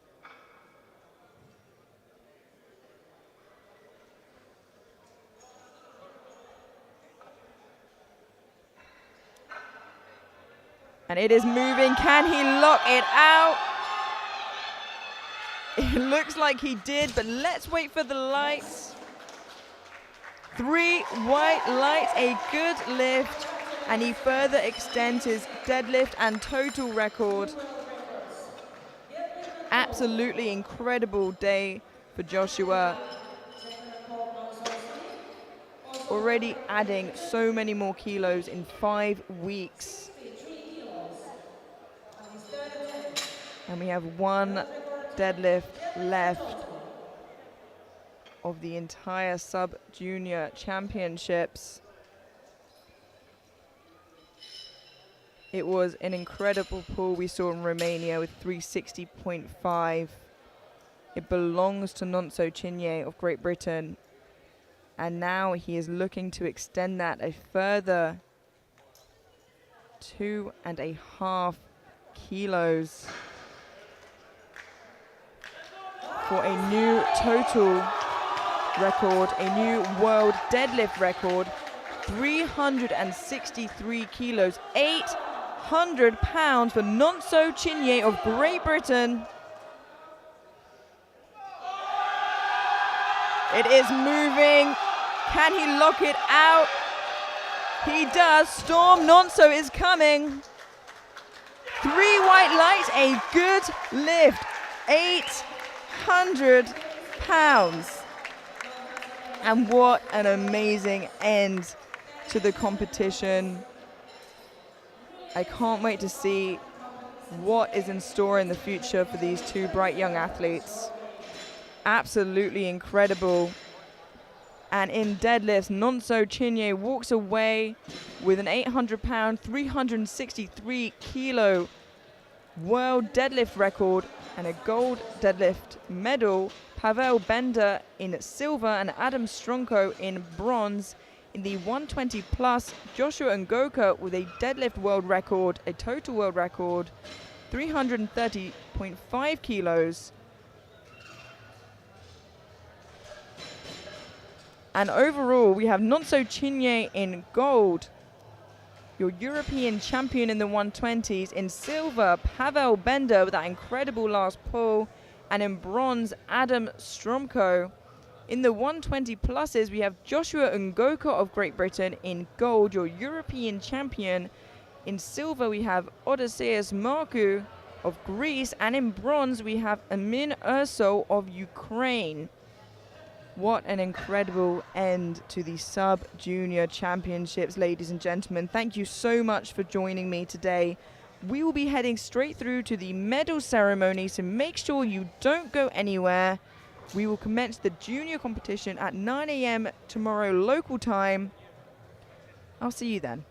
And it is moving. Can he lock it out? It looks like he did, but let's wait for the lights. 3 white lights, a good lift, and he further extends his deadlift and total record. Absolutely incredible day for Joshua. Already adding so many more kilos in 5 weeks. And we have 1 deadlift left of the entire sub-junior championships. It was an incredible pull we saw in Romania with 360.5. It belongs to Nonso Chinye of Great Britain, and now he is looking to extend that a further 2.5 kilos for a new total record, a new world deadlift record, 363 kilos, 800 pounds for Nonso Chinye of Great Britain. It is moving. Can he lock it out? He does. Storm Nonso is coming. 3 white lights, a good lift. 800 pounds. And what an amazing end to the competition. I can't wait to see what is in store in the future for these two bright young athletes. Absolutely incredible. And in deadlifts, Nonso Chinye walks away with an 800-pound, 363 kilo world deadlift record and a gold deadlift medal. Pavel Bender in silver and Adam Stronko in bronze. In the 120 plus, Joshua Ngoka with a deadlift world record, a total world record, 330.5 kilos. And overall, we have Nonso Chinye in gold, your European champion in the 120s. In silver, Pavel Bender with that incredible last pull. And in bronze, Adam Stromko. In the 120 pluses, we have Joshua Ngoka of Great Britain in gold, your European champion. In silver, we have Odysseus Marku of Greece. And in bronze, we have Amin Urso of Ukraine. What an incredible end to the Sub-Junior Championships, ladies and gentlemen. Thank you so much for joining me today. We will be heading straight through to the medal ceremony, so make sure you don't go anywhere. We will commence the junior competition at 9 a.m. tomorrow local time. I'll see you then.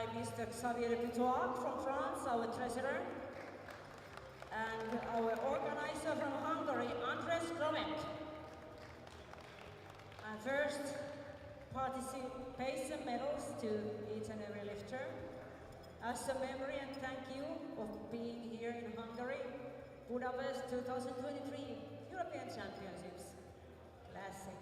by Mr. Xavier Butois from France, our treasurer, and our organizer from Hungary, Andres Gromet. And first, participation medals to each and every lifter. As a memory and thank you of being here in Hungary, Budapest 2023 European Championships Classic.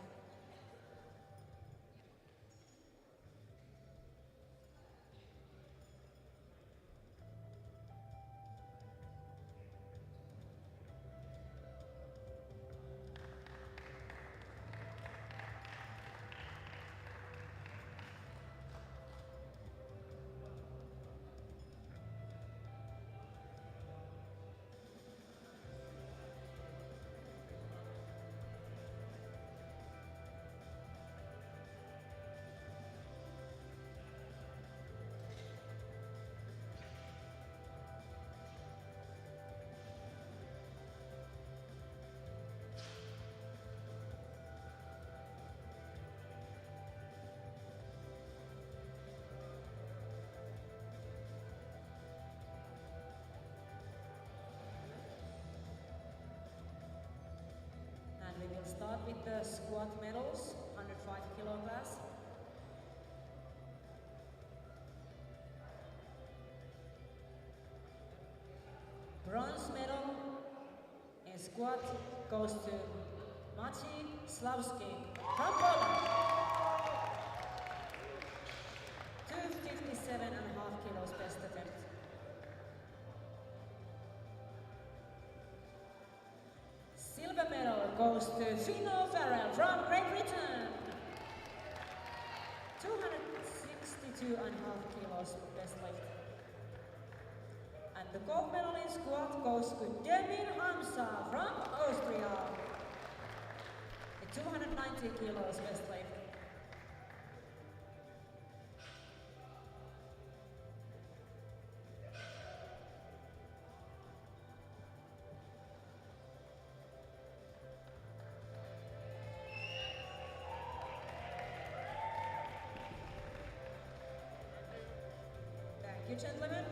We will start with the squat medals, 105 kilo class. Bronze medal in squat goes to Maciej Sławski from Poland. 257.5 kilos best attempt. Silver medal goes to Fino Farrell from Great Britain. 262.5 kilos best lift. And the gold medal in squat goes to Demir Hamza from Austria. 290 kilos best lift. Thank you, gentlemen.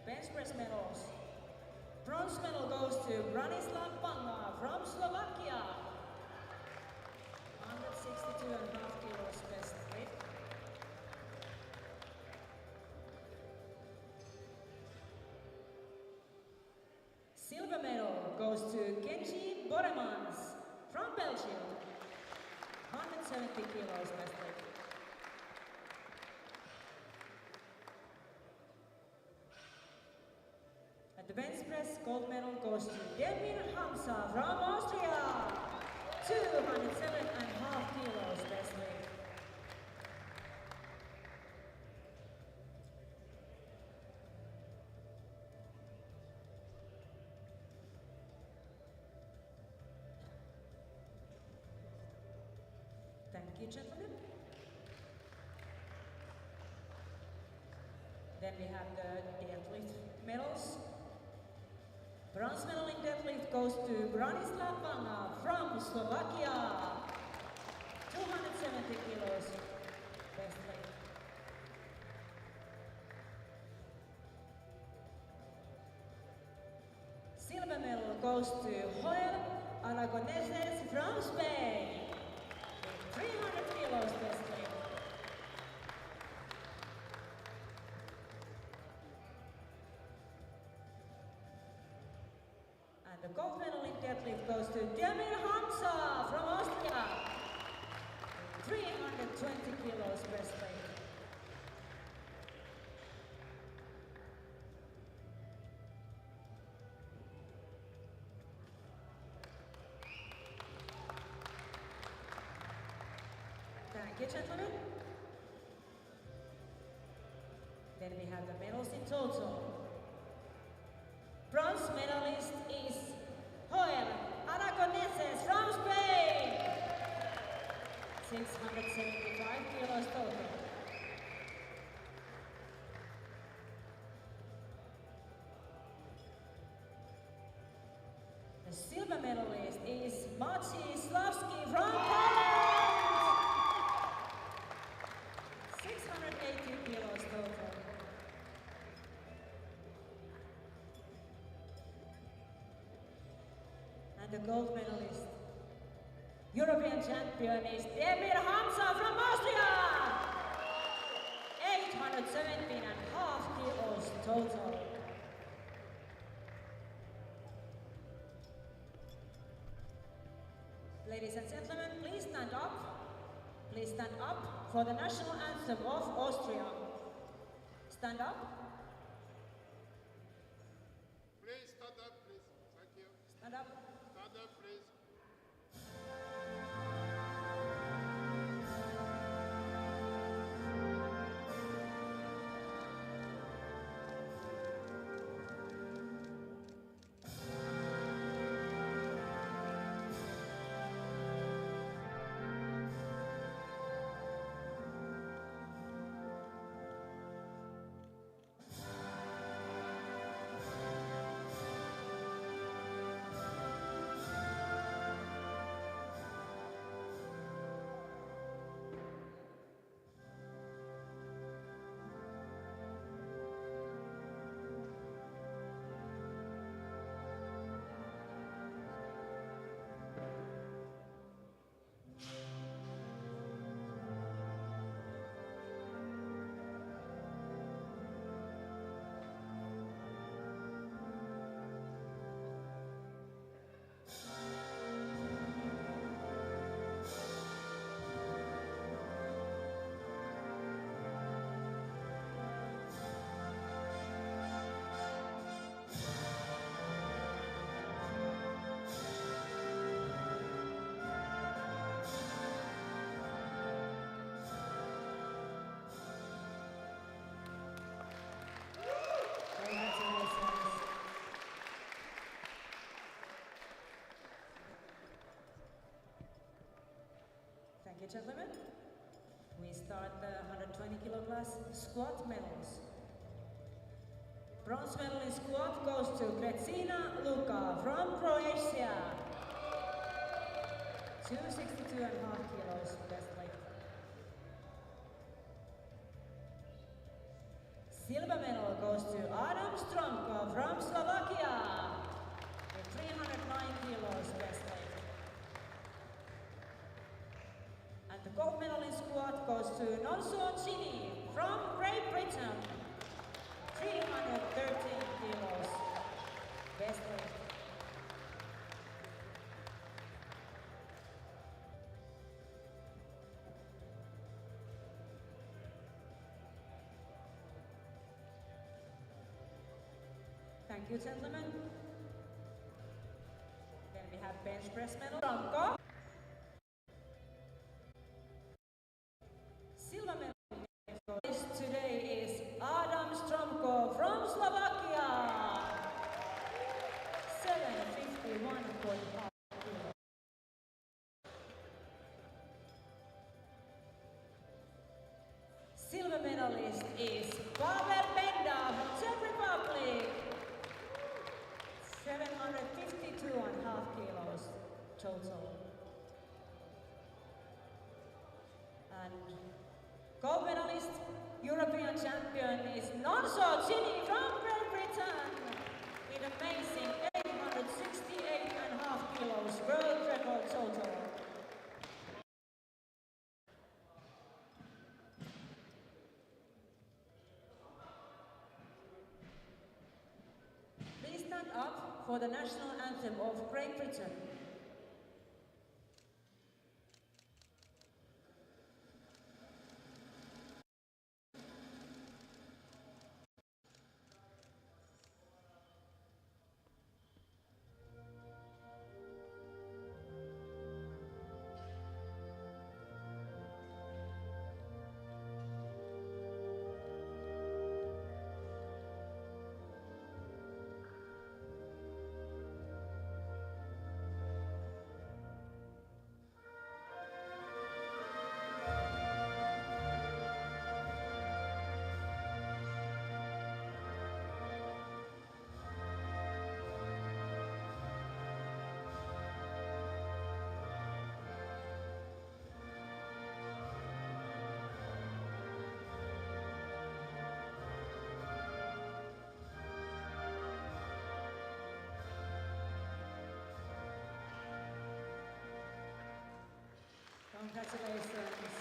Bench press medals. Bronze medal goes to Branislav Panga from Slovakia. 162.5 kilos best lift. Silver medal goes to Kenji Boremans from Belgium. 170 kilos best lift. The bench press gold medal goes to Demir Hamza from Austria. 207.5 kilos best lift. Thank you, gentlemen. Then we have the deadlift medals. Bronze medal in deadlift goes to Branislav Panga from Slovakia. 270 kilos best lift. Silver medal goes to Joel Aragoneses from Spain. 300 kilos best lift. And the gold medal in deadlift goes to Demir Hamza from Austria. 320 kilos best lift. Thank you, gentlemen. Then we have the medals in total. Bronze medalist is Joel Aragoneses from Spain. 675 kilos total. The silver medalist is Maciej Sławski from Poland. And the gold medalist, European champion is David Hamza from Austria! 817.5 kilos total. Ladies and gentlemen, please stand up. Please stand up for the national anthem of Austria. Stand up. Please stand up, please. Thank you. Stand up. Stand up, please. Thank you, gentlemen. We start the 120 kilo class squat medals. Bronze medal in squat goes to Krecina Luka from Croatia. 262.5 kilos, best weight. Silver medal goes to Adam Stromko from Slovakia. With 309 kilos, best weight. And the gold medal in squat goes to Nonso Chini from Great Britain. 313 kilos, best weight. Thank you, gentlemen. Then we have bench press medal. Stromko. Silver medal today is Adam Stromko from Slovakia. 751.5 kilos. Silver medalist is Pavel Benda from Czech Republic. 752.5 kilos total. And gold medalist, European champion is Nonso Chini from Great Britain with amazing 868.5 kilos world record total. Please stand up for the national anthem of Great Britain. Congratulations.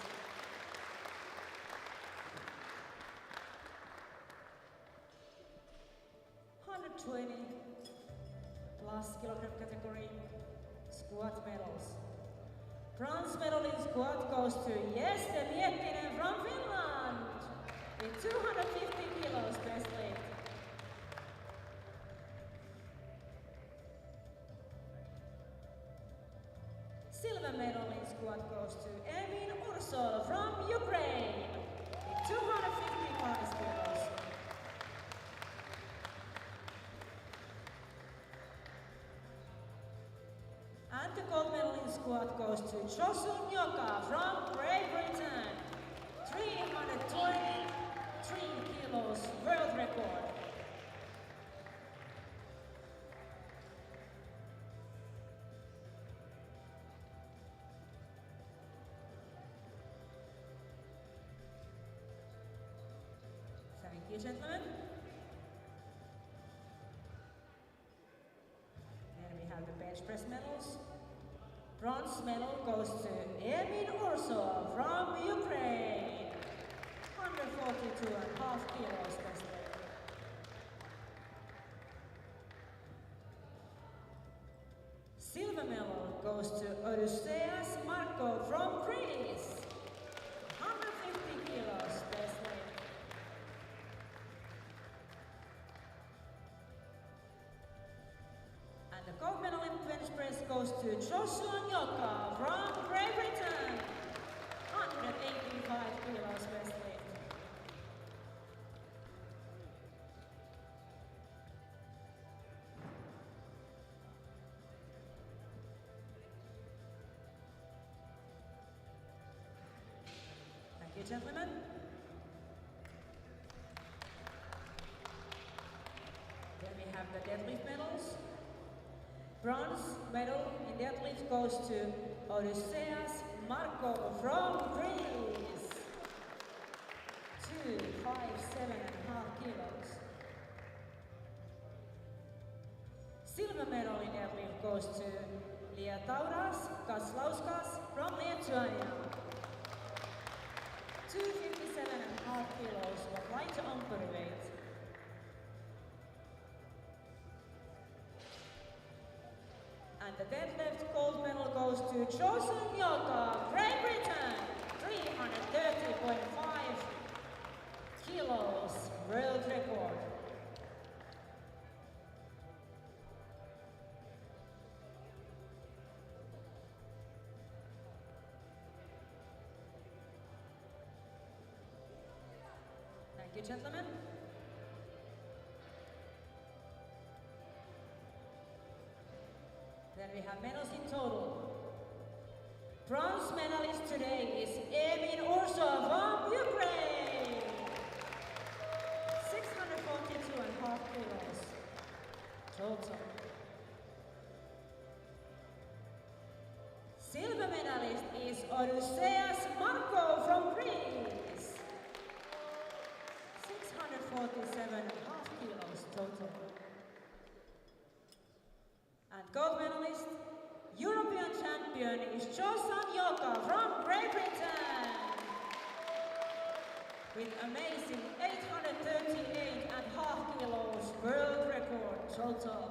120 plus kilogram category squat medals. Bronze medal in squat goes to Jeste Miettinen from Finland with 250 kilos best weight. Silver medal in squat goes to Emin Ursol from Ukraine with 255 kilos. And the gold medal in squat goes to Josun Joka from Great Britain. 323 kilos world record. Thank you, gentlemen. Then we have the bench press medals. Bronze medal goes to Emin Ursol from Ukraine. 142.5 kilos best weight. Silver medal goes to Odysseas Marko from Greece. 150 kilos best weight. And the gold medal in bench press goes to Joshua Nyoka from Great Britain. 185 kilos best weight. Thank you, gentlemen. Then we have the deadlift medals. Bronze medal in deadlift goes to Odysseas Marko from Greece. 257.5 kilos. Silver medal in deadlift goes to Lietauras Kaslauskas from Lithuania. 257.5 kilos of light upper weight. And the deadlift gold medal goes to Josun Joka, Great Britain. 330.5 kilos world record. Thank you, gentlemen. Then we have medals in total. Bronze medalist today is Emin Ursol from Ukraine. 642.5 kilos total. Silver medalist is Odysseas Marko from Greece. 647.5 kilos total. And gold medalist, European champion is Josan Joka from Great Britain. With amazing 838.5 kilos world record total.